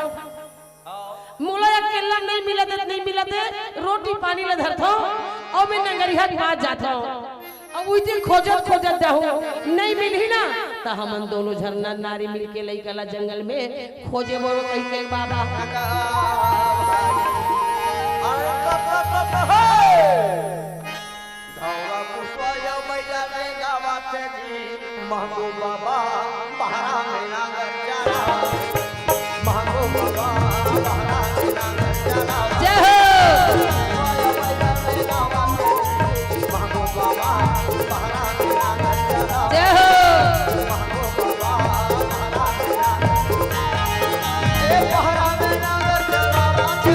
मुला अकेला नहीं मिलते रोटी पानी ले धरता हूँ और मैं नगरिया के पास जाता हूँ अब उस दिन खोजत जाऊँ नहीं मिली ना तो हम दोनों झरना नारी मिल के लई गला जंगल में खोजे बोलो कहीं के बाबा महबूब बाबा बहरा मेरा जाना महबूब बाबा बहरा मेरा जाना जय हो महबूब बाबा बहरा मेरा जाना जय हो महबूब बाबा बहरा ए बहरा मेरा जाना बाटे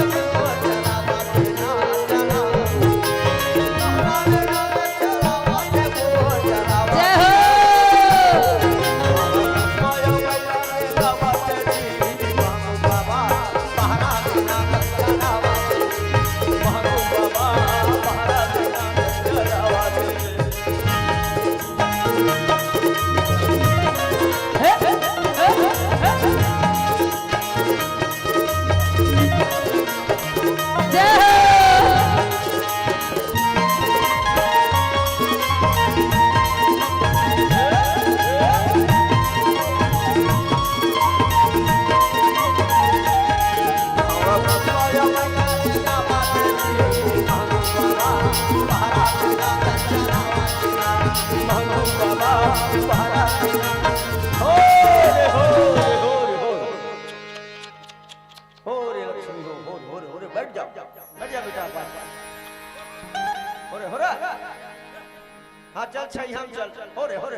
हाँ चल छई हम चल हो रे बेटा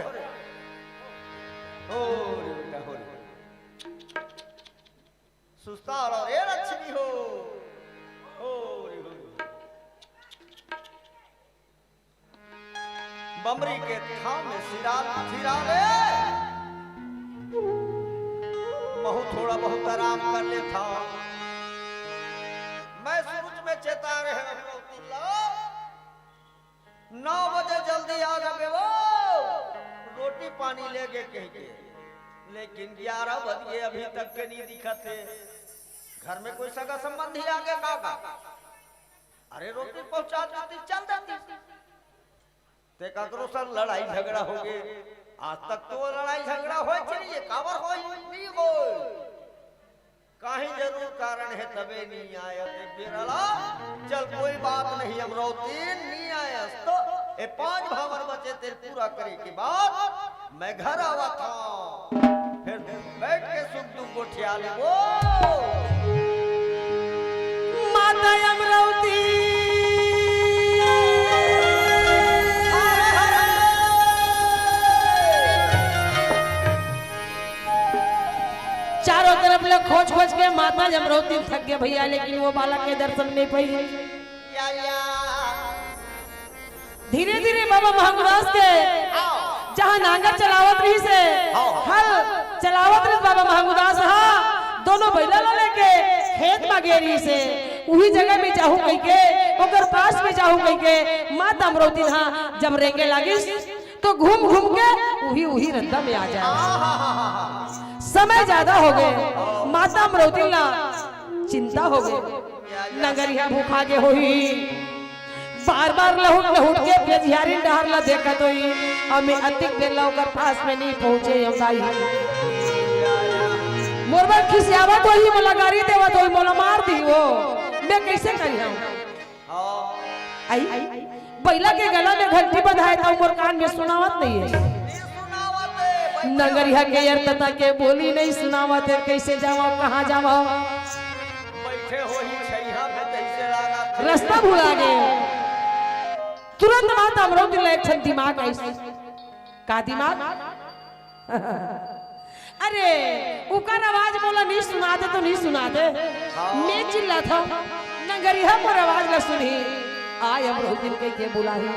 हो रे सुस्ता और रे लक्ष्मी हो रे बमरी के थाम में सिरा ले बहुत थोड़ा बहुत आराम कर ले था मैं सूरज में चेता रहे 9 बजे जल्दी आ जाओगे वो रोटी पानी लेके कह के लेकिन 11 बजे अभी तक के नहीं दिखते घर में कोई सगा संबंधी आ गया का अरे रोटी पहुंचा देती चल जाती ते ककरो सर लड़ाई झगड़ा हो गए आज तक तो लड़ाई झगड़ा हो चलिए काबर हो नहीं हो कहीं जरूर कारण है तबे नहीं आया ते बिरला चल कोई बात नहीं अमरावती नहीं आया तो ए 5 भावर बचे तेरे पूरा करे के बाद मैं घर आवा था फिर बैठ के सुख दुख गोठिया ले वो माता अमरावती चारों तरफ लोग खोज खोज के माता अमरावती थक गए भैया लेकिन वो बालक के दर्शन नहीं पाई। धीरे धीरे बाबा महागुरास के जहाँ नांगर चलावत रही से हल चलावत रही बाबा महागुरास हाँ दोनों बैला लेके खेत में गेरी से वही जगह में जाहू कह के ओकर पास में जाहू कह के माता अमरावती हाँ जब रेंगे लगी तो घूम घूम के वही रद्दा में आ जाए। समय ज्यादा हो गए माता अमरावती ला चिंता हो गई नगरिया भूखा के होई बार बार लहुट लहुट के बेजियारी डहर ला देखत होई हमें अतिक देर ला ओकर पास में नहीं पहुंचे हमदाई मोरबा खिसियावत होई मोला गाड़ी देवत होई मोला मार दी वो मैं कैसे करी हम आई बैला के गला में घंटी बंधाए था मोर कान में सुनावत नहीं है नगरिया के अर्थता के बोली नहीं सुनावत है कैसे जावा कहाँ जावा बैठे होई छैया में कैसे लागा रास्ता भुला गए तुरंत माता अमरावती ला एक दिमाग ऐसे का दिमाग अरे उकर आवाज बोला नहीं सुनाते तो नहीं सुनाते मैं चिल्ला था नगरिया पर आवाज ला सुनी आय अमरावती के बुलाई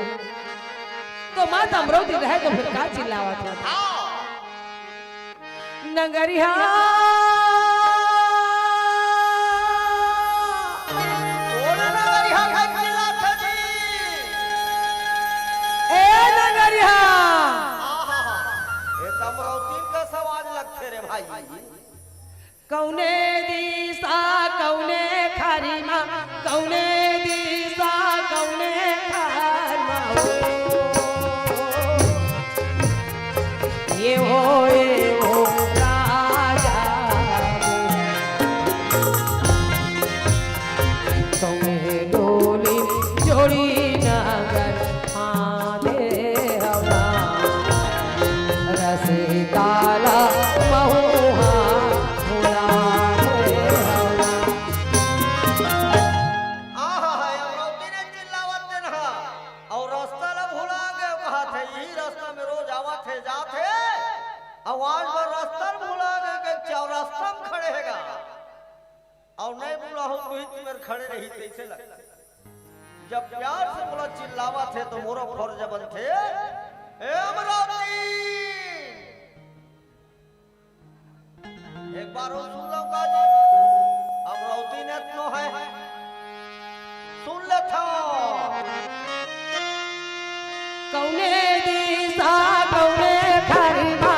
तो माता अमरावती रहे तो फिर का चिल्लावा था नगरिया कौने दिशा कौने खारिमा कौने दिशा कौने खारिमा ये हो राजा कौने डोली जोड़ी नगर आने हवा रस काला महुआ आवाज पर रास्ता भूला गए कि चौरास्ता में खड़े हैगा और नहीं बोला हो कोई तुम्हें खड़े रही कैसे लगा जब प्यार से बोला चिल्लावा थे तो मोरा फर्ज बन थे ए अमरावती एक बार सुन लो काजी अमरावती ने तो है सुन ले था कौने दिशा कौने खारिमा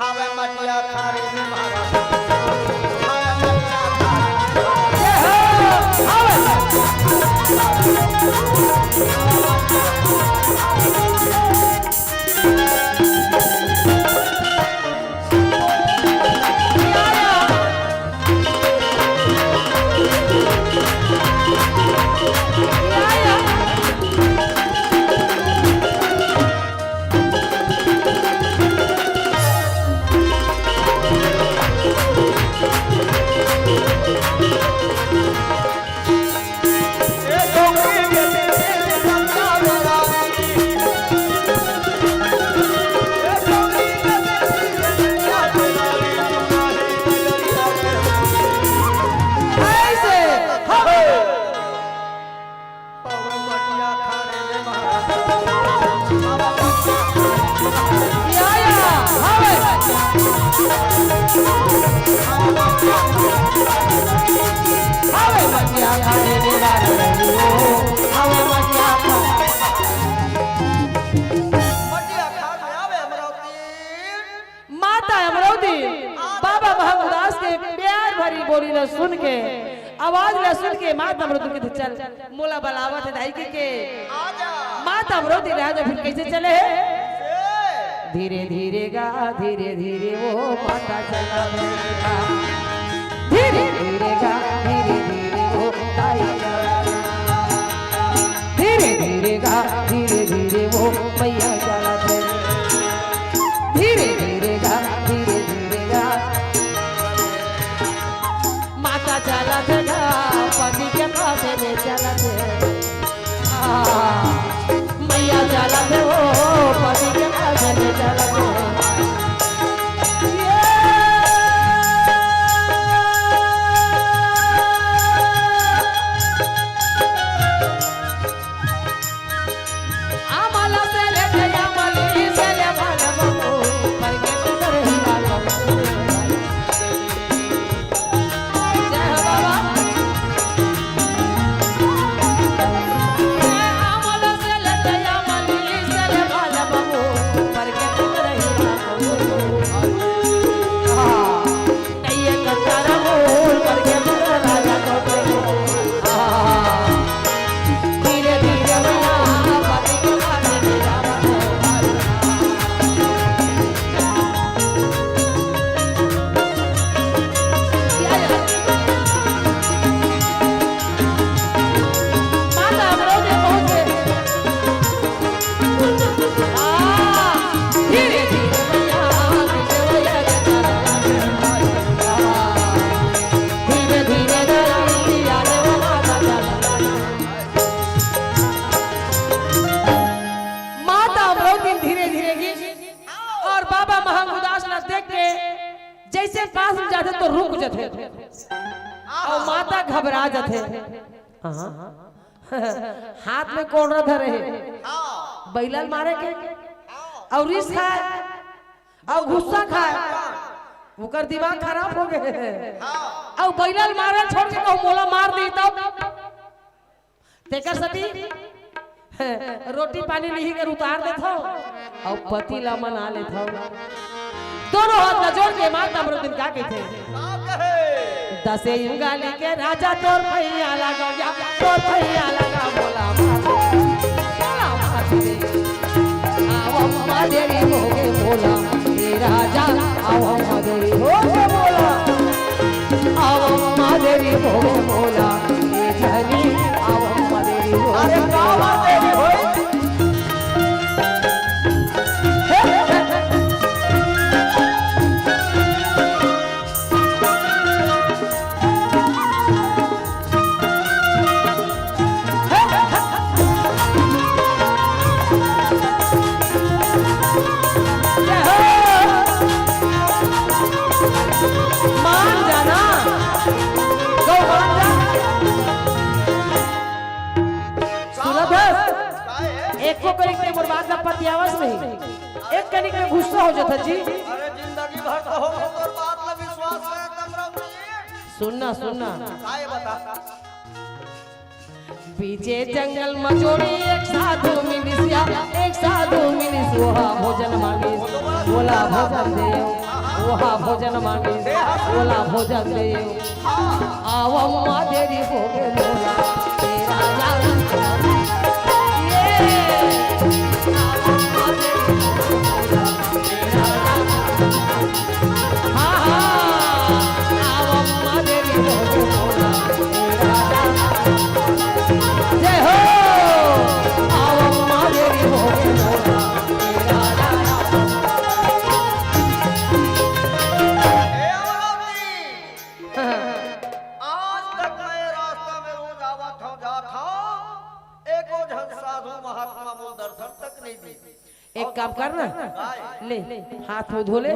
हवे मटिया खारे में मारा आवे मटिया खारे में जय हो आवे बोली न सुन के आवाज न सुन के माता अमरुद के चल मोला बलावत है दाई के आजा माता अमरुद राजा फिर कैसे चले धीरे धीरे गा धीरे धीरे वो माता चला धीरे धीरे गा धीरे धीरे वो दाई धीरे धीरे गा धीरे धीरे वो मैया चला धीरे धीरे गा धीरे धीरे गा माता चला पति के पास में चला मैया चला वो पति के पास में चला जैसे पास में जाते तो रुक जाते और माता घबरा जाते हाथ में कौन धरे बैलल मारे के और रिस खाए और गुस्सा खाए उकर दिमाग खराब हो गए और बैलल मारे छोड़ के कहूं मोला मार दी तब तेकर सती रोटी पानी लिही कर उतार देता और पति ला मना लेता दोनों हाथ जोड़ के माता अमरुद्दीन का कहते दसे युगाली के राजा तोर भैया लगा गया तोर भैया लगा बोला आओ मादेरी हो गए बोला ये राजा आओ मादेरी हो गए बोला आओ मादेरी हो गए बोला ये धनी आओ मादेरी हो अरे मादेरी हो एक कनिक में गुस्सा हो जाता जी अरे जिंदगी भर तो हो तोर बात में विश्वास है कमरा सुनना सुनना काय बता बीचे जंगल मचोड़ी एक साधु मिलिसिया एक साधु मिलिस वहा भोजन मांगे बोला भोजन दे वहा भोजन मांगे बोला भोजन दे आवा माँ तेरी भोगे बोला तेरा जान जय हो आवा माँ तेरी भोगे बोला तेरा हे अमरावती, आज तक मैं रास्ता में रोज आवत हूँ जात हूँ, एको झन साधु महात्मा मुझ दर्शन तक नहीं दी। एक काम करना ले हाथ मुंह धो ले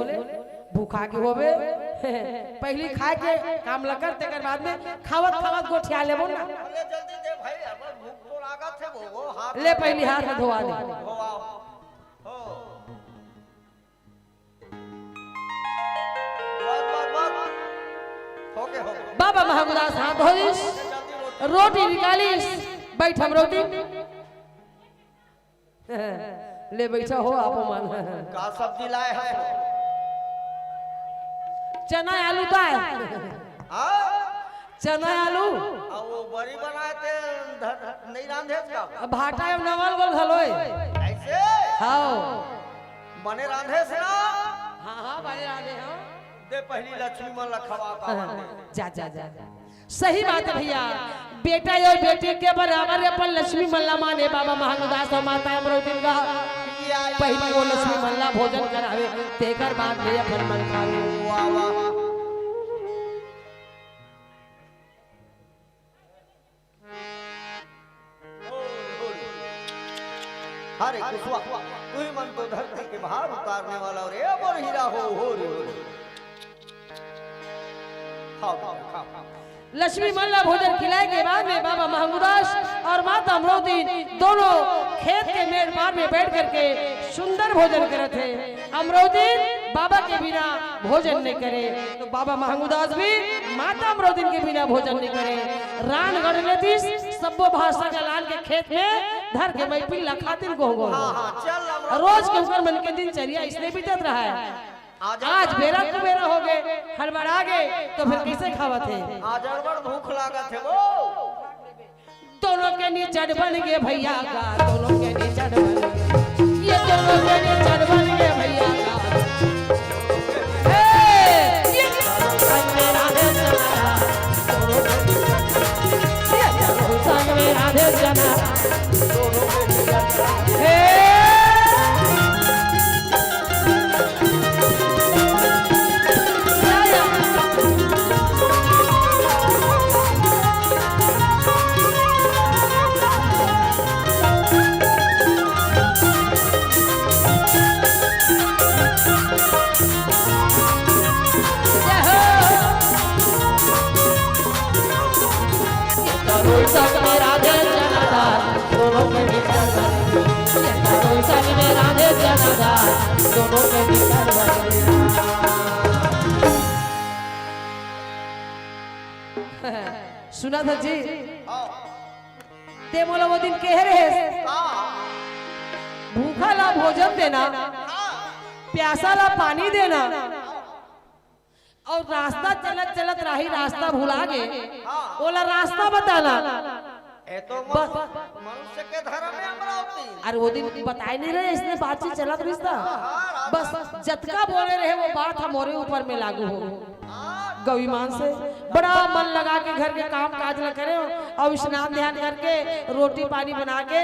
भूखा के होवे पहली खाए के काम लकर तेकर बाद में खावत खावत गोठिया लेबो ना अरे जल्दी दे भाई, अब भूख तो लागत है वो हाथ ले पहली हाथ में धोवा दे हो आओ हो बस हो गए बाबा महागुदास हाथ धोलिस रोटी निकालिस बैठ हम रोटी ले बैठा हो आप मान का सब्जी लाए हैं? चना आलू का है हाँ? चना आलू अब वो बड़ी बनाए थे नहीं रांधे का भाटा एवं नवल गोल हलोय ऐसे हां बने रांधे से ना हां बने रांधे हां दे पहली लक्ष्मी मन लखवा का जा जा जा सही बात है भैया बेटा और बेटी के बराबर अपन लक्ष्मी मल्ला माने बाबा महागुदास और माता अमरावती का पहली वो लक्ष्मी मल्ला भोजन करावे तेकर बाद ले अपन मन खावे वाह वाह हरे कुशवा तू ही मन तो धरती के बाहर उतारने वाला और ये मोर हीरा हो रे खाओ खाओ खाओ लक्ष्मी मल्ला भोजन खिलाए के बाद में बाबा महागुदास और माता अमरावती दोनों खेत के मेड़ पार में बैठ करके सुंदर भोजन करे थे। अमरावती बाबा के बिना भोजन नहीं करे तो बाबा महागुदास भी माता अमरावती के बिना भोजन नहीं करे। रान गढ़ लेती सब्बो भाषा का लाल के खेत में धर के मैं पिल्ला खातिर गोंगो चल रोज के ऊपर मन के दिनचर्या इसलिए बीतत रहा है। आज बेरा कुबेरा हो गए हड़बड़ा गए तो फिर कैसे खावत है? आज अड़बड़ भूख लागत है वो दोनों के नीचड़ बन गए भैया का दोनों के नीचड़ बन गए ये दोनों के नीचड़ बन गए भैया का ये संग में राधे जना संग में राधे जना दोनों के नीचड़ संग में राधे जनाधार दोनों के नीचड़ बन गए संग में राधे जनाधार दोनों के नीचड़ बन गए। सुना था जी ते मोला वो दिन कह रहे भूखा ला भोजन देना प्यासा ला पानी देना और रास्ता चलत चलत राही रास्ता भुला गए बोला रास्ता बताना ये तो मनुष्य के धर्म में अमरावती अरे वो दिन बताए नहीं रहे इसने बातचीत चलत रिश्ता बस जतका बोले रहे वो बात हमारे ऊपर में लागू हो गविमान से बड़ा मन लगा के घर के काम काज न करे और स्नान ध्यान करके रोटी पानी बना के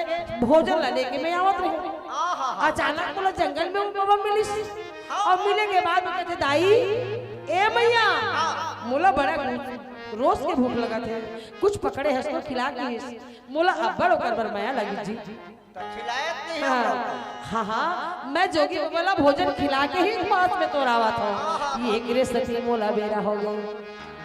भोजन लाने के में आवत रहे अचानक बोला जंगल में बाबा मिली और मिले के बाद में कहते दाई ए भैया मोला बड़ा रोज के भूख लगा थे कुछ पकड़े हंस तो खिला के मोला अब्बड़ ओकर बर माया लगी जी हाँ हाँ मैं जोगी वाला भोजन खिला के ही पास में तोरावा था ये गिरे सती मोला बेरा हो गई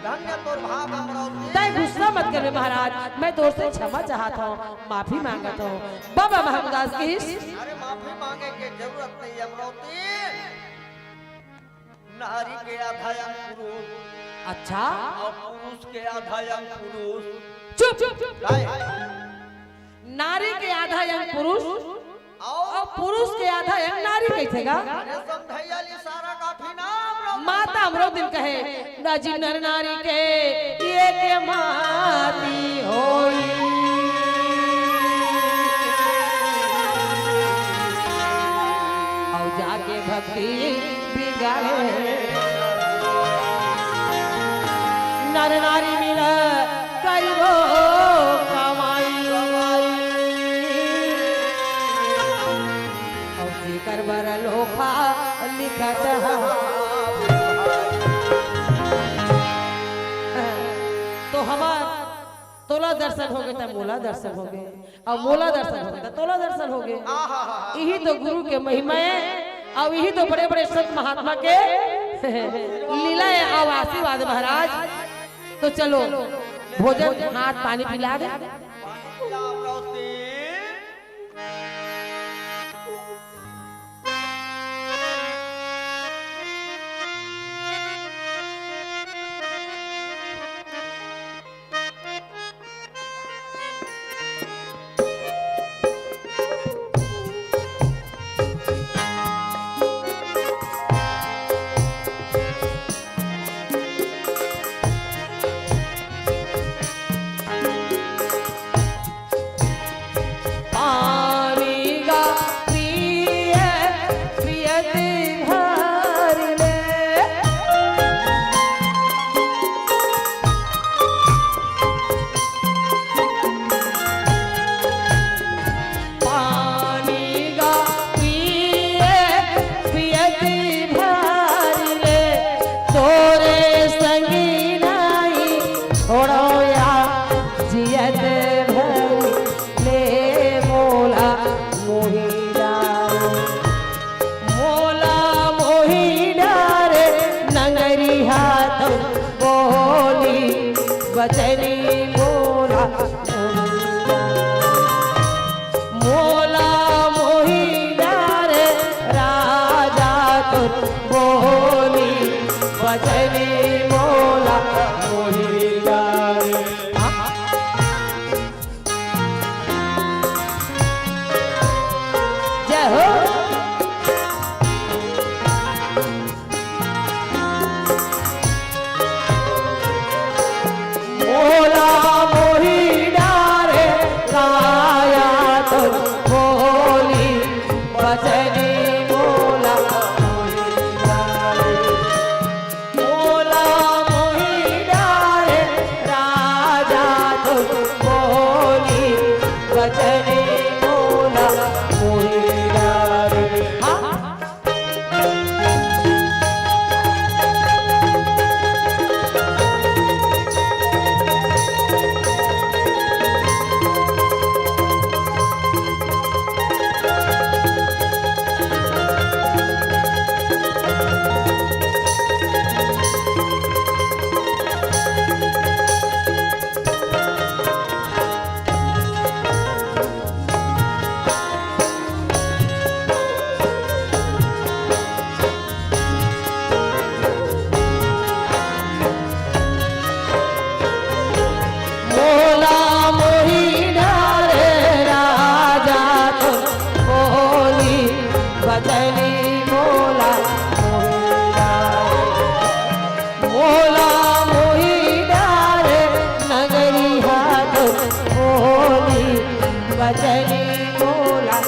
धन्य तोर भाग अमरावती तय गुस्सा मत करे महाराज मैं तोर से क्षमा चाहता हूँ माफी मांगता हूँ बाबा महागुदास की अरे माफी मांगे की जरूरत नहीं अमरावती नारी के आधा अंग पुरुष अच्छा और पुरुष के आधा अंग पुरुष चुप चुप काय? नारी के आधा अंग पुरुष और पुरुष के आधा अंग नारी कैसे गा अरे समझैया ली सारा काफी ना माता हमरो दिल कहे राजी नर नारी के ये के माती होई और जाके भक्ति बिगाड़े नर नारी मिल करिबो कमाई और जेकर बर लोखा लिखत तो हमार तोला दर्शन हो गए तब मोला दर्शन हो गए और मोला दर्शन हो गए तब तोला दर्शन हो गए। यही तो गुरु के महिमा है और यही तो बड़े बड़े संत महात्मा के लीला है और आशीर्वाद महाराज। तो चलो भोजन हाथ पानी पिला दे। बचनी मोला मोला मोहिदार राजा तुर बोली बचनी मोला मोहिदार। जय हो मोला मोहिदार राया तुर बोली बचनी मोला मोहिदार मोला मोहिदार राजा तुर बोली बचनी मोला मोहिदार। मोला मोहिदार राजा तुर बोली बचनी मोला मोहिदार मोला मोहिदार नगरी हाथ बोली बचनी मोला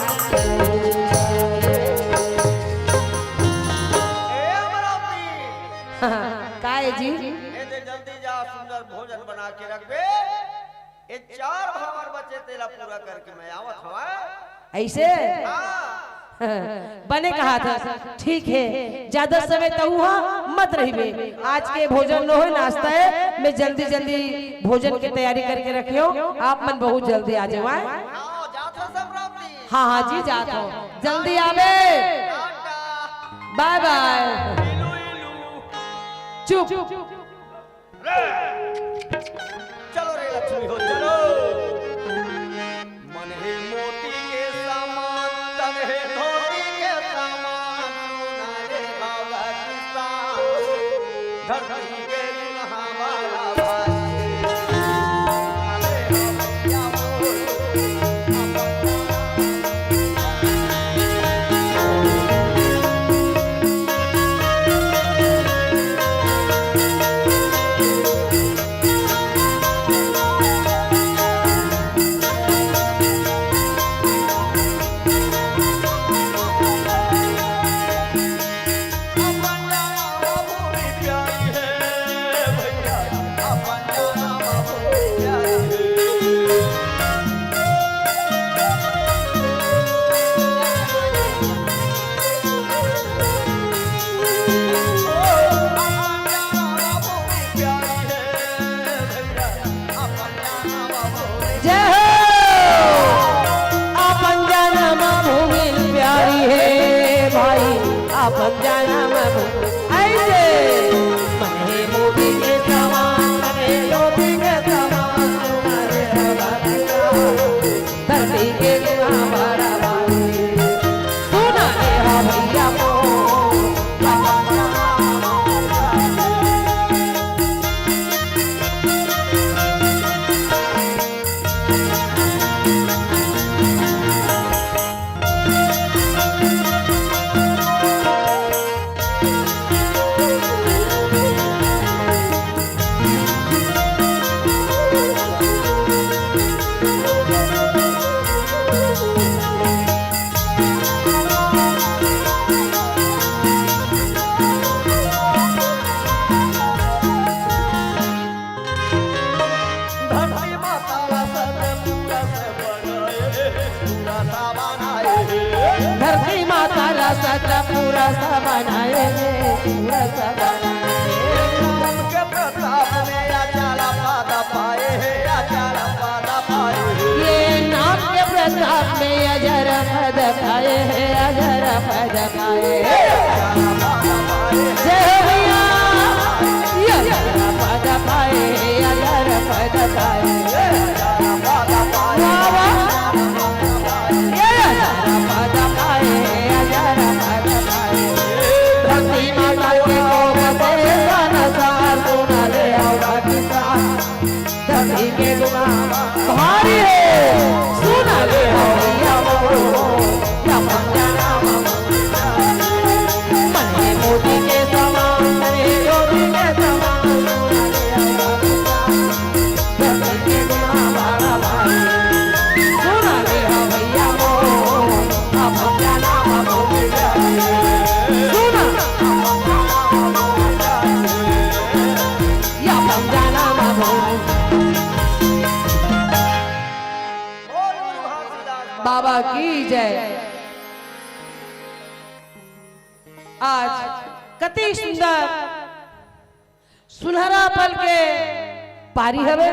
काय जी जल्दी जा सुंदर भोजन बना के रख बे। ये 4 भावर बचे तेला पूरा करके मैं आवत हवा। ऐसे बने कहा था ठीक है ज्यादा समय तो हुआ मत रहिबे आज के भोजन न हो नाश्ता है मैं जल्दी जल्दी भोजन की तैयारी करके रखियो आप मन बहुत जल्दी आ जाओ। आओ जात हो सब रामजी। हाँ हाँ जी जात हो जल्दी आवे बाय बाय चुप चलो रे लक्ष्मी हो चलो। मन है मोती के समान तन है धोती के समान सोना रे बाबा किसान धरती के दुल्हा वाला भाई क्या बोल जाना बाबू ऐसे मने मोदी के समान मने मोदी के समान तुम्हारे भगतिया धरती के गुना बड़ा भाई सुना ले हा भैया को धरती माता सतपुरा से बनाए पूरा सा बनाए धरती माता रा सत पूरा सा बनाए पूरा सा बनाए राम के प्रताप में अचाला पादा पाए अचाला पादा पाए ये नाम के प्रताप में अजर पद पाए अजर पद पाए जय भैया ये अजर पद पाए अजर पद पाए बाबा ये अजर पद पाए अजर पद पाए धरती माता के कोप से संसार सुना ले आओ किसान धरती के गुना भारी है सुना ले आओ भैया वो या पंजाना मने मोदी के समान मने योगी के समान सुना ले आओ किसान धरती के गुना बड़ा भारी सुना ले आओ भैया वो या पंजाना सुना या पंजाना बाबा की जय। आज कति सुंदर सुनहरा पल के पारी हवे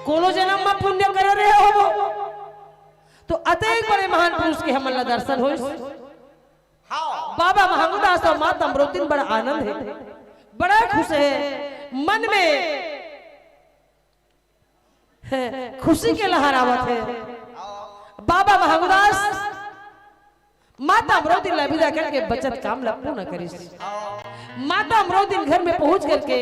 कोनो जन्म में पुण्य कर रहे हो तो अतेक बड़े महान पुरुष के हमला दर्शन हो बाबा महंगदास और माता अमरोतिन बड़ा आनंद है बड़ा खुश है मन में खुशी के लहरावत है बाबा महंगदास माता अमरोतिन ला विदा करके बचत काम ला पूर्ण करिस माता अमरोतिन घर में पहुंच करके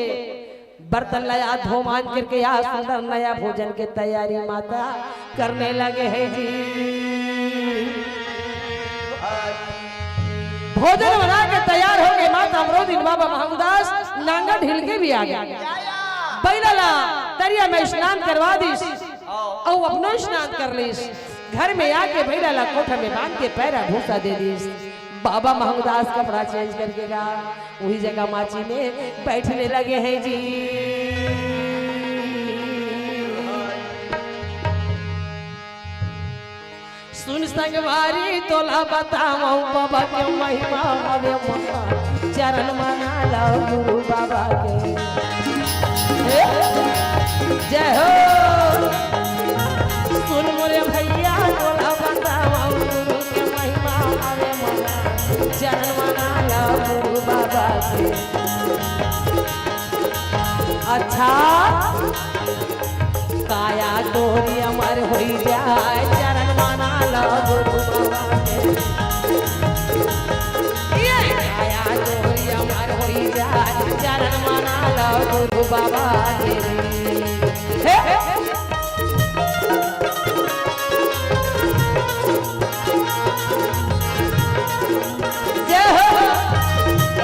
बर्तन लाया धो मान करके या सुंदर नया भोजन के तैयारी माता करने लगे हैं जी भोजन बना के तैयार हो गए माता अमरोतिन बाबा महंगदास नांगा ढिल के भी आ गया बैला दरिया में स्नान करवा दीस और अपनो स्नान कर लीस घर में आके बैला कोठा में बांध के पैरा भूसा दे दीस बाबा महंगदास कपड़ा चेंज करके गा वही जगह माची में बैठने लगे हैं जी सुन संगवारी तोला बताऊं बाबा के महिमा हवे मक्का चरण मना लो गुरु बाबा के जय हो सुन मोरे भैया तोला बताऊं गुरु के महिमा हवे मक्का चरण मना लो गुरु बाबा के अच्छा काया तोरी अमर होई जाए चरण मना लो गुरु बाबा के ये काया तोरी अमर होई जाए चरण मना लो गुरु बाबा के हे जय हो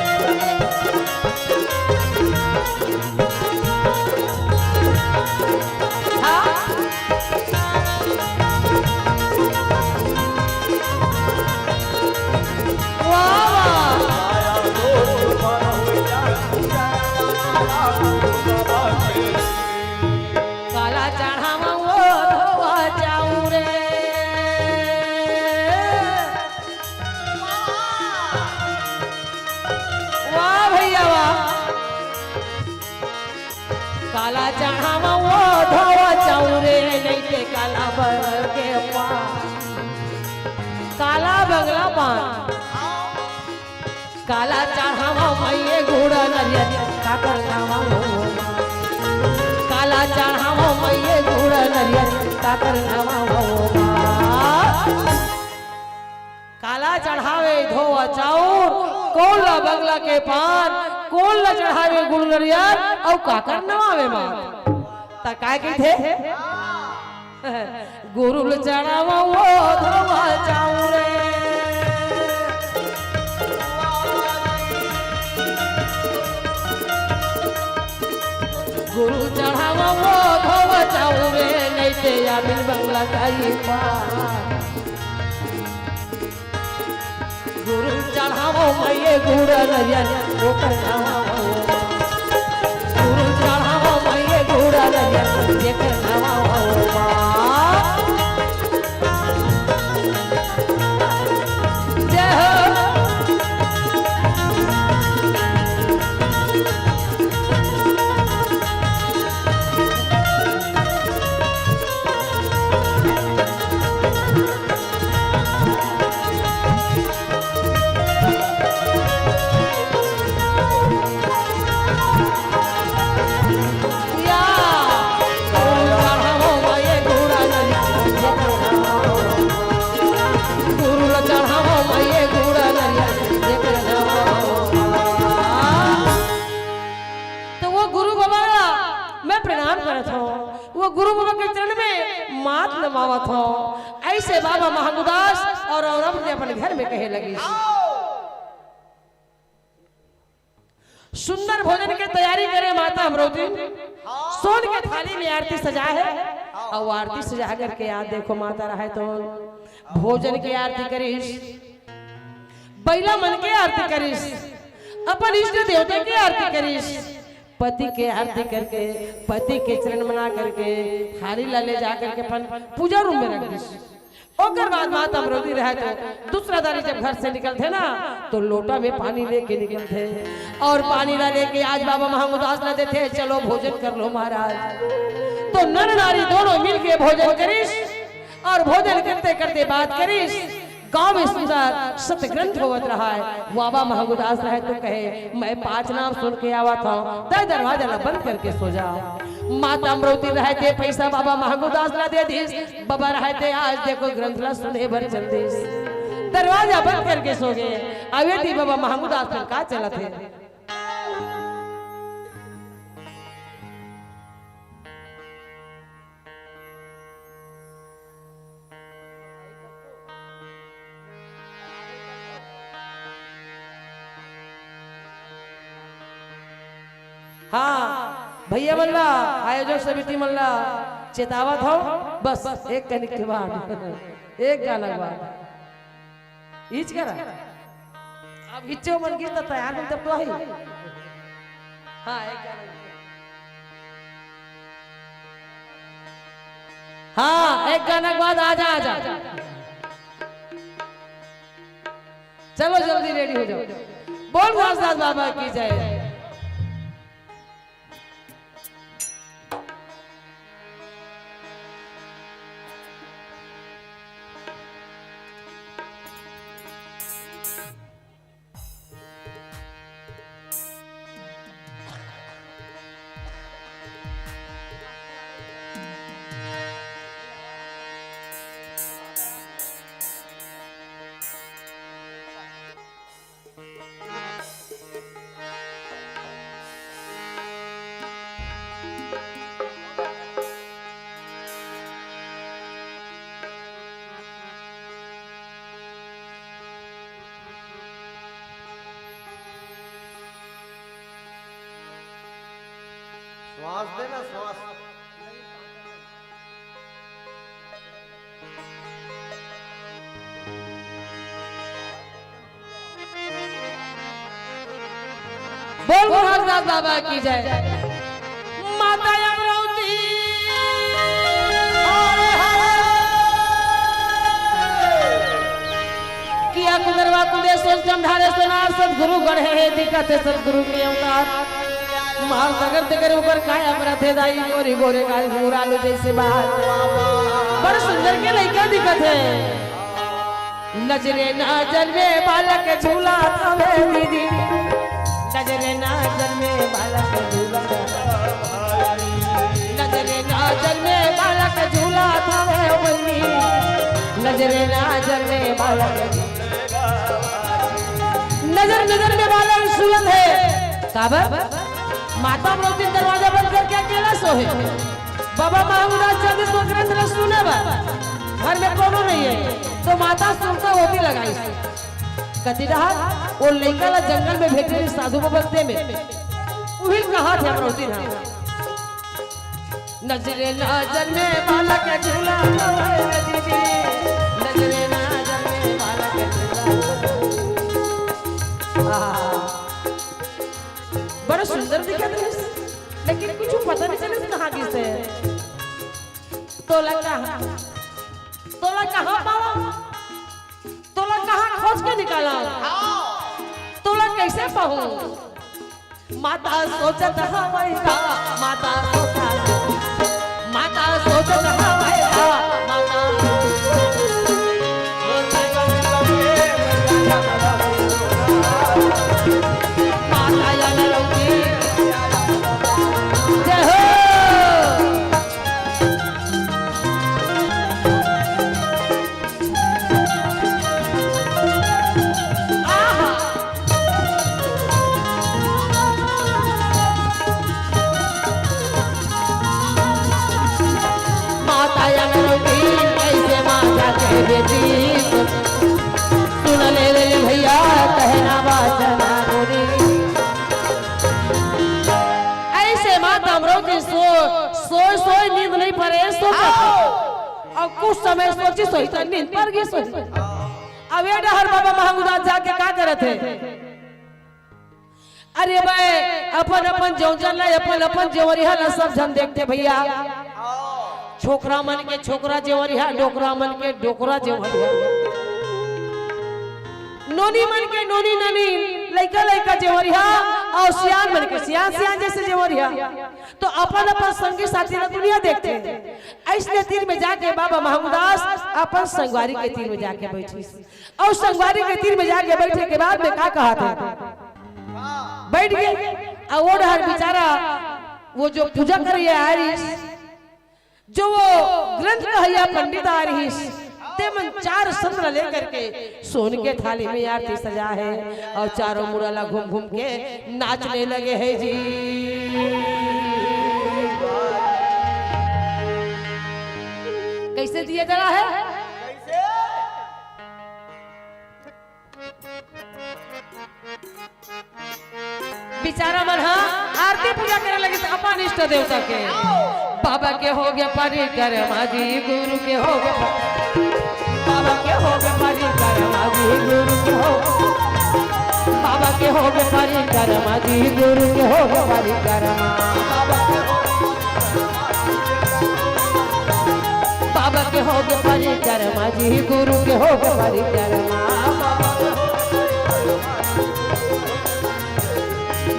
काला चढ़ावा वो धोवा जाऊं रे वाह भैया वाह काला चढ़ावा वो धोवा जाऊं रे नहीं के काला बगल के पान काला बगला पान काला चढ़ावा मैये घोड़ा नरियर का करनावा हो काला चढ़ावा मैये घोड़ा नरियर का करनावा हो काला चढ़ावे धोआ चाउर कोला बंगला के पान कोला चढ़ावे गुड़ नरियर और का करनावे मां ता काय के थे गुरुल चढ़ावा वो धोआ चाउर गुरु चढ़ावा वो धोवा चाउरे नहीं ते आमिल बंगला काई पार गुरु चढ़ावा मैये गुड़ नरियर वो करनावा गुरु चढ़ावा मैये गुड़ नरियर ये करनावा जय हो वो गुरु बाबा के चरण में मात नमावत हो ऐसे बाबा महागुदास और औरब ने अपने घर में कहे लगी सुंदर भोजन की तैयारी करे माता अमरोती सोन के थाली में आरती सजा है और आरती सजा करके याद देखो माता रहा तो भोजन की आरती करीश बैला मन की आरती करीश अपन इष्ट देवता की आरती करीश पति के आरती करके पति के चरण मना करके थाली ला ले जा करके पूजा रूम में रख दी ओकर बाद माता अमरोती रहे तो दूसरा दारी जब घर से निकलते ना तो लोटा में पानी लेके निकलते और पानी ला लेके आज बाबा महागुदास ला देते चलो भोजन कर लो महाराज तो नर नारी दोनों मिल के भोजन करीश और भोजन करते करते बात करीश गांव में सुंदर सतग्रंथ होवत रहा है बाबा महागुदास रहे तो कहे मैं 5 नाम सुन के आवा था तय दरवाजा ला बंद करके सो जा माता अमरोती रहे थे पैसा बाबा महागुदास ला दे दीस बाबा रहे थे आज देखो ग्रंथ ला सुने भर जल्दी दरवाजा बंद करके सो गए आवे थी बाबा महागुदास फिर का चला थे हाँ भैया मल्ला आयोजक समिति मल्ला चेतावत हो बस एक कनिक के बाद एक गाना के बाद इच करा अब इच्छो मन गीत तैयार नहीं तब तो ही हाँ एक गाना हाँ एक गाना के बाद आजा आजा चलो जल्दी रेडी हो जाओ बोल घासदास बाबा की जय श्वास देना श्वास बोल घासदास बाबा की जय माता अमरोती किया कुंदरवा कुंदे सोच चमढारे सोनार सदगुरु गढ़े दिखते सदगुरु के अवतार मार तगर तगर ऊपर काया रथे दाई गोरी गोरे गाय घूरालू जैसे बाहर बड़ सुंदर के लड़का दिखत है नजरे नजर में बालक झूला थावे दीदी, नजरे नजर में बालक झूला, नजरे नजर में बालक झूला थावे बनी, नजरे नजर में बालक, नजर नजर में बालक सुलत है। काबर माता मोती दरवाजा बंद करके अकेला सोए। बाबा महाराज जब इसको ग्रंथ न सुने बा घर में कोनो नहीं है तो माता सुनता होती लगाई कति रहा वो लड़का ला जंगल में भेजे साधु बबलते में वही कहा थे मोती ना नजरे नजर में बालक झूला दीदी, नजरे नजर में बालक झूला। बड़ा सुंदर दिखा दृश्य लेकिन कुछ पता नहीं चले कहाँ किसे तोला कहाँ पावा, तोला कहाँ खोज के निकाला, तोला कैसे पाऊं। माता सोचत हवैया, माता सोचत हवैया, माता या लौकी जय हो। सुन ले भैया कहना वाचना गोरी, ऐसे माता हमरो की सो नींद नहीं पड़े सो और कुछ समय सोची सोचता नींद पर गई सोच। अब ये डहर बाबा महंगुदास जाके का करे थे। अरे भाई अपन अपन जौजन ला अपन अपन जेवरिया ला सब जन देखते भैया। छोकरा मन के छोकरा जेवरिया, डोकरा मन के डोकरा जेवरिया, नोनी मन के नोनी ननी, लइका लइका जेवरिया और सियान मन के सियान सियान जैसे जेवरिया। तो अपन अपन संगी साथी ला दुनिया देखते। ऐसने तीर में जाके बाबा महंगुदास अपन संगवारी के तीर में जाके बैठी और संगवारी के तीर में जाके बैठे के बाद में का कहा था बैठ गए। और वो हर बेचारा वो जो पूजा करिए आरिश जो वो ग्रंथ कहैया पंडित आरिश तेमन 4 संतरा लेकर के सोन के थाली में आरती सजा है और चारों मुराला घूम घूम के नाचने लगे हैं जी। कैसे दिया जरा है बेचारा मन हाँ आरती पूजा करे लगे तो अपन इष्ट देवता के बाबा के हो गए परिक्रमा जी, गुरु के हो गए बाबा के हो गए परिक्रमा जी, गुरु के हो बाबा के हो गए परिक्रमा जी, गुरु के हो गए परिक्रमा, बाबा के हो गए परिक्रमा जी, गुरु के हो गए परिक्रमा,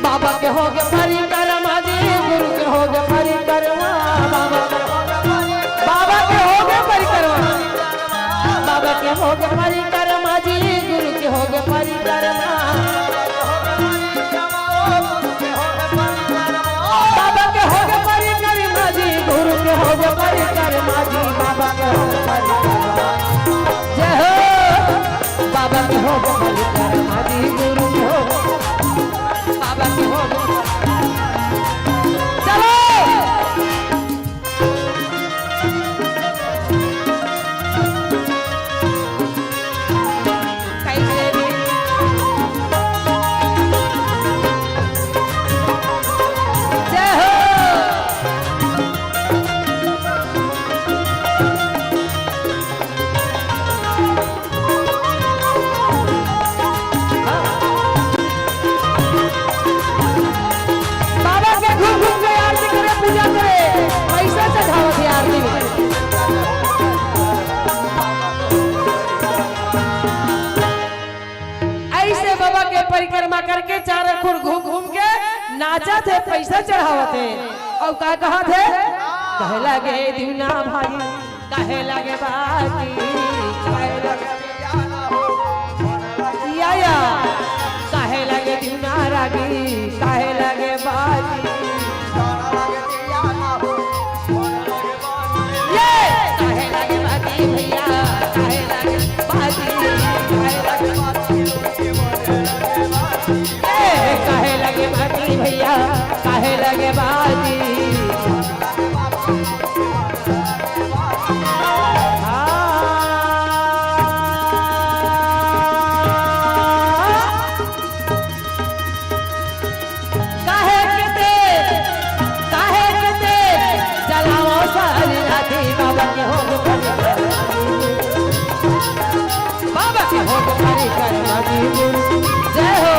बाबा के हो गए परिक्रमा जी, गुरु के हो गए परिक्रमा, बाबा के हो गए परिक्रमा, बाबा के हो गए परिक्रमा जी, गुरु के हो गए परिक्रमा, बाबा के हो गए परिक्रमा जी, गुरु के हो गए परिक्रमा जी, बाबा के हो गए परिक्रमा जय हो। बाबा के हो गए परिक्रमा जी, गुरु के हो बाबा के हो चलो कैसे भी जय हो। पूजा करे पैसा चढ़ावत है आरती में। ऐसे बाबा के परिक्रमा करके चारों खुर घूम घूम के नाचा थे पैसा चढ़ावत है। और का कहा थे कहे लगे दीना भाई कहे लगे बाकी कहे लगे लागी काहे लगे बाजी ये काहे लगे बाजी भैया काहे लगे बाजी काहे लगे बाजी भैया काहे लगे बाजी बाबा के हो तुम्हारी करमादी जय हो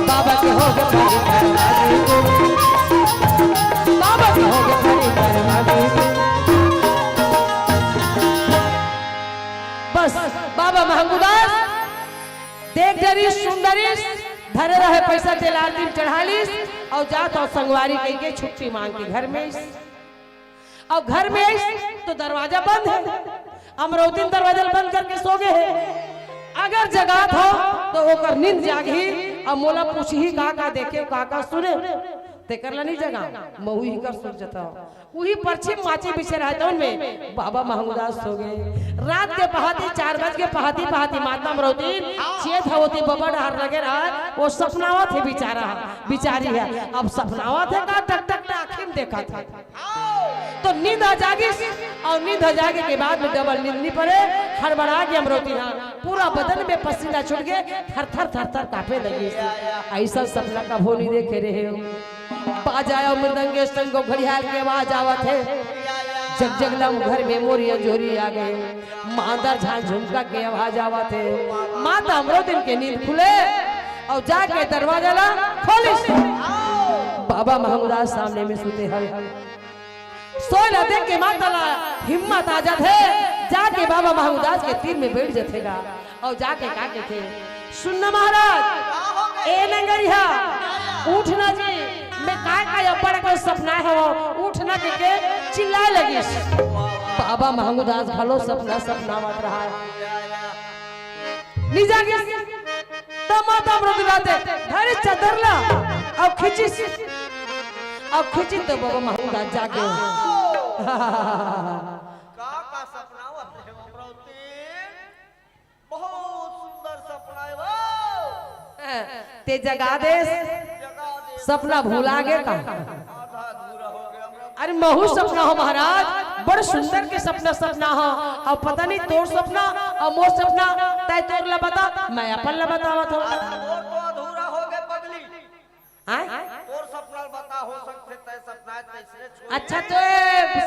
बाबा के हो तुम्हारी करमादी बाबा के हो तुम्हारी करमादी बस बाबा महंगूदास देख जरी सुंदरीस धरे रहे पैसा तेलार दिन चढ़ालीस और जात और संगवारी कही के छुट्टी मांग के घर में और घर में तो दरवाजा बंद है अमरौती दरवाजा बंद करके सो गए हैं अगर जगात हो तो ओकर नींद जागी और मोला पूछही का देखे का सुने ते करला नहीं जगा महू ही कर सुन जता वही पश्चिम माची पीछे रहता उनमें बाबा महंगूदास सो गए रात के पहाती 4 बज के पहाती माता अमरौती चेत होती बबड़ हार लगे रहा वो सपनावा थे बिचारी है अब सपनावा थे का टक टक आखिर देखा था तो नींद आ जागी और नींद आ जागे के बाद में डबल नींद नहीं पड़े हड़बड़ा के अमरौती ना पूरा बदन में पसीना छूट गए थर थर कांपे लगी ऐसा सपना का भो नहीं देखे रहे हो बाजाया मृदंगे संग घड़ियाल के आवाज आवत है जग जगलम घर में मोरिया जोरी आ गए मांदर झांझ झुमका के आवाज आवत है माता अमरौती के नींद खुले और जाके दरवाजा ला खोली बाबा महंगूदास सामने में सुते हैं सोना देख के माता ला हिम्मत आ जात है जाके बाबा महंगूदास के तीर में बैठ जातेगा और जाके का कहते सुनना महाराज ए नंगरिया उठना जी मैं का अब्बड़ का सपना है वो उठना के चिल्लाए लगी बाबा महंगूदास भलो सपना मत रहा है निजा के तो माता अमरौती राते धरे चादर ला अब खिची तो बाबा महंगूदास जागे का सपना है अमरौती बहुत सुंदर सपना है वो ते जगा दे सपना भूला गे का अरे महू सपना हो महाराज बड़ सुंदर के सपना हो और पता नहीं तोर सपना और मोर सपना तय तोर ला बता मैं अपन ला बतावत हो तो अधूरा हो गए पगली हां और सपना बता हो सकते तय सपना कैसे अच्छा तो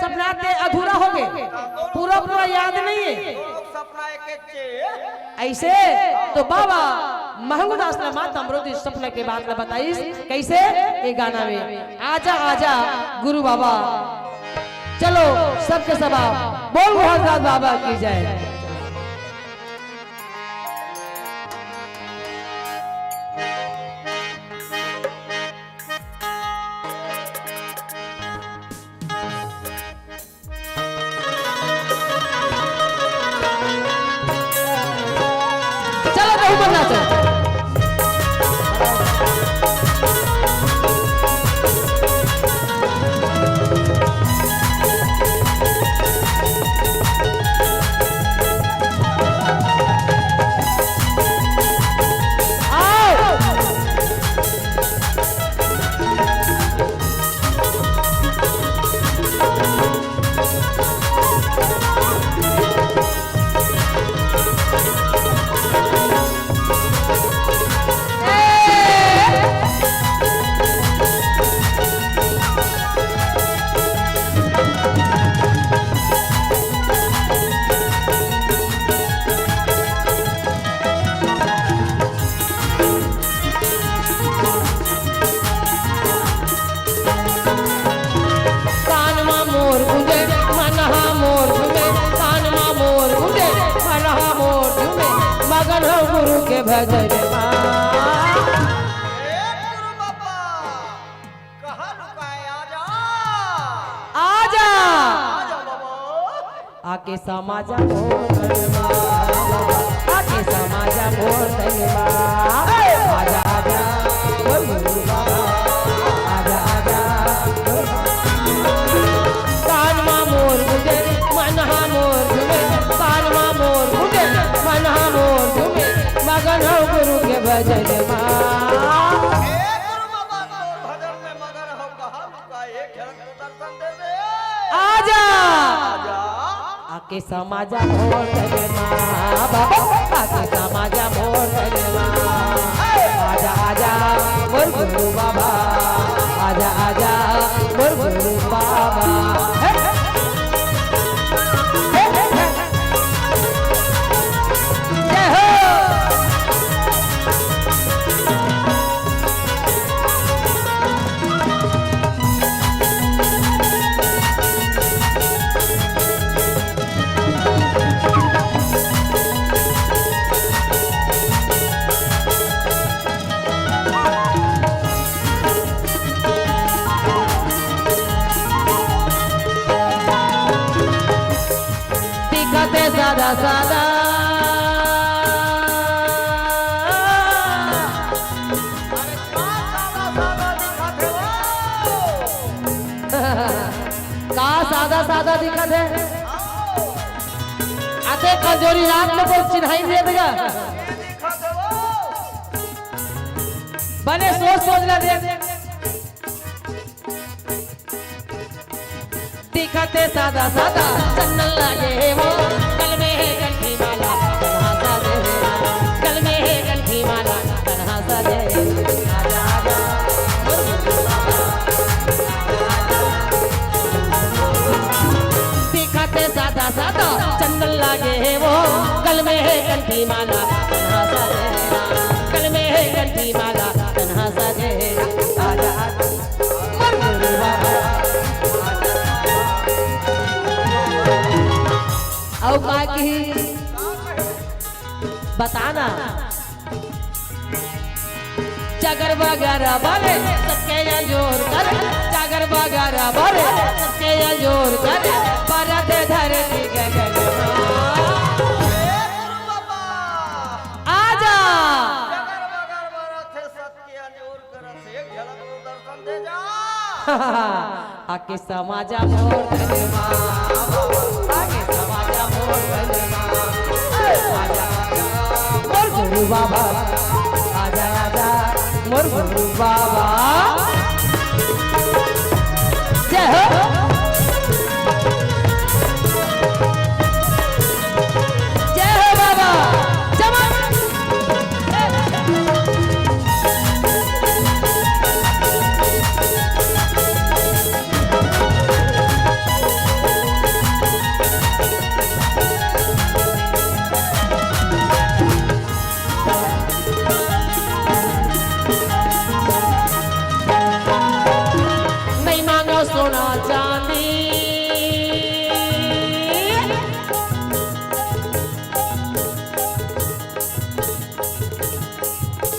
सपना ते अधूरा हो गए पूरा याद नहीं है सपना एक ऐसे तो बाबा महंगूदास ने माता अमरौती सपने के बाद में बताई कैसे ये गाना में आजा आजा गुरु बाबा चलो सबके सब बोल मोहनदास बाबा की जय गुरु के भजन आजा आके समाजा आके समाजा मोर आजा आजा मोर गुरु बाबा आजा आजा कानमा मोर मुझे मनहा मोर झूमे कानमा मोर मुझे मनहा मोर झूमे मगन हो गुरु के भजन माँ हे गुरु बाबा तोर भजन में मगन हो कहा लुका एक झलक तो दर्शन दे दे आजा आजा आके समाजा मोर धनमा बाबा आके समाजा मोर धनमा आजा आजा मोर गुरु बाबा आजा आजा मोर गुरु बाबा जय हो दिखते सादा सादा अरे का सादा सादा दिखत हो का सादा सादा दिखत है आओ आते कजोरी रात में कोई चिन्हाई दे देगा ये दिखत हो बने सोच सोच ले दे दिखते सादा सादा चंदन लगे वो गल में है कंठी माला तन्हा सा दे गल में है कंठी माला तन्हा सा दे आजा आजा दिखते सादा सादा चंदन लगे वो गल में है कंठी माला तन्हा सा दे गल में है कंठी माला तन्हा सा दे आजा आजा मोर गुरु बाबा औ बाकी बताना जागर वगैरह बोले सबके जोर कर जागर वगैरह बोले सबके जोर कर परत धरती गगन हे गुरु बाबा आजा जगर मगर बरत है सत्य अंजूर करत एक झलक तो दर्शन दे जा आके समाजा मोर धनमा आके समाजा मोर धनमा आजा आजा मोर गुरु बाबा आजा आजा मोर गुरु बाबा जय हो जय हो बाबा जवान नहीं मांगो सोना चांदी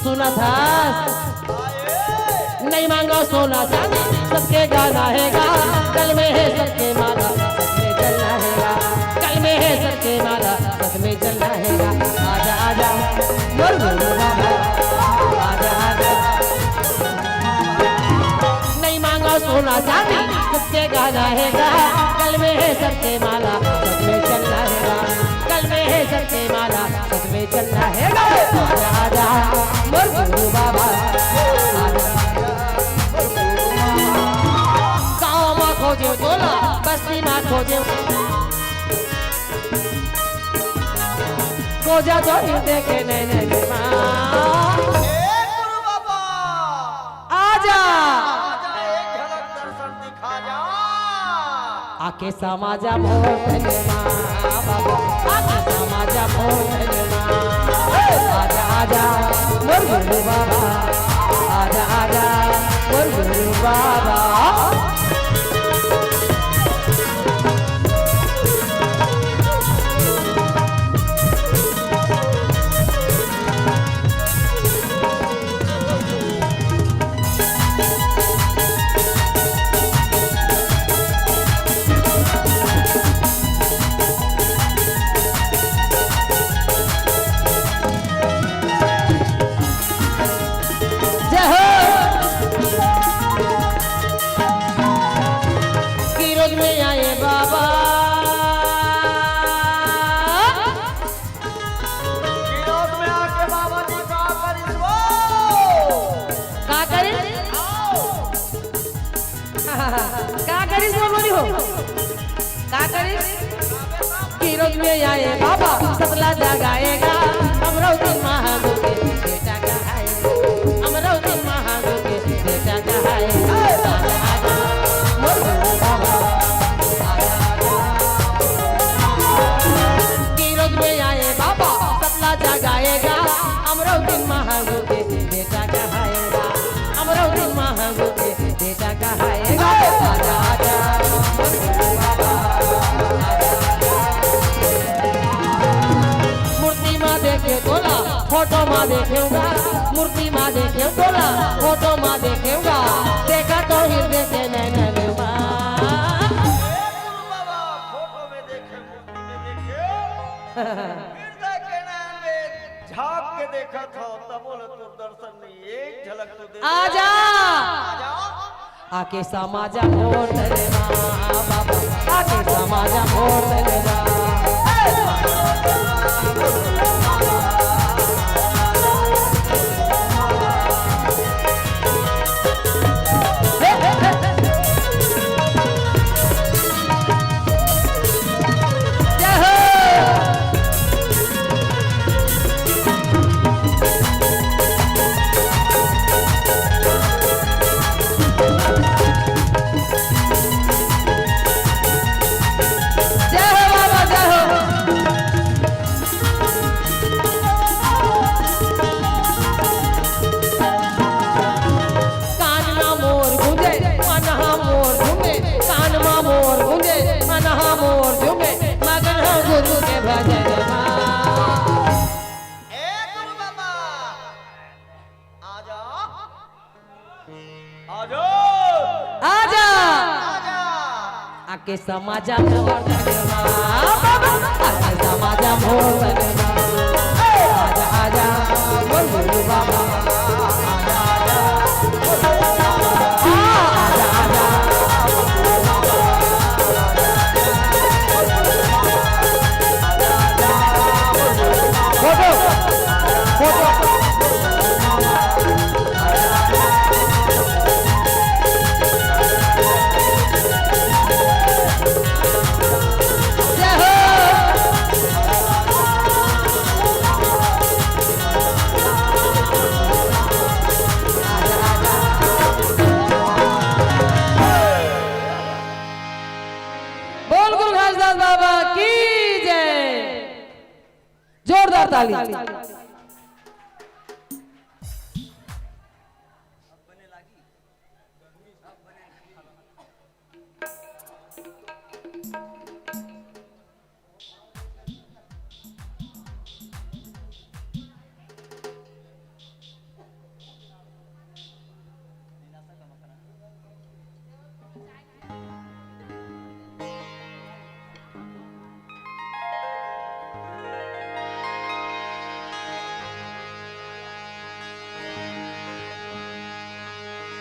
सुना था नहीं मांगो सोना चांदी सबके गाना है गा कल में है सबके माला सच में चलना है गा कल में है सबके माला सच में चलना है गा आजा आजा मोर गुरु बाबा आजा आजा नहीं मांगो सोना चांदी सबके गाना है गा कल में है सबके माला सच में चलना है गा कल में है सबके माला सच में चलना है गा आजा आजा मोर गुरु बाबा आजा गाँव में खोजे तोला बस्ती में खोजे खोजा तो देखे नैने के माँ हे गुरु बाबा आजा आजा एक झलक दर्शन दिखा जा आके समाजा मोर धनमा बाबा आके समाजा मोर धनमा आजा आजा मोर गुरु बाबा आजा आजा मोर गुरु बाबा जय हो का करी कि रोज में आए बाबा सतला जगाएगा अमरावती महादेव के बेटा कहाएगा अमरावती महादेव के बेटा कहाएगा कि रोज में आए बाबा सतला जगाएगा अमरावती महादेव के बेटा कहाएगा अमरावती महादेव के बेटा कहाएगा आजा आजा मूर्ति माँ देखे तोला फोटो माँ देखेगा मूर्ति माँ देखे तोला फोटो माँ देखेगा देखा तो हृदय के नैन में माँ गुरु बाबा फोटो में देखे मूर्ति में देखे हृदय के नैन में झांक के देखा था तब बोले तो दर्शन नहीं एक झलक तो दे आजा आजा आके समाजा मोर ले बाबा आके समाजा मोर ले आके समाजा मोर आके समाजा मोर आजा आजा मोर गुरु बाबा आजा आजा आजा आजा फोटो फोटो बाबा की जय जोरदार ताली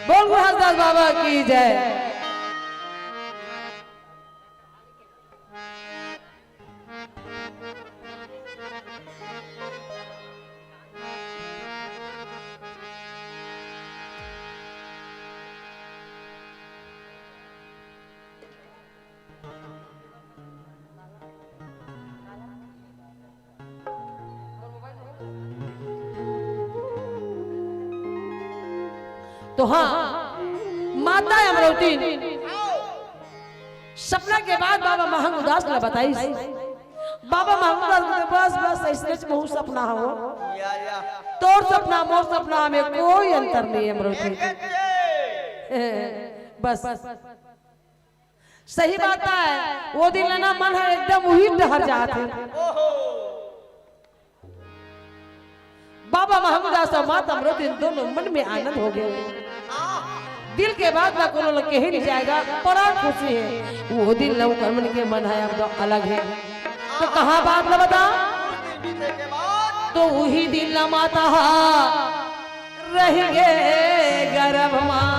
बोल हरदास बाबा की जय। तो हाँ, माता अमरावती सपना के बाद बाबा महंग उदास ने बताई। बाबा महंग उदास ने बस बस ऐसे बहु सपना हो तोर सपना मोर सपना में कोई अंतर नहीं है अमरावती। बस सही बात है, वो दिन ना मन है एकदम वही डहर जाते। बाबा महंग उदास और माता अमरावती दोनों मन में आनंद हो गए। दिल के बाद ना कोनो लोग कहीं नहीं जाएगा, बड़ा खुशी है। वो दिल लव कर्मन के मन है अब तो अलग है। तो कहाँ बात न बता, तो वही दिल न माता रहेंगे गर्भ मां।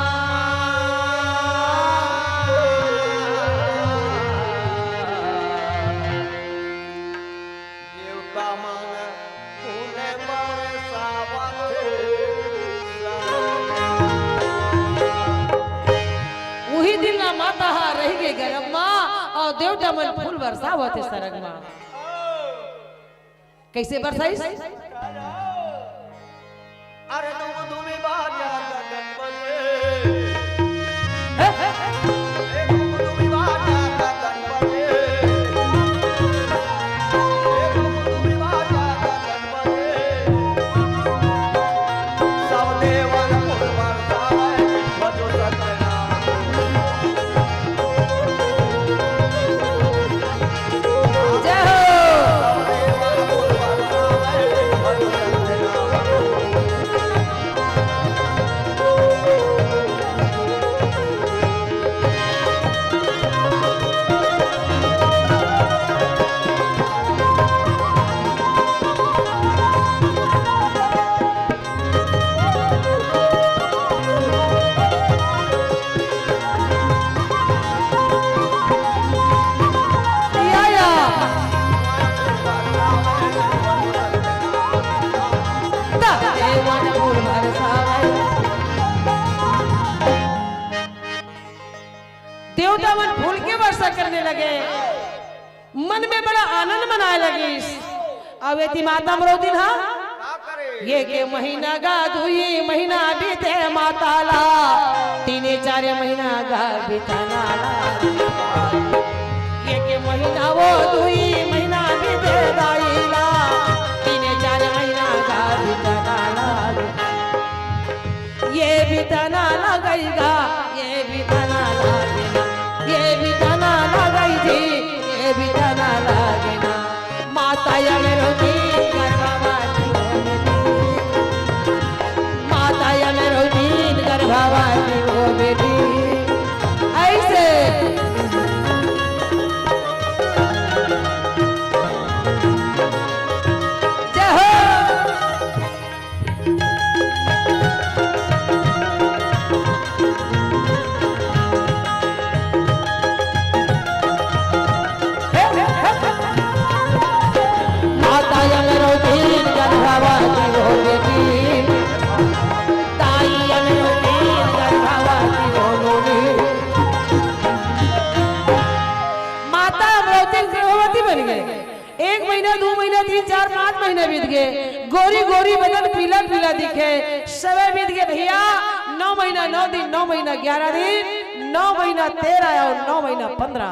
देवता मन फूल बरसावत है सरग में। कैसे बरसाई? अरे तुम धूमी बाजा गगन बजे तुम धूमी बाजा गगन बजे तुम धूमी बाजा गगन बजे सब देवन फूल बरसावे भजो सत्यनाम जय हो। सब देवन फूल बरसावे भजो सत्यनाम या या। ता देवन फूल बरसावे। देवता मन फूल के वर्षा करने लगे, मन में बड़ा आनंद मनाए लगी। अब ये माता मरोदिन हाँ क्या करे ये के महीना गा दुई महीना बीते माताला, तीने चारे महीना गा बीतना ये के महीना वो दुई महीना बीते दाईला, तीने चारे महीना गा बीतना ये बीतना लगेगा, ये बीतना लगेगा, ये बीतना लगई थी, ये बीतना लगेगा। माता या मेरो दीन गर्भवती हो बेटी, माता या मेरो दीन गर्भवती हो बेटी। ऐसे जय हो। माता या मेरो दीन गर्भवती हो बेटी, ताई या मेरो दीन गर्भवती हो बेटी। माता अमरावती गर्भवती बन गए। 1 महीना 2 महीना 3 4 5 महीने बीत गए, गोरी गोरी बदन पीला पीला दिखे। समय बीत गए भैया, 9 महीना 9 दिन, 9 महीना 11 दिन, 9 महीना 13 और 9 महीना 15।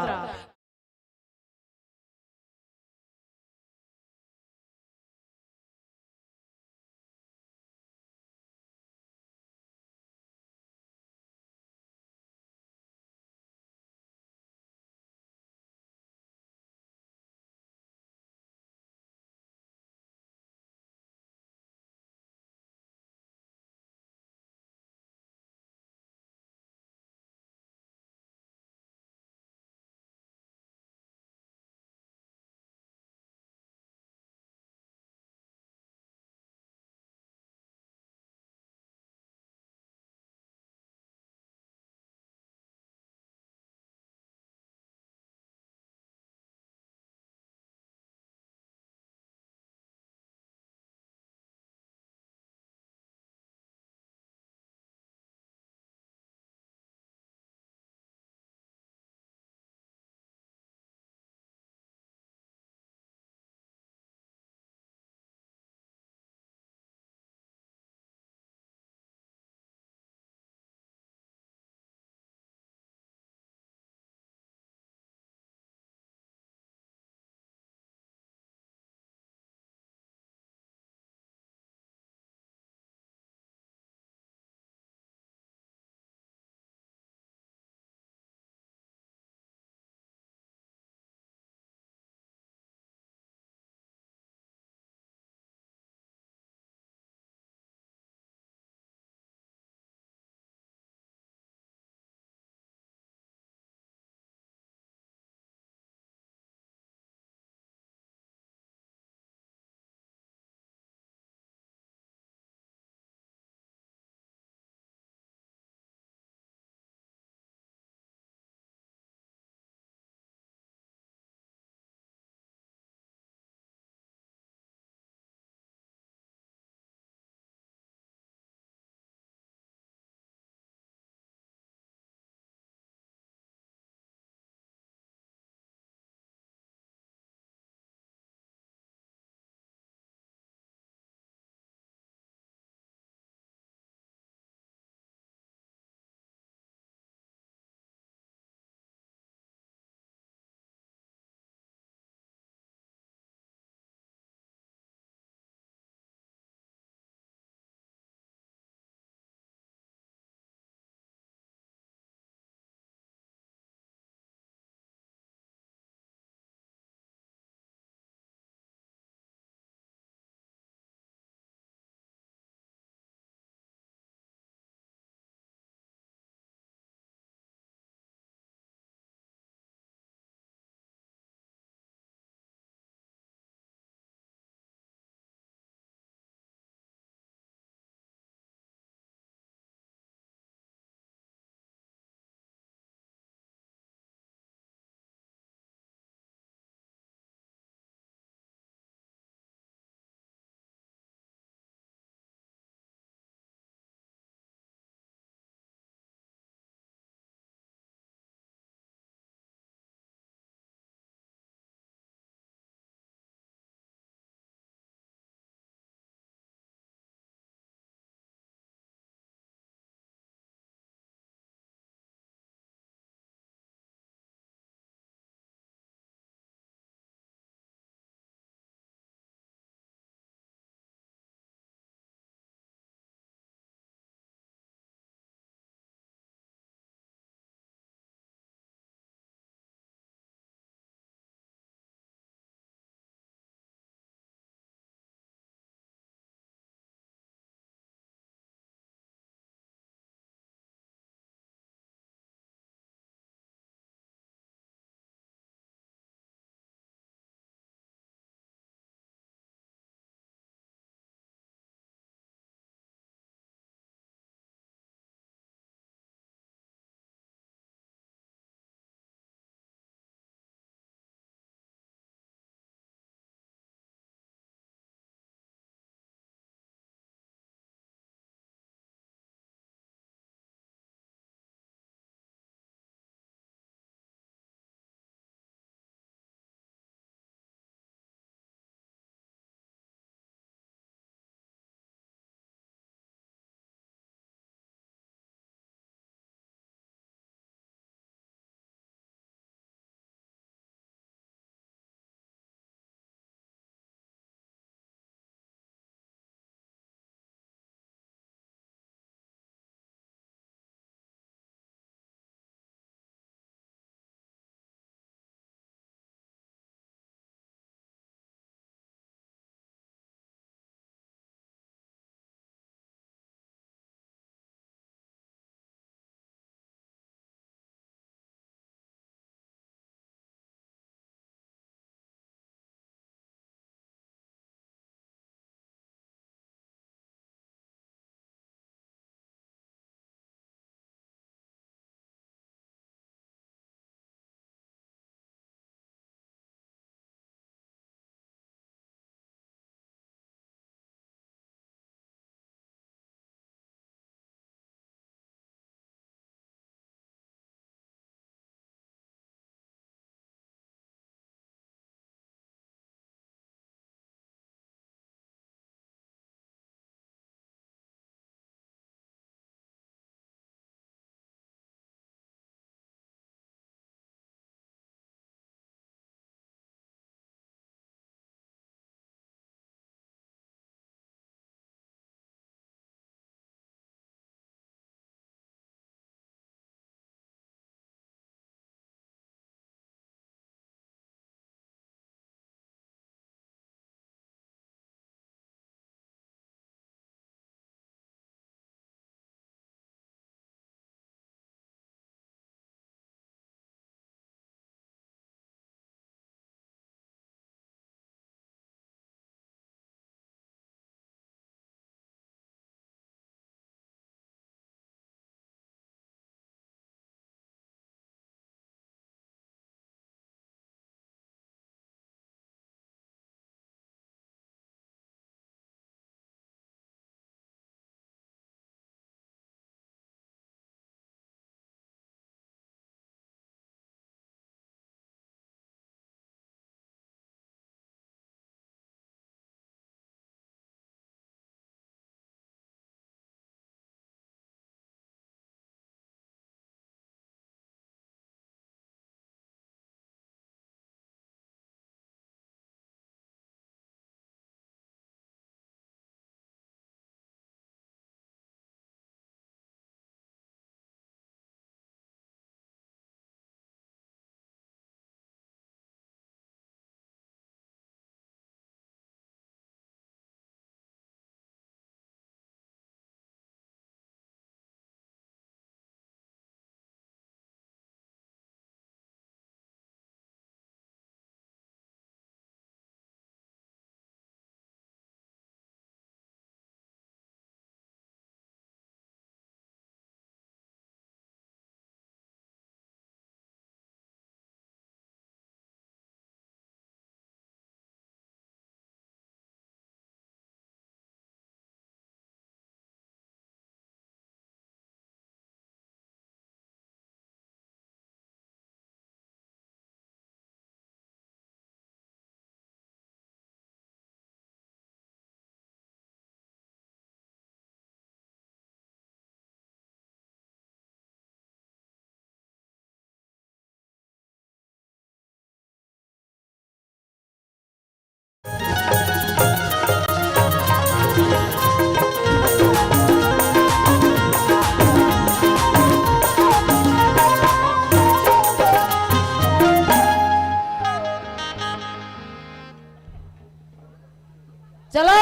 चलो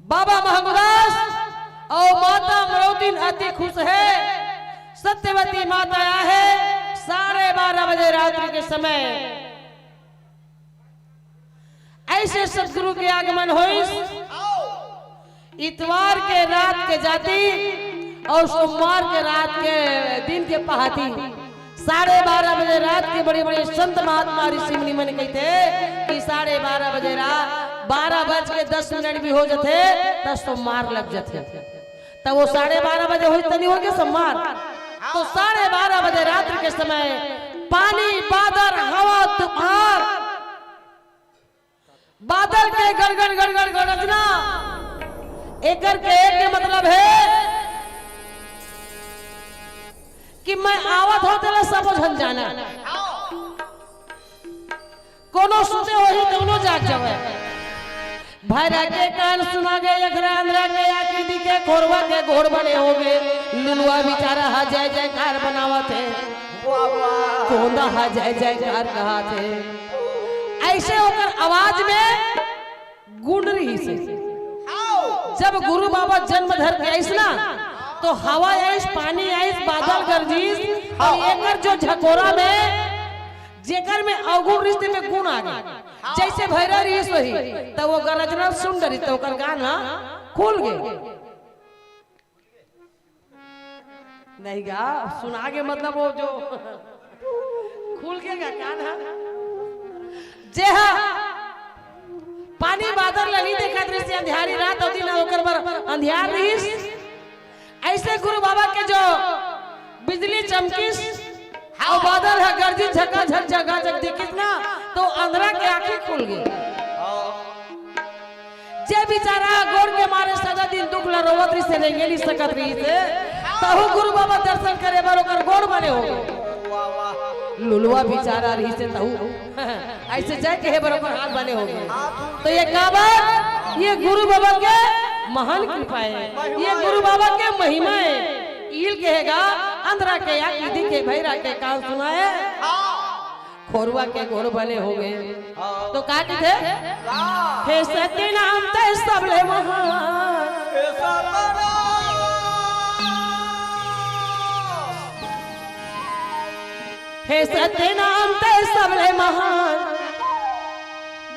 बाबा महंगदास और माता मरोतीन अति खुश है। सत्यवती माता आया है 12:30 बजे रात्रि के समय। ऐसे सदगुरु के आगमन हुई इतवार के रात के जाती और सोमवार के रात के दिन के पहाती 12:30 बजे रात के बड़े बड़े संत महात्मा ऋषि मुनि मन कहते कि 12:30 बजे रात 12:10 भी हो जाते तब सोमवार लग जाते। तब वो 12:30 बजे हो तनी हो गए सोमवार। तो 12:30 बजे रात्रि के समय पानी बादल हवा तूफान बादल के गड़गड़ गड़गड़ गड़जना एक मतलब है कि मैं आवत होते सब झल जाना कोनो सुते हो ही दोनों जाग जावे। भैरा के कान सुना गए अखरा अंधरा के आंखें दिखे खोरवा के घोड़ बने हो गए। लुलुआ बेचारा हा जय जयकार बनावा थे कोंदा हा जय जयकार कहा थे। ऐसे होकर आवाज में गूंज रही से जब गुरु बाबा जन्म धर के आइस ना तो हवा आइस पानी आइस बादल गरजीस और एकर जो झकोरा में जेकर में अवगुण रिश्ते में गुण आ गए जैसे भैरा रीस वही तब वो गरजना सुन रही तो ओकर गाना खुल गए। नहीं गा सुना के मतलब वो जो खुल के गा कान है जे हा पानी बादल लगी देखा दृश्य अंधियारी रात होती ना ओकर पर अंधियार रहीस। ऐसे गुरु बाबा के जो बिजली चमकीस और बादल है गर्जी झका झक झका झक दिखिस ना तो अंधरा के आंखें खुल गई। जे बेचारा गोड़ के मारे सदा दिन दुख ला रोवत रही से नहीं गेली सकत रही से तहु गुरु बाबा दर्शन करे बार ओकर गोड़ बने हो गए। लुलुआ बेचारा रही से तहु ऐसे जाए के बराबर हाथ बने हो गए। तो ये काबर ये गुरु बाबा के महान कृपा है ये गुरु बाबा के महिमा है। ईल कहेगा अंधरा के आंखें दिखे भैरा के कान सुनाए खोरवा के घोड़ भले हो गए। तो का थे हे सत्य नाम ते सबले महान हे सत्य नाम ते सबले महान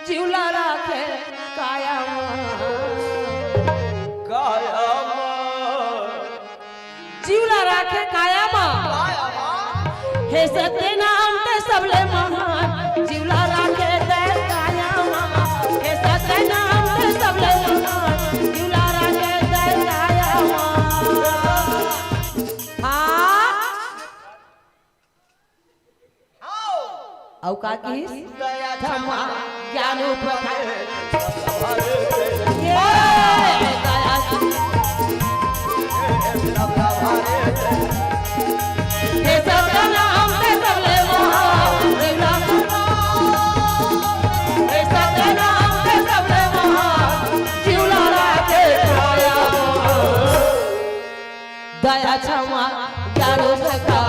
जिउला राखे काया जिउला राखे काया हे सत्य नाम ते सबले महान जिउला राखे ते काया हे सत्य नाम ते सबले महान जिउला राखे ते काया औका की क्षमा ज्ञान दया क्षमा ज्ञान सखा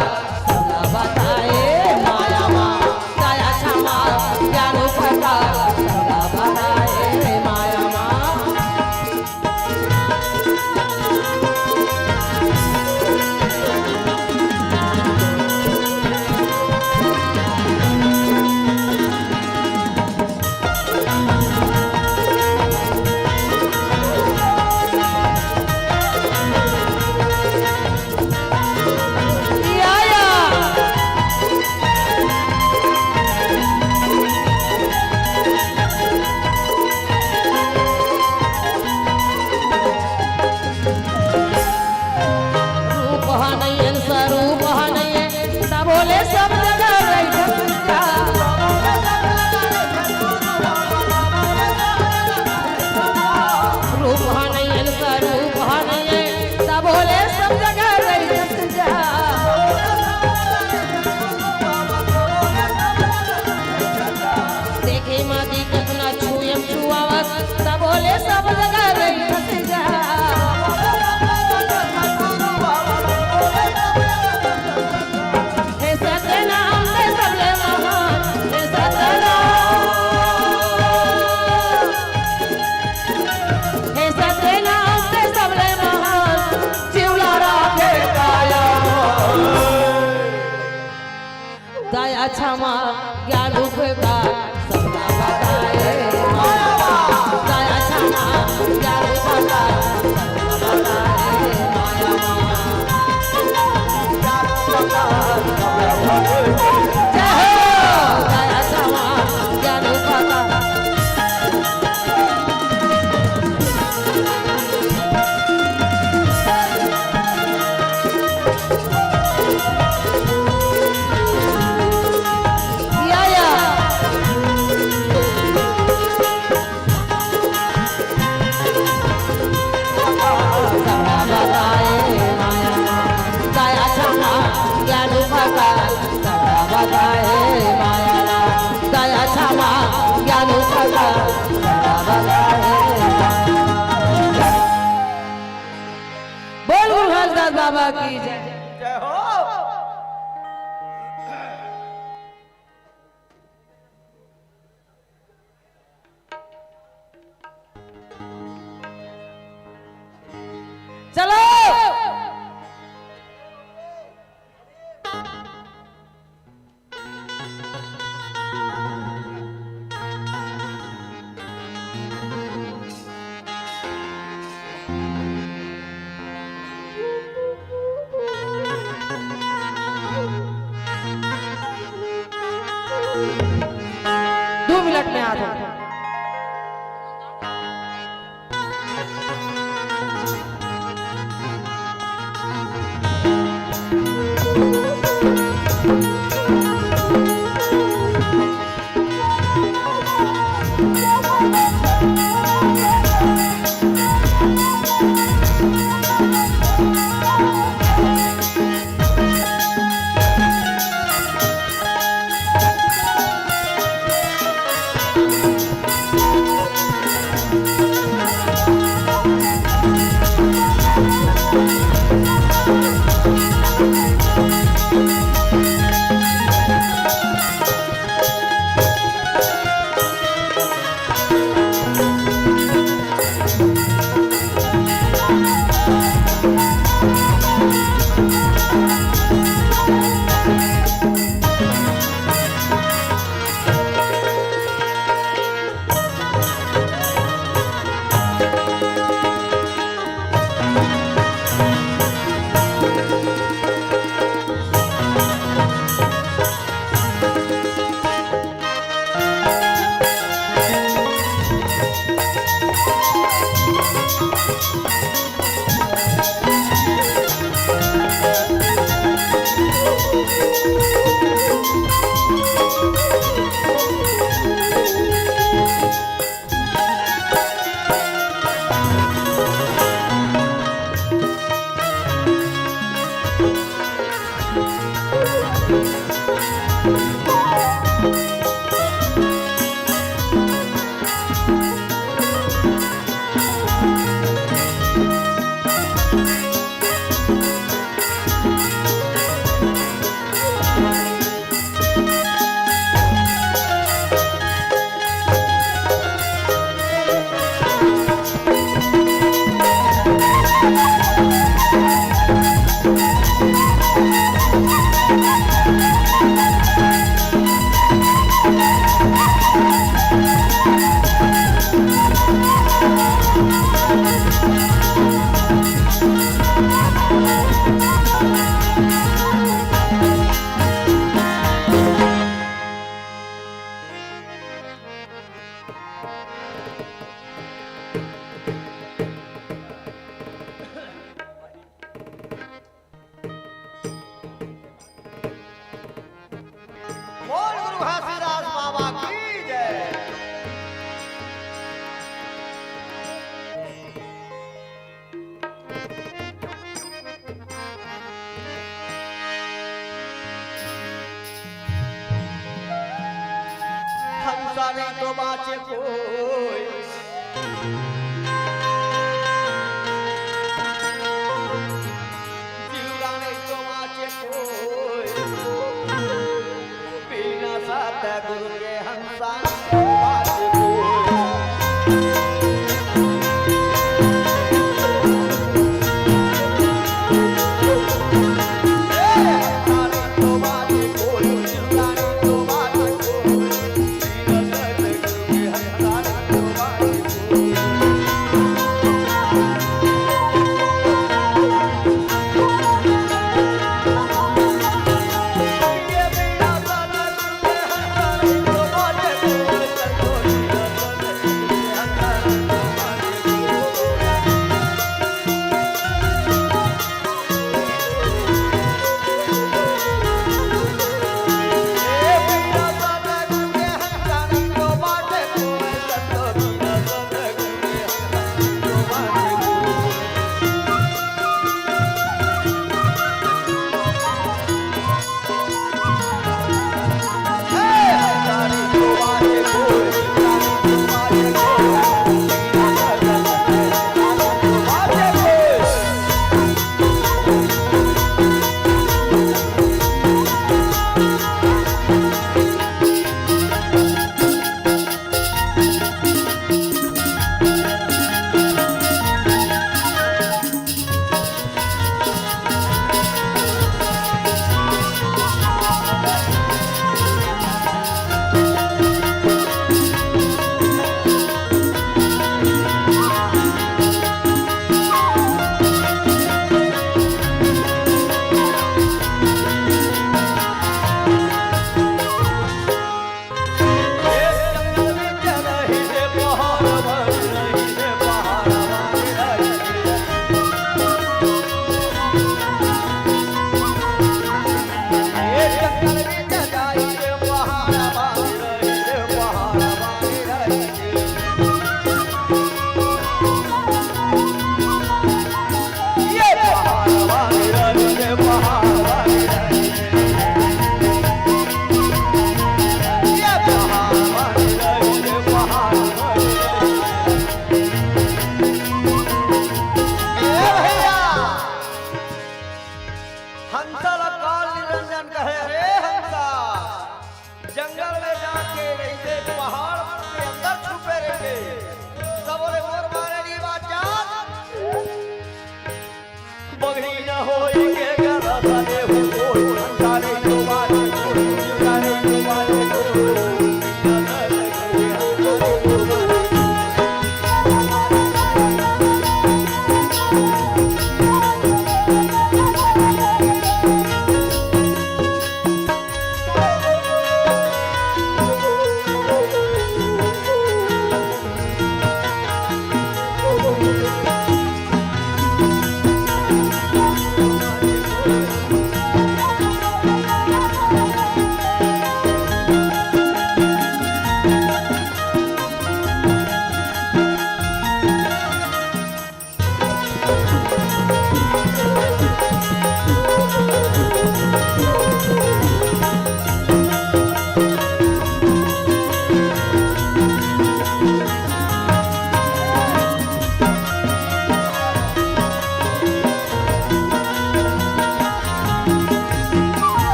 सदा बताए माया माँ दया क्षमा ज्ञान सखा सदा बताए माया माँ क्षमा ज्ञान उपकार सबका बताए माया दया क्षमा ज्ञान उपकार सबका बताए माया जय हो दया क्षमा ज्ञान उपकार बोल गुरु हरदास बाबा की जय। जय हो। चलो दो मिनट में आ जाओ। बोल गुरु घासीदास बाबा की जय। हंसा नहीं तो बाचे कोई, जिंदा नहीं तो बाचे कोई, बिना सतगुरु के हंसा नहीं तो बाचे कोई। हंसा नहीं तो बाचे कोई, जिंदा नहीं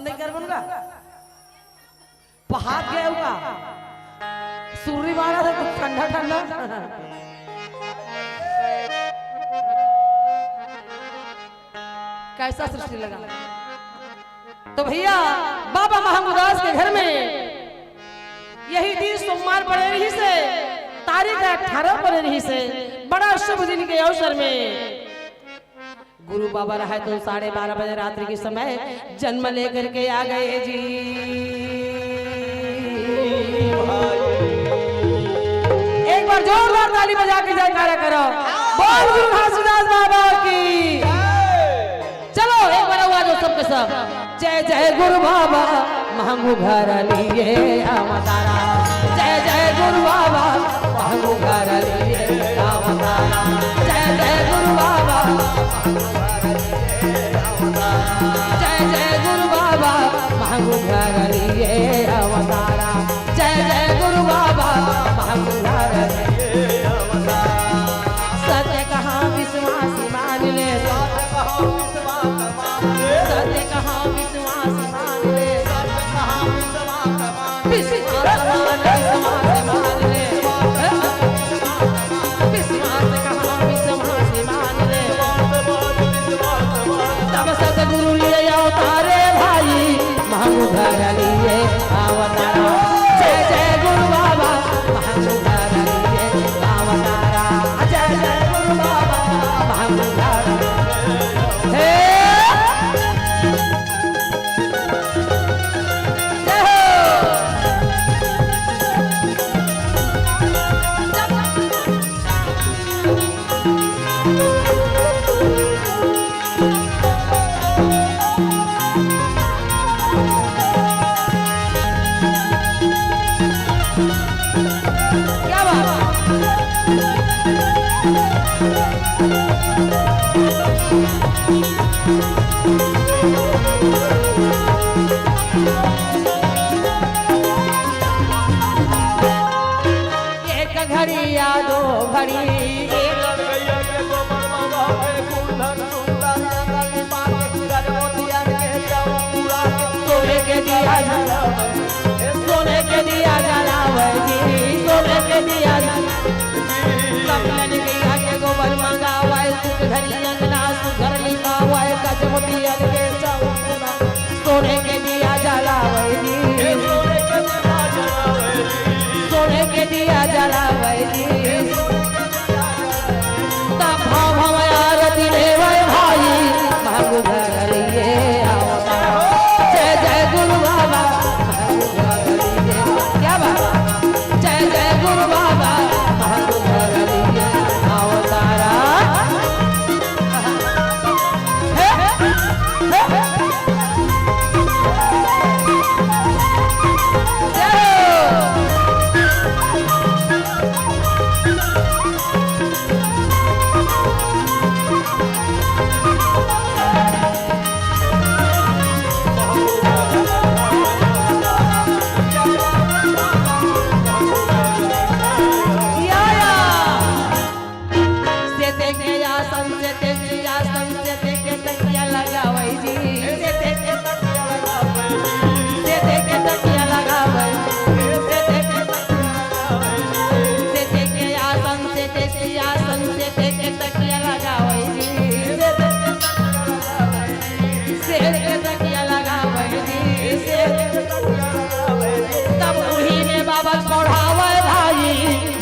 नहीं कर बनूंगा पहाड़ गया होगा सूर्य मारा था तो ठंडा ठंडा कैसा सृष्टि लगा। तो भैया बाबा महंगुदास के घर में यही दिन सोमवार पड़े रही से तारीख 18 पड़े रही से बड़ा शुभ दिन के अवसर में गुरु बाबा रहे तो 12:30 बजे रात्रि के समय जन्म लेकर के आ गए जी। एक बार जोरदार ताली बजा के जयकारा करो बोल गुरु घासीदास बाबा की। चलो एक बार आवाज हो सबके सब जय जय गुरु बाबा महंगू घर लिए अवतारा जय जय गुरु बाबा महंगू घर लिए अवतारा जय जय गुरु बाबा जय जय गुरु बाबा महंगू घर लिए अवतारा जय जय गुरु बाबा महंगू घर लिए अवतारा। सत्य कहाँ विश्वास मान ले सत्य कहाँ विश्वास मान ले विश्वास मान ले विश्वास कहाँ विश्वास मान ले तब सतगुरु लिए अवतारे भाई महंगू घर लिए अवतारा जय जय गुरु बाबा महंगू घर लिए अवतारा जय जय गुरु बाबा महंगू घर हे क्या बात एक घड़ी या दो घड़ी सोने के दिया सोने के दिया जलावे जी सोने के दिया कपलन के आगे गोबर मंगावा सुख धरी अंगना सुधर लिखावा कचमतिया के चौरा सोने के दिया जलावे जी सोने के दिया जलावे जी तब भाव हम आरती देवे भाई महंगू घर लिए अवतारा जय जय गुरु बाबा महंगू घर लिए क्या बात जय जय गुरु बाबा महंगू घर लिए अवतारा हे हे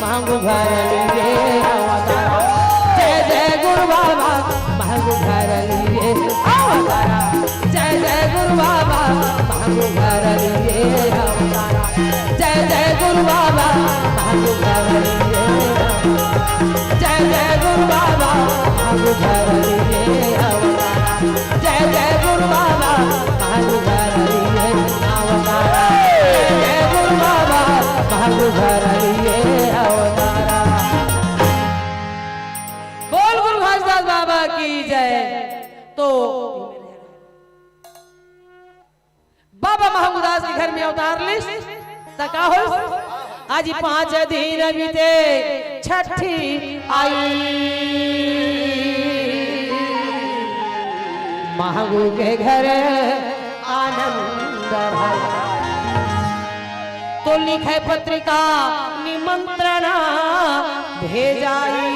महंगू घर लिए अवतारा जय जय गुरु बाबा महंगू घर लिए अवतारा जय जय गुरु बाबा महंगू घर लिए अवतारा जय जय गुरु बाबा महंगू घर लिए जय जय गुरु बाबा महंगू घर लिए अवतारा जय जय गुरु बाबा महंगू घर लिए अवतारा जय जय गुरु बाबा महंगू घर लिए अवतारा। बोल गुरु घासीदास बाबा की जय। तो बाबा महंगूदास के घर में अवतार लिस्ट तका हो आज 5 दिन बीते छठी आई महंगू के घर आनंद सुंदर है। तो लिखे पत्रिका निमंत्रण भेजाई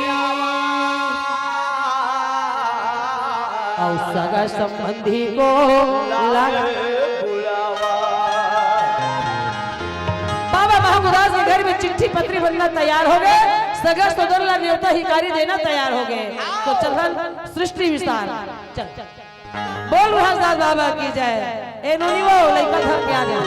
और सगा संबंधी को लगा। बाबा महामुदास के घर में चिट्ठी पत्री बनना तैयार हो गए, सगा सदरला न्योता हिकारी देना तैयार हो गए। तो चल सृष्टि विस्तार चल बोल हजरत बाबा की जय। ए नोनी वो लइका घर के आ जा।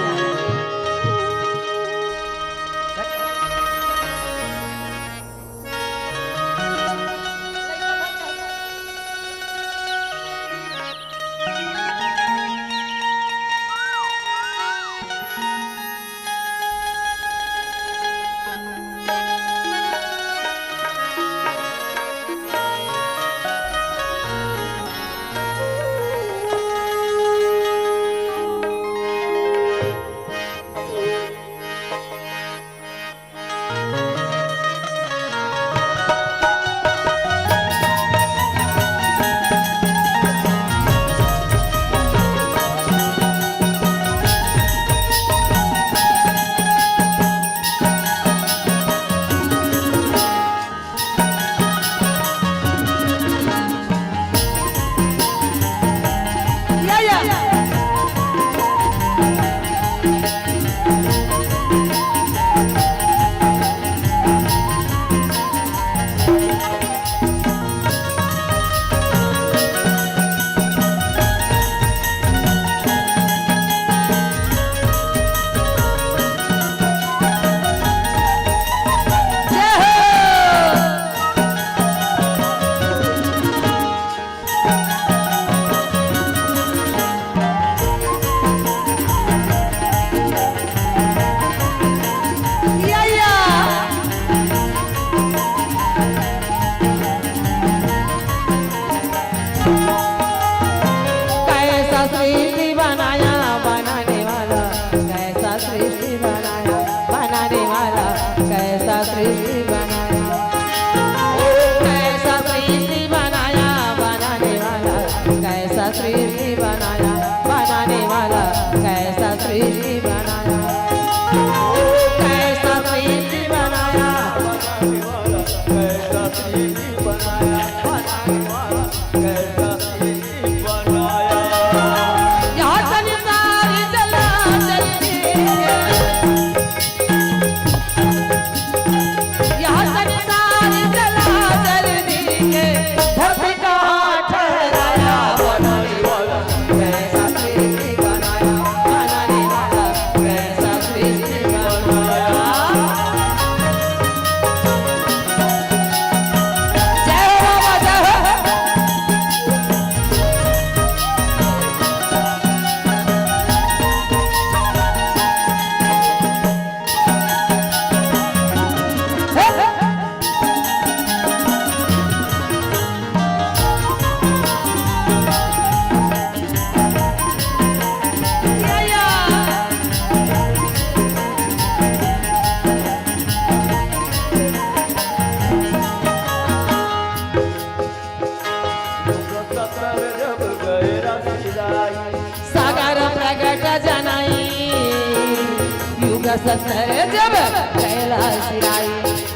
सत्तर जब कैलाश आई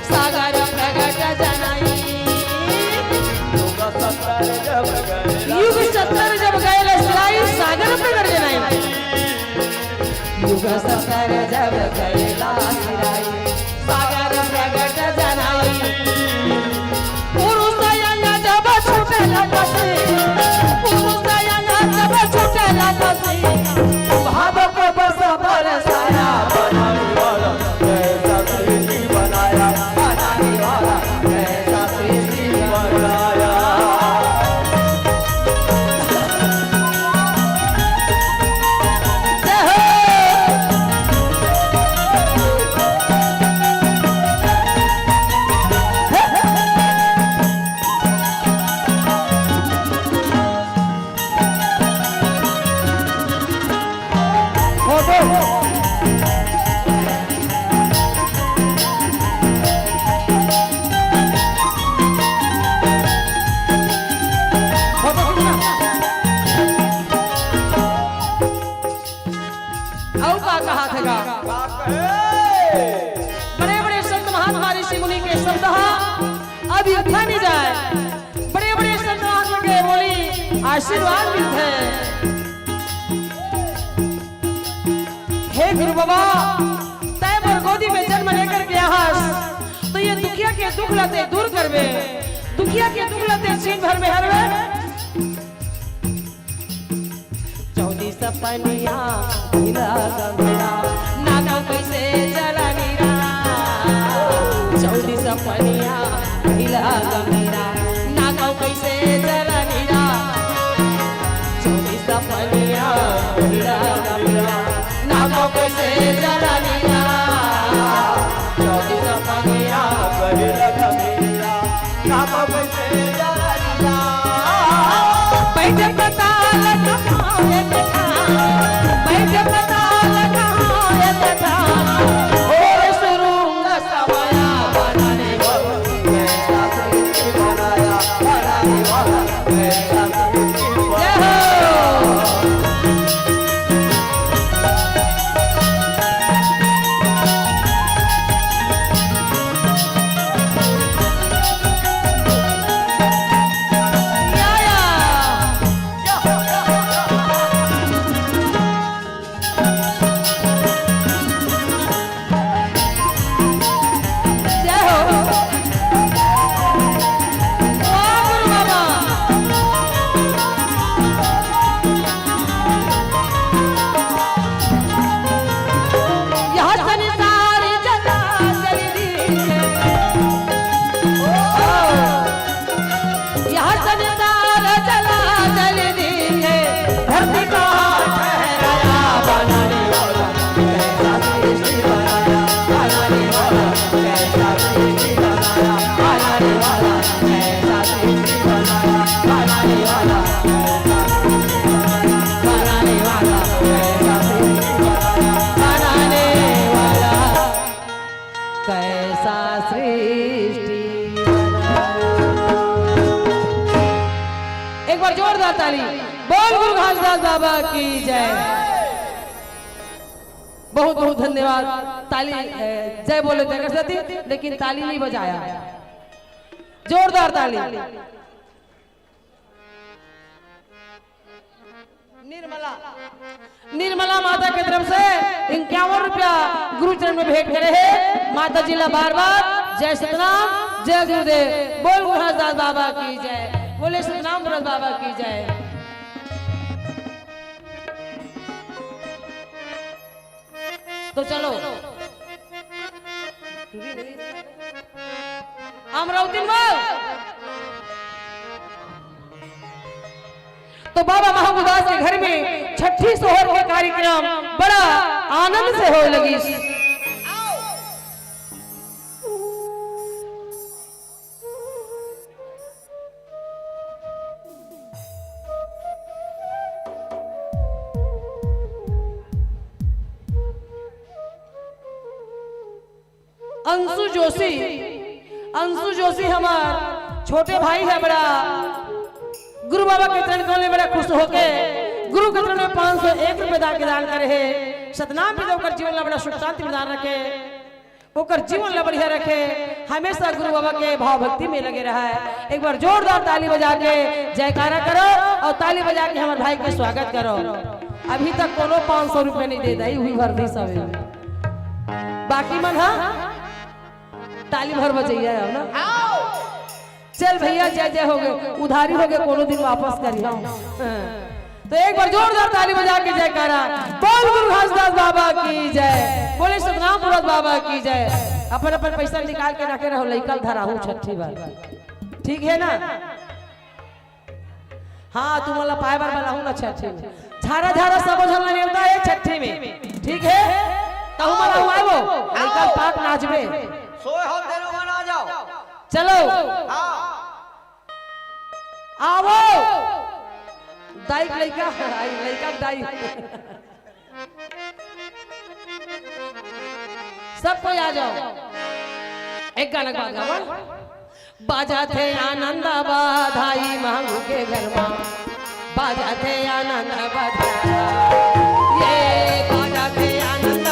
सागर प्रगट जनाई। युग सत्तर जब कैलाश आई सागर प्रगट जनाई। युग सत्तर जब कैलाश आई सागर प्रगट जनाई। पुरुष यंग जब छूटे लपसे पुरुष यंग जब छूटे लपसे भाव को बस बरसाया। कहेगा। का कहे बड़े बड़े संत महात्मा ऋषि मुनि के शब्द अब लिखा नहीं जाए। बड़े बड़े संत महात्मा के बोली आशीर्वाद मिलते हैं। हे गुरु बाबा तय पर गोदी में जन्म लेकर के आहस तो ये दुखिया के दुख लते दूर करवे, दुखिया के दुख लते छीन भर में हरवे। 14 सपनिया मिला मेरा नागा कैसे जला नीरा। 14 सपनिया मिला मेरा नागा कैसे जला नीरा। 14 सपनिया मिला मेरा नागा कैसे जला नीरा। 14 सपनिया मिला मेरा नागा कैसे जला नीरा। बैठ पता लगाए था, बैठ पता लगाए था। और सुरूंग सवाया बनाने कैसा सृष्टि बनाया बनाने वाला कैसा सृष्टि बनाया। एक बार जोरदार ताली बोल गुरु घासदास बाबा की जय। बहुत बहुत धन्यवाद। ताली जय बोले थे कर सकती लेकिन ताली नहीं बजाया। जोरदार ताली। निर्मला निर्मला माता की तरफ से 51 रुपया गुरुचरण में भेंट करे है। माता जिला बार बार जय सतनाम जय गुरुदेव। बोल गुरु घासदास बाबा की जय। बोले सतनाम गुरु बाबा की जय। तो चलो अमरावती में तो बाबा महबूदास के घर में छठी सोहर का कार्यक्रम बड़ा आनंद से हो लगी। अंशु जोशी हमार छोटे भाई है बड़ा। गुरु बाबा के चरण कमल बड़ा खुश होके गुरु के चरण में 501 रुपए दान करे है। सतनाम भी होकर जीवन ला बड़ा सुख शांति प्रदान रखे, होकर जीवन ला बढ़िया रखे, हमेशा गुरु बाबा के भाव भक्ति में लगे रहा है। एक बार जोरदार ताली बजा के जयकारा करो और ताली बजा के हमारे भाई का स्वागत करो। अभी तक कोनो 500 रुपए नहीं दे दी हुई भर दी सब बाकी मन हाँ ताली भर बजैया है ना। चल भैया जय जय हो गए उधारी हो गए कोनो दिन वापस करी हम। तो एक बार जोरदार ताली बजा के जयकारा बोल गुरु घासदास बाबा की जय। बोले सतनाम पुरत बाबा की जय। अपन अपन पैसा निकाल के रखे रहो लइकल धरा हूं छठी बार ठीक है ना। हाँ तुम वाला पाए बार वाला हूं ना छठी में झारा झारा सब झलना नहीं होता है छठी में ठीक है। तो वाला हुआ है वो लइकल पाक नाचबे सोए हो तेरे मन आ जाओ चलो आवो दाई लइका लइका दाई सब कोई आ जाओ। एक गाना गावा बाजा थे आनंद बधाई मांगू के घर में बाजा थे आनंद बधाई ये बाजा थे आनंद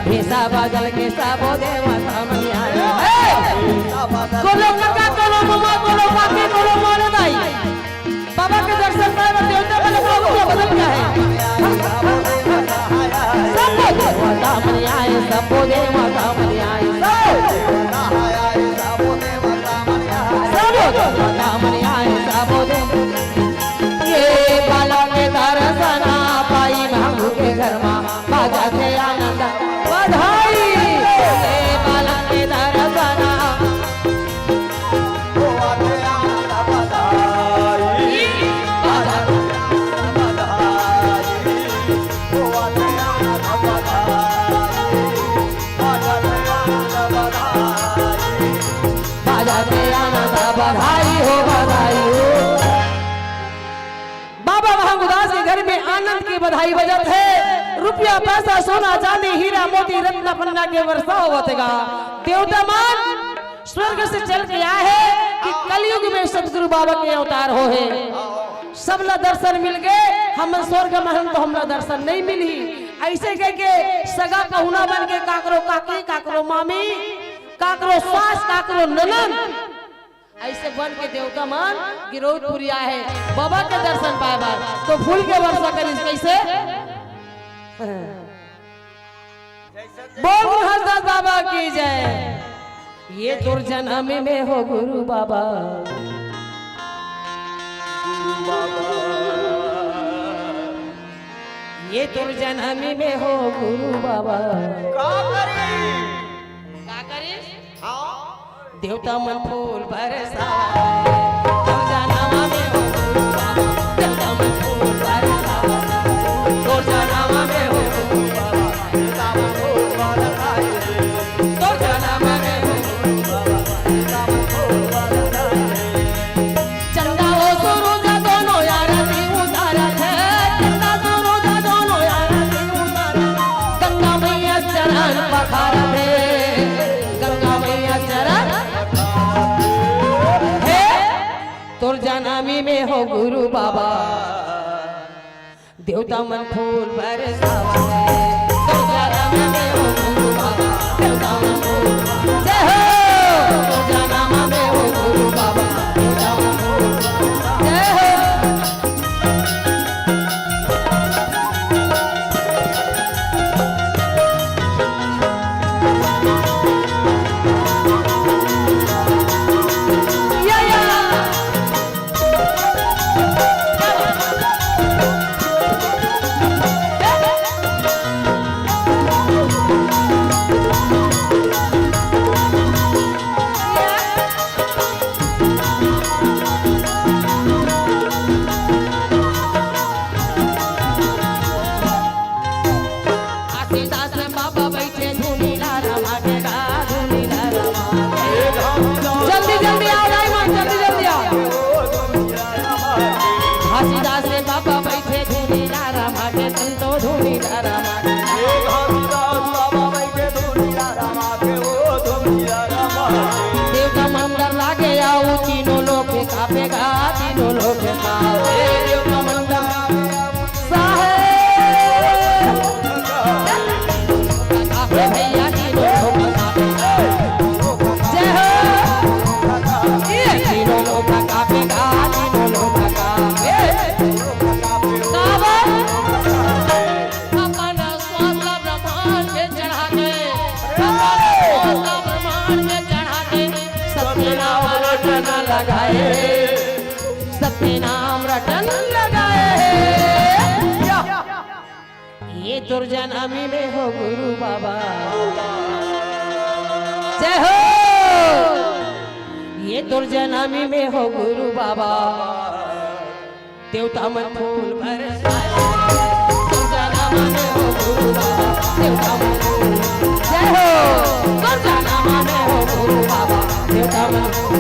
भेसा बदल के सबो देवता मन आए कोलो काका कोलो ममा कोलो काकी कोलो मोरे दाई बाबा के दर्शन पाए और देवता वाले को बदल गया है सबो देवता मन आए सबो देवता मन आए सबो देवता मन आए सबो ये बाला के दर्शन पाई भांगू के घर में बाजा थे आनंद बधाई ये बाला के दर्शन बधाई हो बधाई हो बाबा महागुदास के घर में आनंद की बधाई बजत है रुपया पैसा सोना चांदी हीरा मोती रत्न पन्ना के वर्षा होवतगा देवता मान स्वर्ग से चल के आए है कि कलयुग में सतगुरु बाबा के अवतार हो है सबला दर्शन मिल गए हम स्वर्ग में हम तो हमला दर्शन नहीं मिली ऐसे कह के सगा पहुना बन के काकरो काकी काकरो मामी काकरो सास काकरो ननन ऐसे बन के देवता मान गिरोधपुरिया है बाबा के दर्शन पाए बार तो फूल के वर्षा करी कैसे बोल हरदास बाबा की जय ये दुर्जन्म में हो गुरु बाबा ये दुर्जन्म में हो गुरु बाबा का करी देवता मन फूल बरसाए दुर्जन्म में हो गुरु बाबा देवता मन फूल बरसाए दुर्जन्म में हो गुरु बाबा देवता मन फूल बरसाए दुर्जन्म में हो गुरु बाबा देवता मन फूल बरसाए चंदा हो सूरज दोनों आरती उतारत है चंदा सूरज दोनों आरती उतारत गंगा मैया चरण पखारत है गंगा मैया चरण दुर्जन्मी में हो गुरु बाबा देवता मन फूल बरसावे दुर्जन्मी में हो गुरु बाबा देवता मन फूल जय हो दुर्जन्मी में हो गुरु बाबा देवता मन फूल जय हो देवता मंदिर लागे आओ तीनों लोग कापेगा तीनों लोग कापे देवता मंदिर साहेब कापे भैया तीनों लोग कापे जय हो ये तीनों लोग कापेगा तीनों लोग कापे अपना स्वास्थ्य ब्रह्मांड में चढ़ा के सत्यनाम रटन लगाए सत्यनाम रटन लगाए ये दुर्जन्मी में हो गुरु बाबा जय हो ये दुर्जन्मी में हो गुरु बाबा देवता मन फूल बरसाए दुर्जन्मी में हो गुरु बाबा देवता मन फूल जय हो दुर्जन्मी में हो गुरु बाबा देवता मन फूल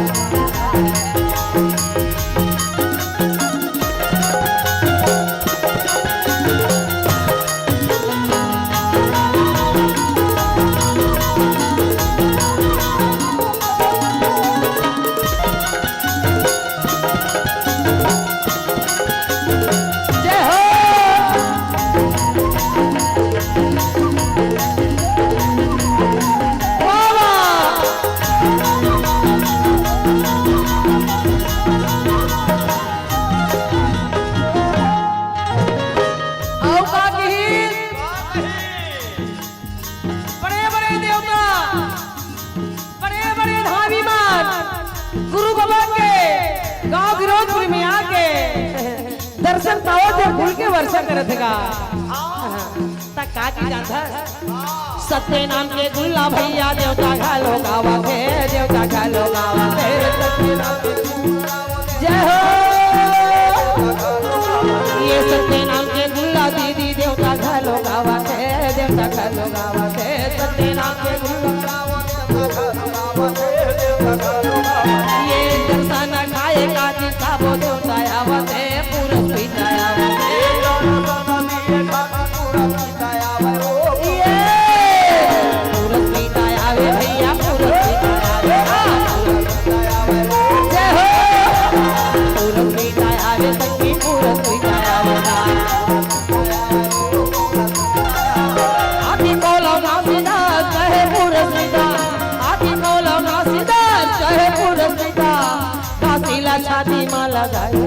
जय हो गुरु बाबा के गांव गिरोधपुर में आके दर्शन पाओ तो भूल के वर्षा करत का तक का की जानता सत्य नाम के गुल्ला भैया देवता घालो गावा के देवता घालो गावा के सत्य नाम के जय हो ये सत्य नाम के गुल्ला दीदी देवता घालो गावा के देवता घालो गावा के सत्य नाम के गुल्ला ये दर्शन खाए का जिसका वो देवता आवते पूरा पिताया छाती माँ लगाए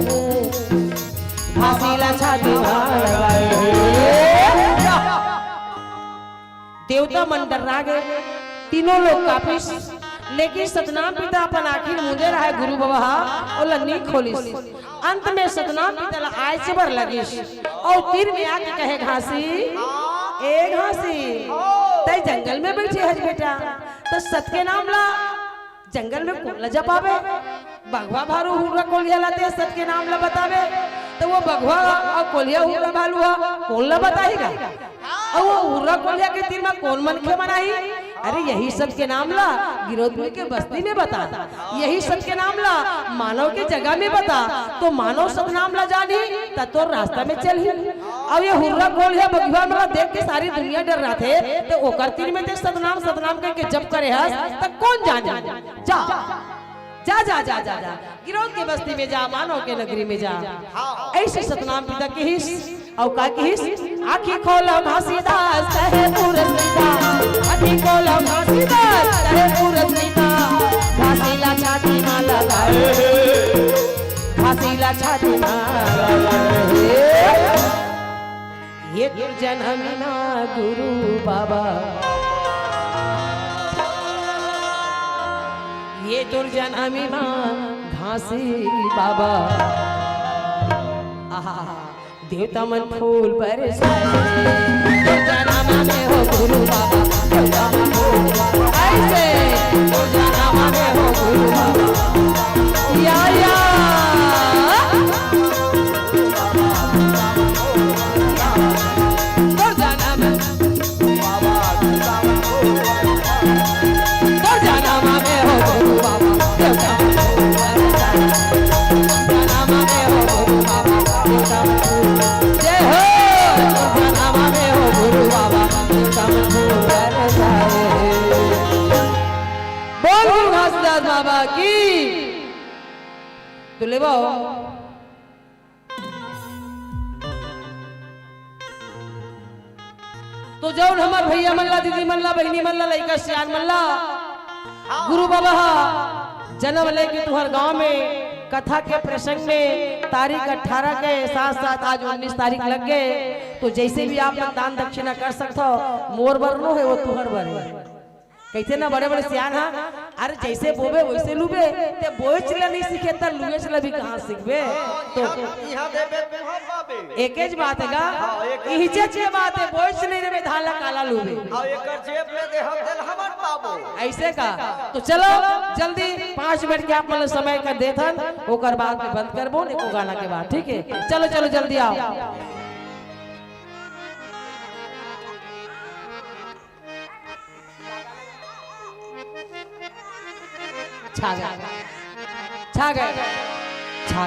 फांसीला छाती माँ लगाए देवता मन डरा गए तीनों लोग काफी लेकिन सतनाम पिता अपन आखिर मुझे रहा गुरु बाबा और लन्नी खोली अंत में सतनाम पिता आय से बर लगी और तीर में आके कहे घासी ए घासी तय जंगल में बैठे है बेटा तो सत के नाम ला जंगल में कौन लजा पावे बगवा भारू हुर्रा कोलिया लाते सत के नाम ला बतावे तो वो बगवा और कोलिया हुर्रा भालुआ कौन ला बताएगा और वो हुर्रा कोलिया के तीर में कौन मन के मनाई अरे यही सब के नाम ला गिरोधपुर के बस्ती में बता यही सब के नाम ला मानव के जगह में बता तो मानव सब नाम ला जानी तो रास्ता में चल ही अब ये हुर्रा कोलिया बगवा में देख के सारी दुनिया डर रहा थे तो ओकर तीर में देख सतनाम के जब करे हस तब कौन जाने जा जा जा जा जा जा गिरोध के बस्ती में जा मानव के नगरी में जा ऐसे सतनाम पिता के हिस और का के हिस आंखें खोलो घासीदास कहे पुरस्मिता आंखें खोलो घासीदास कहे पुरस्मिता घासीला छाती माँ लगाए घासीला छाती माँ लगाए ये दुर्जन्मिना गुरु बाबा ये दुर्जन्मी माँ घासी बाबा आहा देवता मन फूल बरसाए दुर्जन्मा में हो गुरु बाबा देवता मन फूल ऐसे दुर्जन्मा में हो गुरु बाबा या बाबा की तो ले तो जौन हमार भैया मल्ला दीदी मल्ला बहनी मल्ला लइका सियान मल्ला गुरु बाबा जन्म लेके तुहर गांव में कथा के प्रसंग में तारीख 18 के साथ साथ आज 19 तारीख लग गए तो जैसे भी आप दान दक्षिणा कर सकते हो मोर बर नो है वो तुहर बर है कैसे ना बड़े बड़े सियान हा अरे जैसे बोबे वैसे लुबे ते बोए चला नहीं सीखे त लुए चला भी कहां सीखबे तो यहां देबे तुहर बाबे एक ही बात है गा इहिजे के बात है बोए चले रे धाला काला लुबे और एकर जेब में दे हम दिल हमर बाबू ऐसे का तो चलो जल्दी 5 मिनट के आप मतलब समय कर देथन ओकर बाद में बंद करबो एको गाना के बाद ठीक है चलो चलो जल्दी आओ छा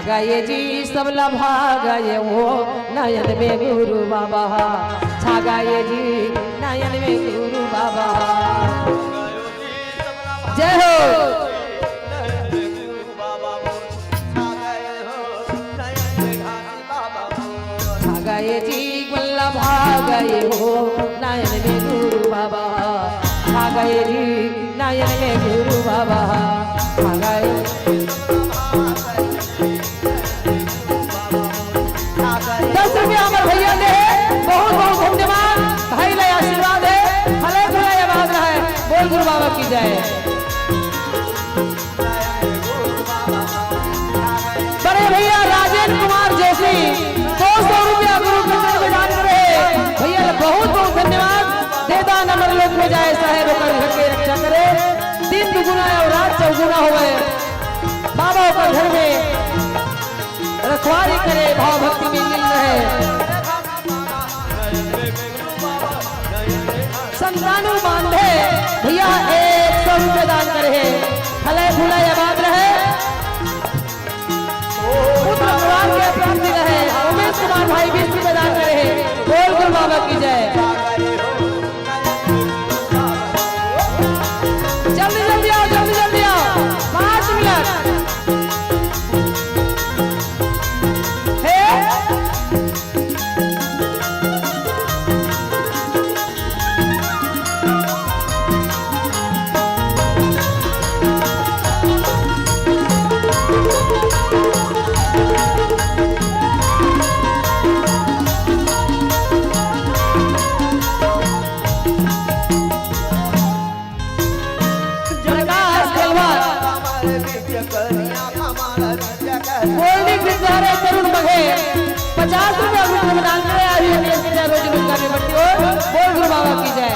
गए जी सब लभा गए वो नयन में गुरु बाबा छा गए जी नयन में गुरु बाबा जय हो छा गए जी लभा गए हो नयन में गुरु बाबा छा गए जी नयन में गुरु बाबा भैया ने बहुत बहुत धन्यवाद भाई ले आशीर्वाद है भले भले आवाज है बोल गुरु बाबा की जय अमरलोक में जाए साहेब होकर घर के रक्षा करे, दिन दुगुना और रात चौगुना होवे, बाबा होकर घर में रखवाली करे, भाव भक्ति में लीन रहे, संतानु बांधे भैया 100 रुपये दान करे, फले फूला आबाद रहे, पुत्र भगवान के प्राप्ति रहे। उमेश कुमार भाई 20 रुपये दान करे, बोल गुरु बाबा की जय। जल्दी जल्दी आओ, जल्दी जल्दी आओ, 5 मिनट है। तरुण बघे 50 रुपये दान करे, रोज रोजगार में बढ़ती हो, बोल गुरु बाबा की जय।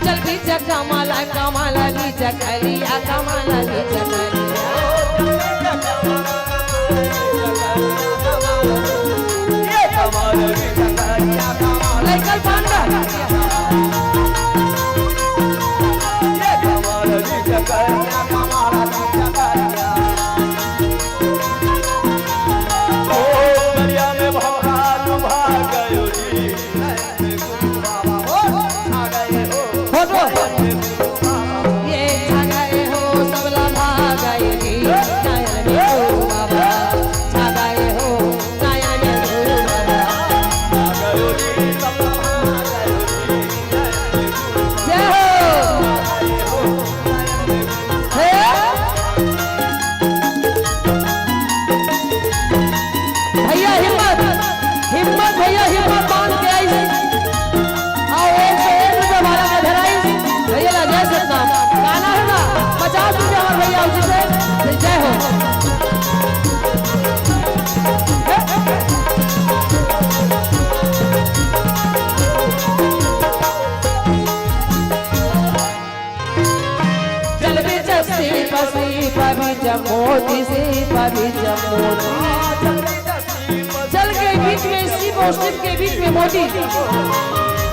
चल भी कमाला कमाला नी चकलिया, कमाला नी चकलिया, लइकल पांडा मोती से पभी मोती, चल के बीच में शिव और शिव के बीच में मोती,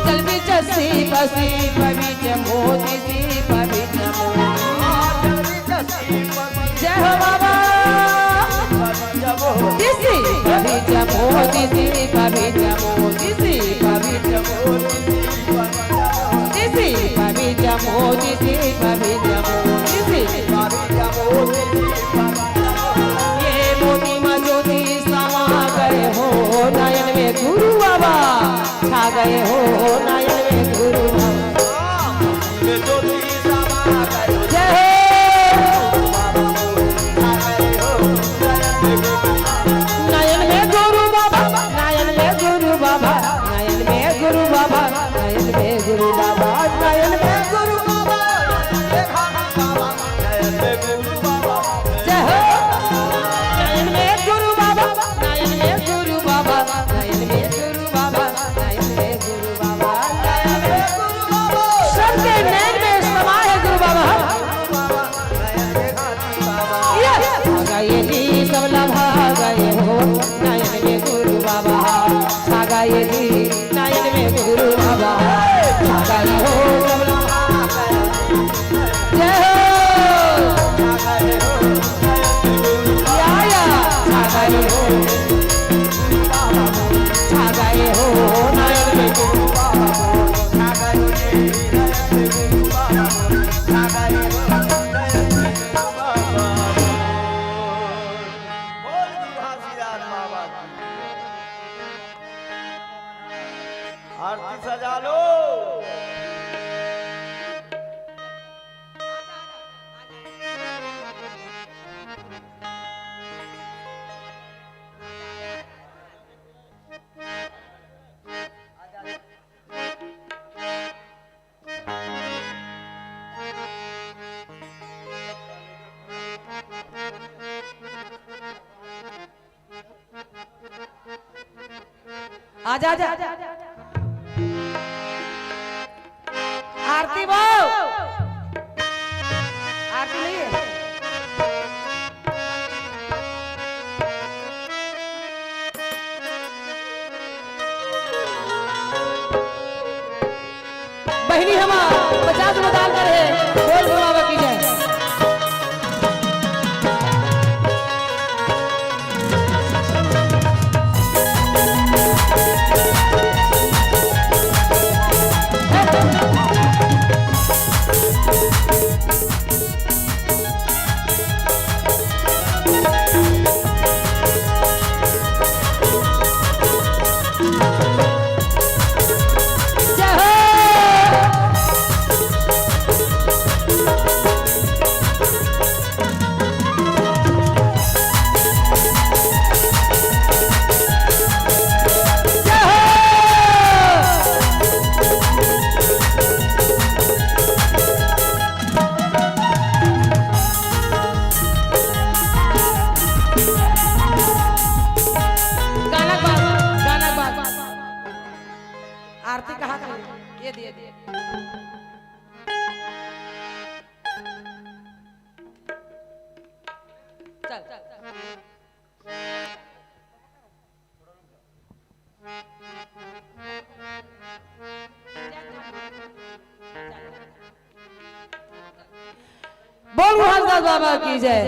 चल भी चसी पसी पभी मोती से पभी जय हो बाबा, किसी पभी मोती से पभी मोती से पभी किसी पभी मोती से पभी मोती से ये मोती में ज्योति समा गए हो, नयन में गुरु बाबा छा गए हो, नयन में गुरु बाबा जय हो। नयन में गुरु बाबा, नयन में गुरु बाबा, नयन में गुरु बाबा, नयन में गुरु बाबा, नयन में गुरु बाबा जय हो। नयन में गुरु बाबा, नयन में गुरु बाबा, नयन में गुरु बाबा, नयन में गुरु बाबा, नयन में गुरु बाबा, सबके नैन में समा है गुरु बाबा। ये जी सब लभा गए हो, नयन में गुरु बाबा छा गए जी, नयन में गुरु बाबा छा गए हो, सब लभा जय हो। छा गए हो नयन में गुरु बाबा, छा गए आरती सजा लो। आजा आजा आरती बाबू आरती नहीं है बहनी हमारा 50 मतदान करे बोल बुलावा की जय आरती कहाँ गई? ये दिए चल बोल हजरत बाबा की जय।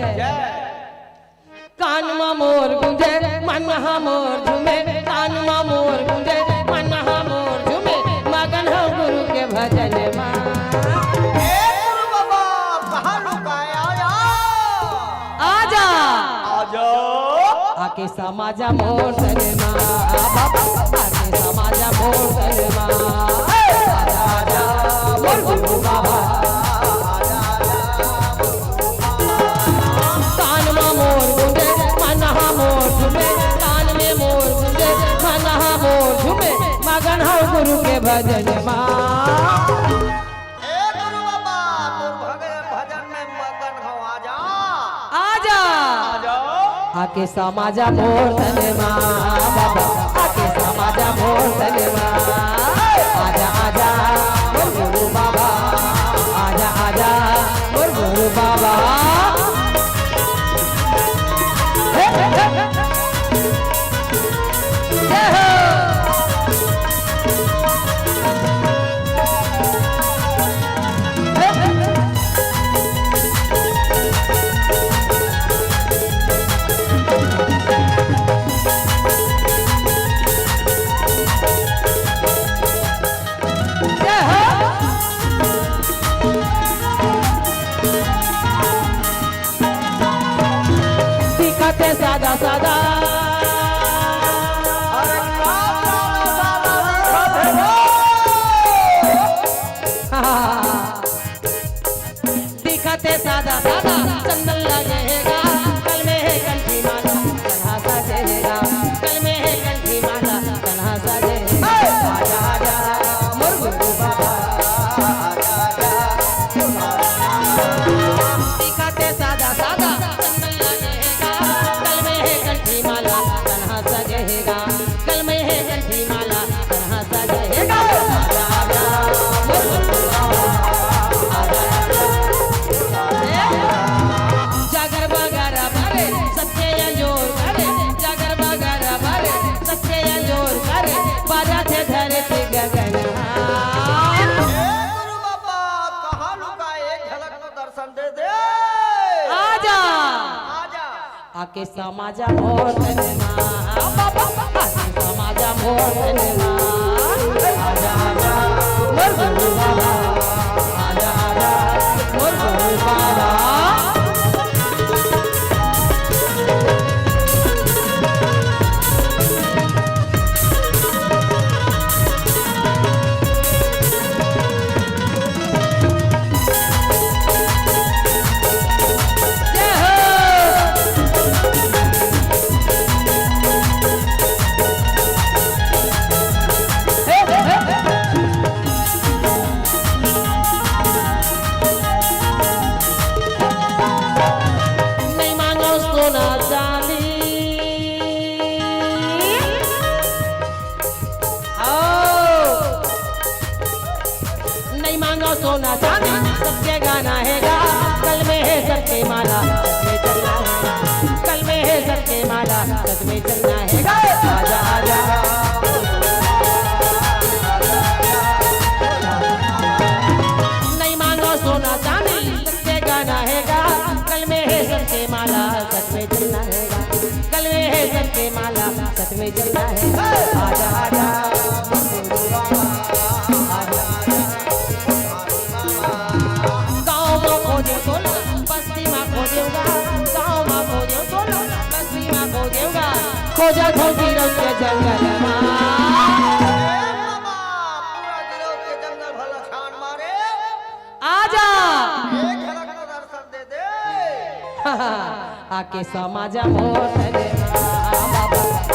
कान मा मोर गुंजे मन हा मोर झूमे, कान मा मोर गुंजे मन हा मोर झूमे, मगन हो गुरु के भजन मा। ए गुरु बाबा कहाँ लुकाया आजा आजा आके समाजा मोर तने मा, आके समाजा मोर तने मा। आजा आजा मोर गुरु बाबा, कान मा मोर गुंजे मन हा मोर झूमे, कान में मोर गुंजे मन हा मोर झूमे, मगन हो गुरु के भजन मा। ए गुरु बाबा तोर भजन में मगन हो आजा आजा आजा आके समाजा मोर तने मा, बाबा आके समाजा मोर तने मा। आजा आजा मोर गुरु बाबा, आजा आजा मोर गुरु बाबा। हे हे हे जय हो। दिखते सादा सादा अरे सादा दिखते सादा सादा चंदन लगेगा, कल में है कंठी माला तन्हा सजेगा, कल में है कंठी माला तन्हा सजेगा। आजा आजा मोर गुरु बाबा, दिखते सादा सादा चंदन लगेगा, कल में है कंठी माला तन्हा सजेगा, कल में है कंठी माला तन्हा सजेगा। आजा आजा मोर गुरु बाबा, आजा जागर बगारा भरे सच्चे अंजोर करे, जागर बगारा भरे सच्चे अंजोर करे, बाजा थे धरती गगन। ए गुरु बाबा कहाँ लुका एक झलक तो दर्शन दे दे आजा आजा आके समाजा मोर तने मा, बाबा आके समाजा मोर तने मा। आजा आजा मोर गुरु बाबा, आजा आजा मोर गुरु बाबा। जय हो। सोना चांदी सबके गाना है गा, कल में है सबके माला सच में चलना है, कल में है सबके माला सच में चलना है गा। आजा आजा नहीं मांगो सोना चांदी सबके गाना है गा, कल में है सबके माला सच में चलना है गा, कल में है सबके माला सच में चलना है। आजा आजा खोजा खोजी रंग के जंगल पूरा गिरोह के जंगल भला छान मारे, आजा एक झलक तो दर्शन दे दे। आके समाजा मोर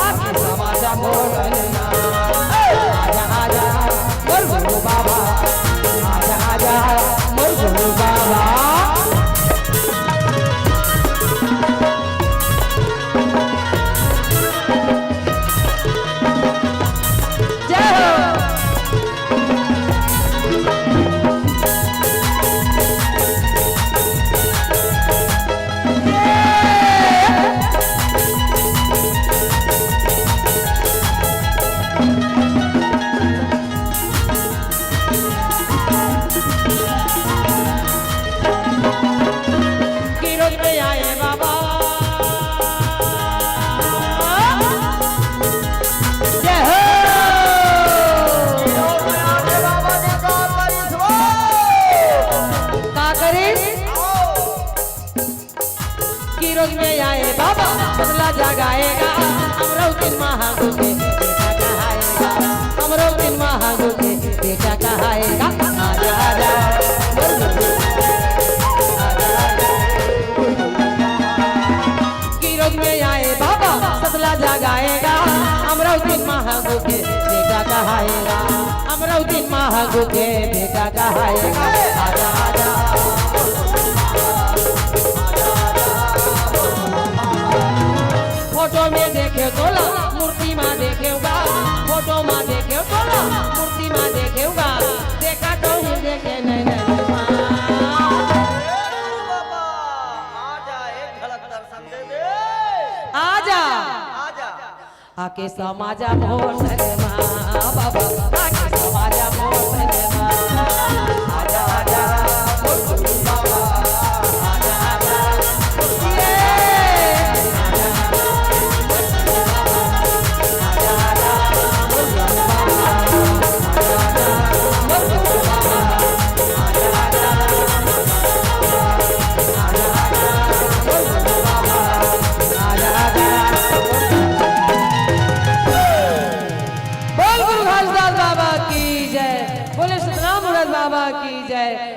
आके समाजा मोर आजा आजा मोर गुरु बाबा, आजा आजा मोर गुरु बाबा। बदला जगाएगा अमरौतीन महागु के बेटा कहाएगा, अमरौतीन महागु के बेटा कहाएगा। आजा आजा गिरोज में आए बाबा बदला जगाएगा अमरौतीन महागु के बेटा कहाएगा, अमरौतीन महागु के बेटा कहाएगा। आजा आजा फोटो में देखे तोला मूर्ति में देखेगा, फोटो में देखे तोला मूर्ति में देखेगा, देखा तो ही देखे नहीं नहीं बाबा आजा एक झलक दर्शन दे दे। आजा आजा आके समाजा मोर सनमा बाबा, आके समाजा मोर सनमा। आजा आजा मोर गुरु बाबा, आजा आजा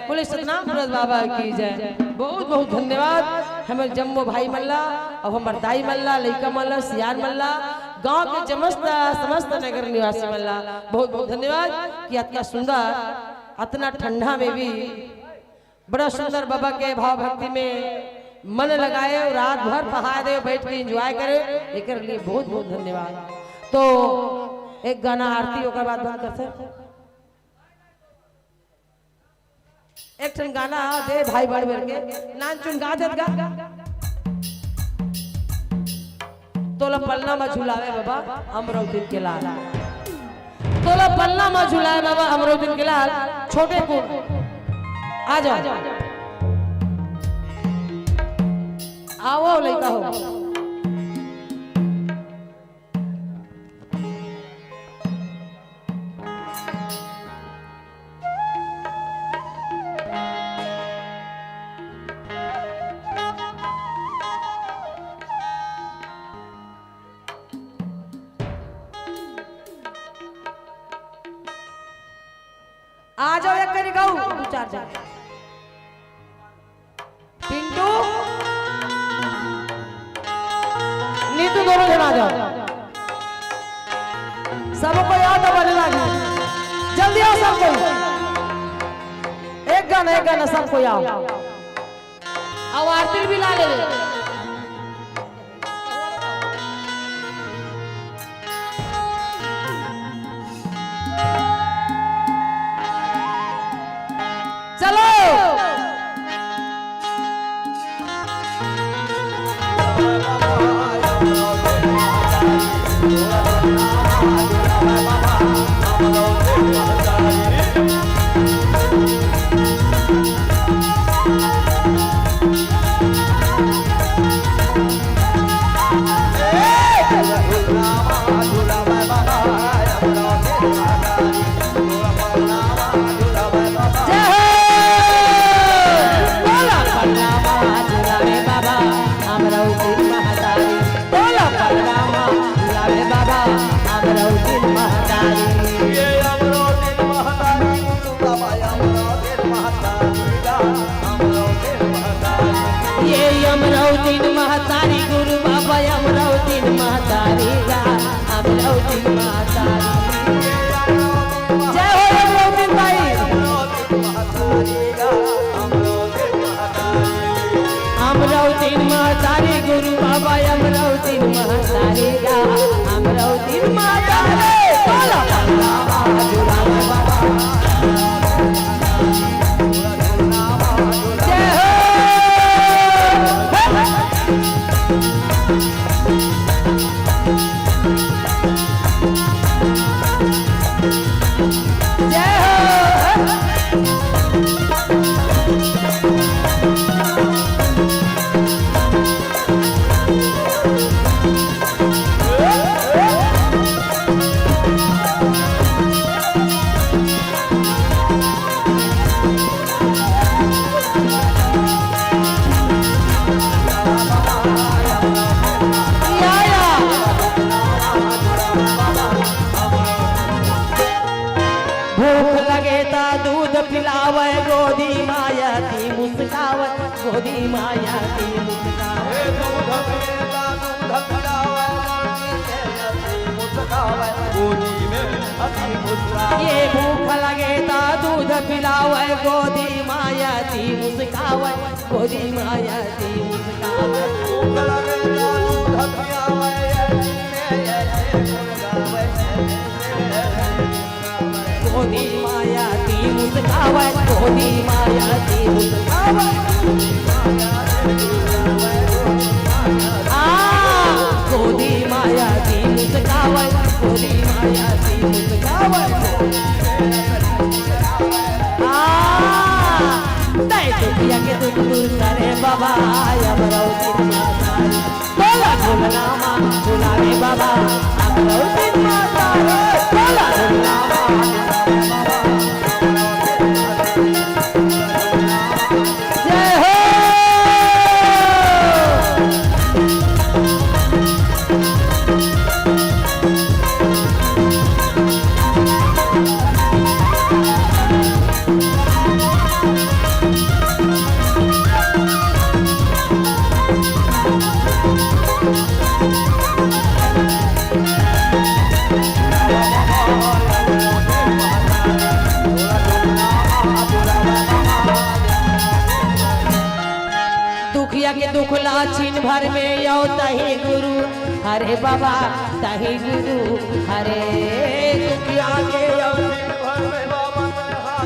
बोले सतनाम मुराद बाबा की जय। बहुत बहुत धन्यवाद हमें जम्मो भाई मल्ला और हमार दाई मल्ला, लइका मल्ला, सियार मल्ला, गांव के समस्त नगर निवासी मल्ला, बहुत बहुत धन्यवाद कि इतना सुंदर इतना ठंडा में भी बड़ा सुंदर बाबा के भाव भक्ति में मन लगाए और रात भर पहाड़े बैठ के एंजॉय करे, एक लिए बहुत बहुत धन्यवाद। तो एक गाना आरती होकर बाद बंद करते, एक ठन गाना दे भाई बड़ बड़ के नान चुन गा देत गा। तोला पलना में झुलावे बाबा अमरौतीन के लाल, तोला पलना में झुलावे बाबा अमरौतीन के लाल। छोटे को आ जाओ, आओ लइका हो। आ जाओ एक करी गाऊ दो चार जा। पिंटू नीतू दोनों जन आ जाओ, सबको याद तो बने लगे, जल्दी आओ सबको, एक गाना सबको आओ, अब आरती भी ला ले। अमरावती महतारी गुरु बाबा अमरावती महतारी गा अमरावती महतारी जय हो अमरावती भाई अमरावती महतारी गुरु बाबा अमरावती महतारी गा अमरावती महतारी बोलो जय हो भूख लगे ता दूध पिलावे गोदी मायाती मुस्कावे गोदी मायाती मुस्कावे ये भूख लगे ता दूध पिलावे गोदी मायाती मुस्कावे गोदी मायाती मुस्कावे गोदी मायाती मुस्कावे गोदी मायाती मुस्कावे गोदी मायाती मुस्कावे गोदी मायाती मुस्कावे तय दुखिया के दुख दूर करे बाबा अमरावती महतारी बोला झूलनामा झूलावे बाबा अमरावती महतारी बोला झूलनामा के दुखला छिन भर में यो तही गुरु हरे बाबा तही गुरु हरे दुखिया के यो छिन भर में बाबा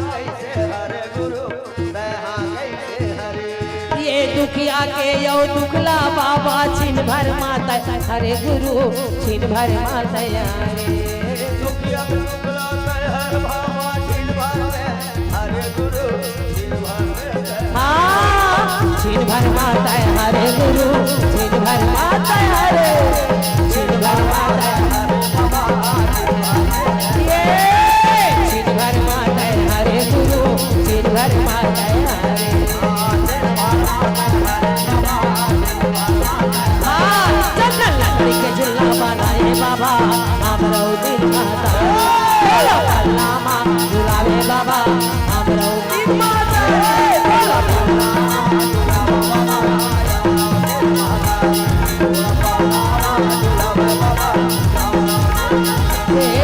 कैसे हरे गुरु कैसे हरे ये दुखिया के यो दुखला बाबा छिन भर माता हरे गुरु छिन भर माता हरे दुखिया के दुखला हर बाबा छिन भर में हरे गुरु छिन भर में छिन भर माता हरे गुरु छिन भर माता हरे छिन भर माता ये छिन भर माता हरे गुरु छिन भर माता हरे चंदन लकड़ी के झूला बनाए बाबा अमरावती माता बोलो कल्लामा झूलावे बाबा अमरावती माता बोलो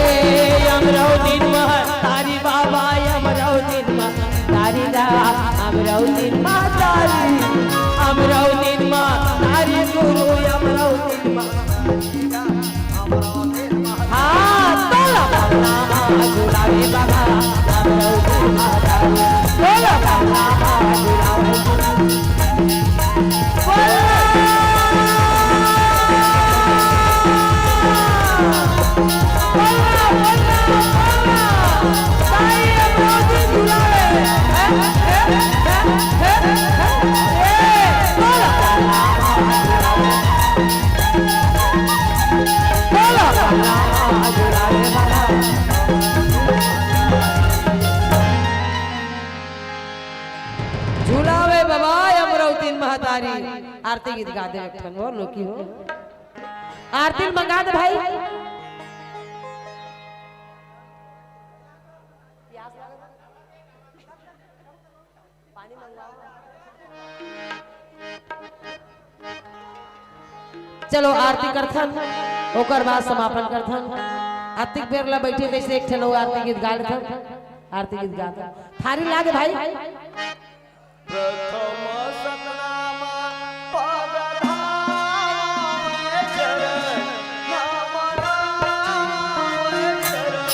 अमरावती महतारी बाबा अमरावती महतारी अमरावती महतारी अमरावती महतारी गुरु अमरावती हाँ झूलावे बाबा अमरावती महतारी आरती गीत गा दे एकठन हो लोकी हो आरती मंगा दे भाई चलो आरती करथन ओकर बाद समापन करथन आरती बेरला बैठे कैसे एक ठलो आरती गीत गा लेथन आरती गीत गा थारी लागे भाई प्रथम सतनाम पगधाम चरण नाम राम चरण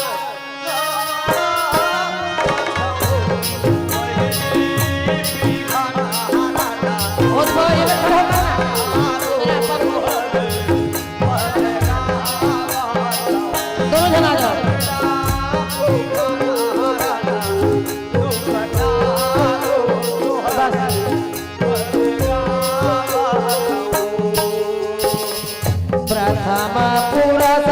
ओ तो ये खड़ा दोनों जना जाओ प्रथम पुरस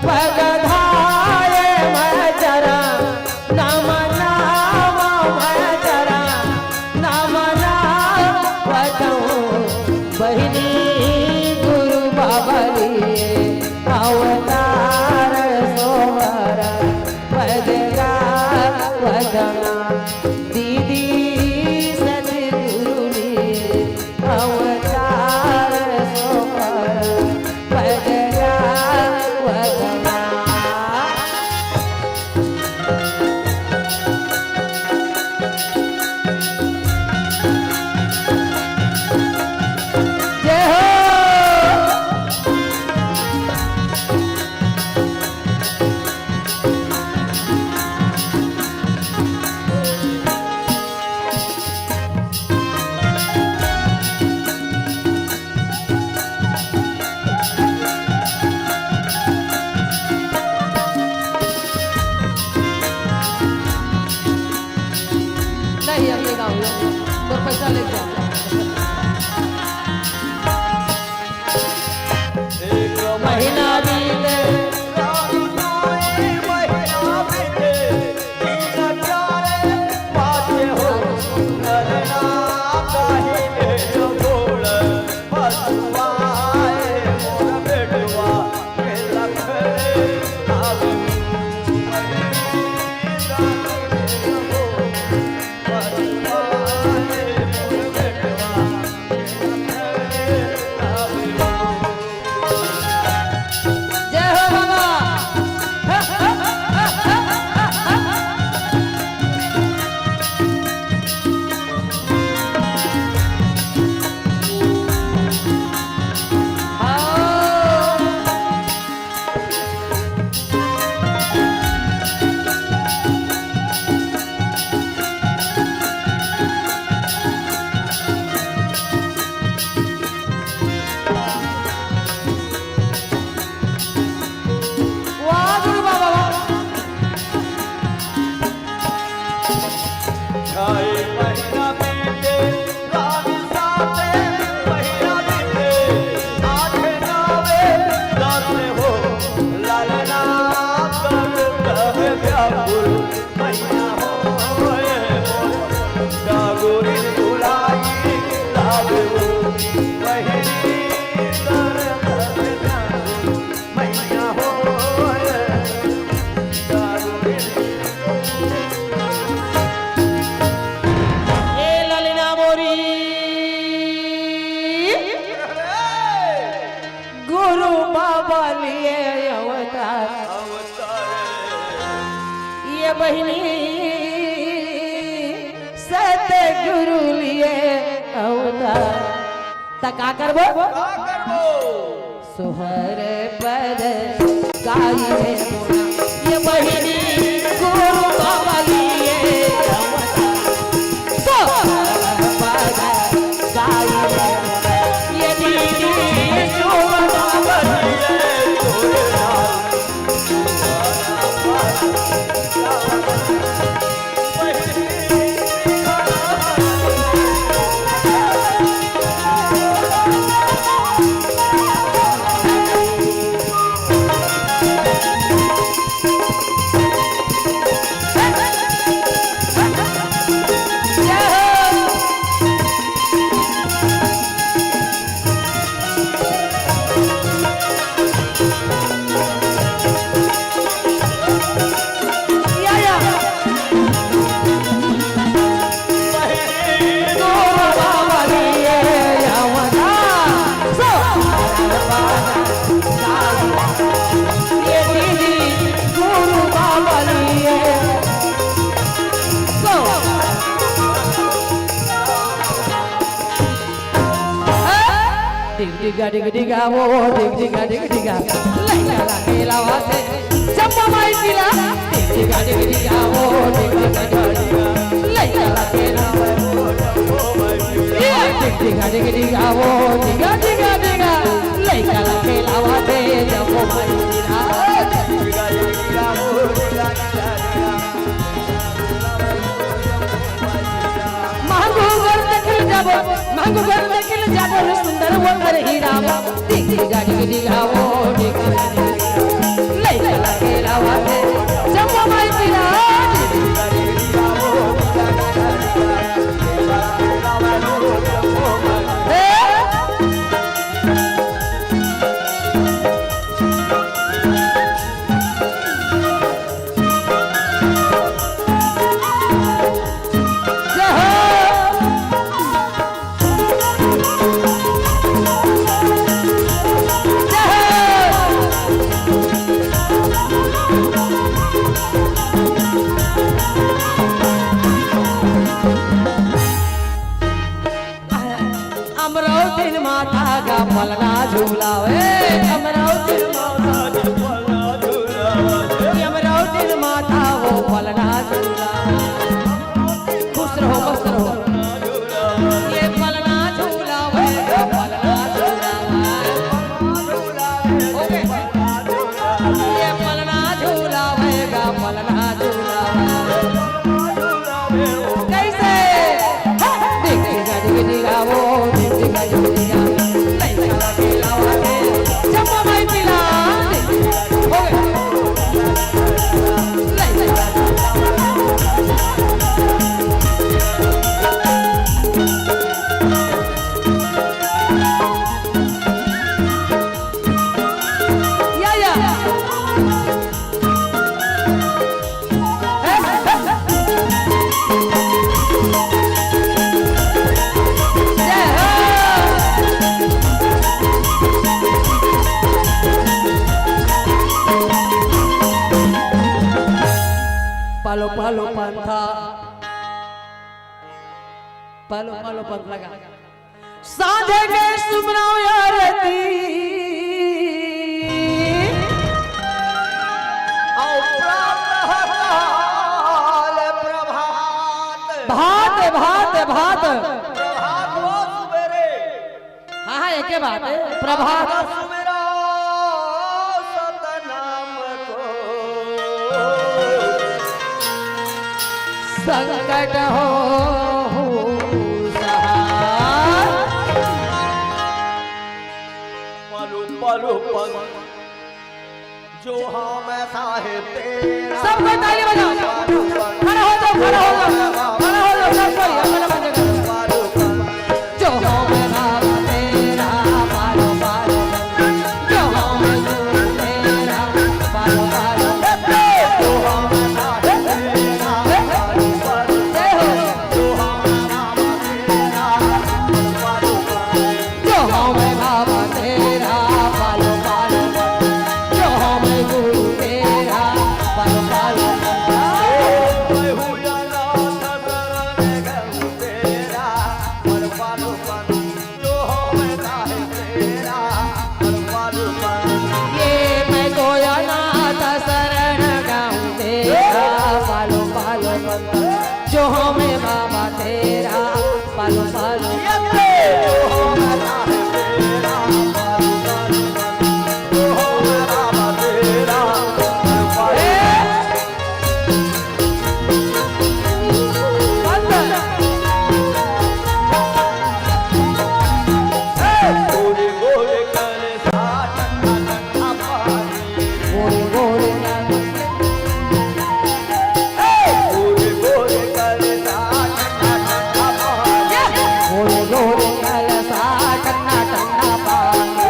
पगधाय मजरा नम नाम मजरा नम नाम वचो बहिनी गुरु बाबली अवतार सोमर पदगा वदना दीदी सतगुरुनी अवतार सोमर पदगा वदना जय हो नहीं अगले गाँव तो पैसा ले जाओ एक महीना बीते जय हो बाबा वाह गुरु बाबा ए ललिना मोरी गुरु बाबा लिए अवतार ये बहिनी सतगुरु लिए अवतार तका करबो सोहर पद गाई है मोना ये बहिनी गुरु बाबा लिए अवतार सोहर पद गाई है मोना ये दीदी जो बाबा लिए डिगा डिग डिगा वो डिगा डिग डिगा लैला लागे लावाते चंपा माई पिला डिगा डिग डिगा वो डिगा डिगा लैला लागे लावाते डिगा डिग डिगा वो डिगा डिगा डिगा लैला लागे लावाते चंपा माई पिला मांगो घर देखिल जाबो सुंदर वो घर हीरा डिगा डिगा वो डिगा लैला लागे लावाते चंपा माई पिला पलना झूलावे अमरावती माता वो पलना झूलावे खुश रहो मस्त रहो ये पलना झूलावे पलना झूलावे ये पलना झूलावे पलना झूलावे कैसे डिगा डिगा वो डिगा डिगा चंपा माई पिला हो गए पालो पालो पंथा पालो पालो पंथ लगा साधे के सुमनाओ यारती भात भात भात प्रभात हो सुबेरे हाँ हाँ एक बात है प्रभात सुमेरा सतनाम को संकट हो पलु पलु पल जो हम साहिब तेरा सबको ताली बजाओ खड़ा हो जाओ खड़ा हो जाओ खड़ा हो जाओ सब कोई अपना बंद करो जो हम बाबा तेरा पालो पालो जो हम तेरा पालो पालो जो हम साहिब तेरा पलु पलु जो हम बाबा तेरा पलु पलु जो हम बाबा तेरा पालो पालो जो हम गुरु तेरा पालो पालो मैं हुआ नाथ शरण गहु तेरा पलु पलु जो हम साहिब तेरा पलु पलु ये मैं गोया नाथ शरण गाऊं तेरा पालो पालो जो हमें बाबा तेरा पालो पालो गोरे गोरे गोरे गोरे कलसा टन्ना टन्ना पानी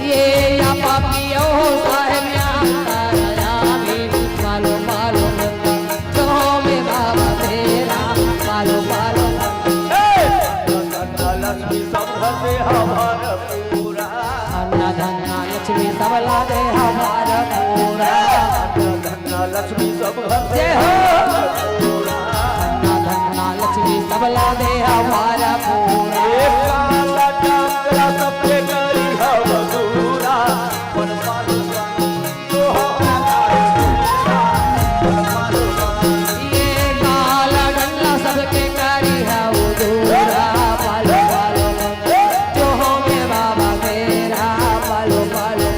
ये या पापियो साहब तारा भी पालो पालो जो हमें बाबा तेरा पालो पालो अन्ना धन्ना लक्ष्मी सबला दे हमारा पूरा सब घर जय हो धन्ना धन्ना लक्ष्मी सबला दे हमारा पूरा काला डांगरा सबके करी हवसूरा मन पालो तो ये काला डंडा सबके कारी है वो दूरा पालो पालो जो होंगे बाबा मेरा पालो पालो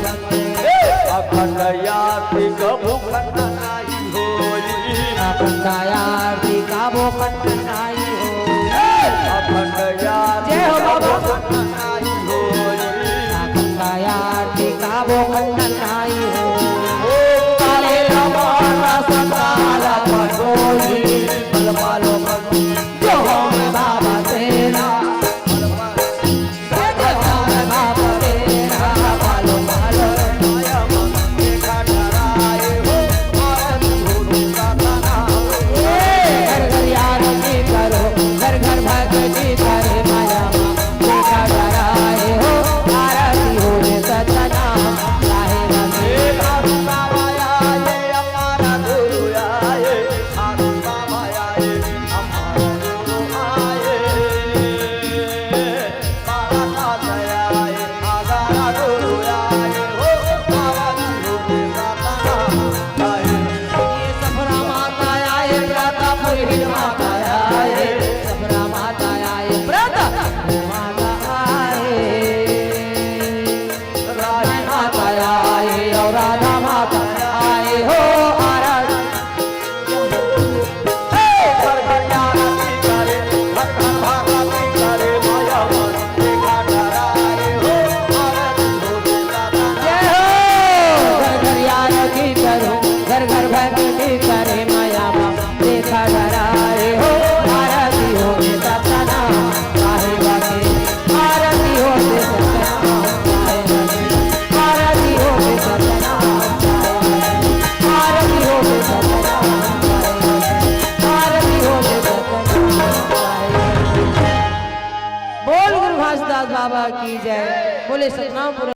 अखंड याति कबू खंड नाही होई अखंड आरती का वो खंड नाही हो अखंड याति जय हो बाबा। खंड नाही होई अखंड आरती का वो खंड नाही हो काले रमाना सकाला पटोली बल पालो जो होंगे बाबा तेरा जो होंगे बाबा तेरा पालो पालो माया मन के खटराए हो आरती हो साधना घर घर यार जी करो घर घर भक्ति करे माया देखा डराए हो आरती हो रे सतना लाहे रहे आस्था माया ये हमारा गुरु आए आस्था माया ये हमारा गुरु आए मारा काया आए आगारा गुरु आए हो आरती हो साधना आए ये सफरा माता आए प्राता पुरी माता आए सफरा माता आए प्राता माता आए राधा माता आए और राधा माता आए हो आरती घर घर आरती करे घर घर आरती करे माया मन के खटराए हो आरती हो साधना जय हो घर घर यार की करो घर घर भक्ति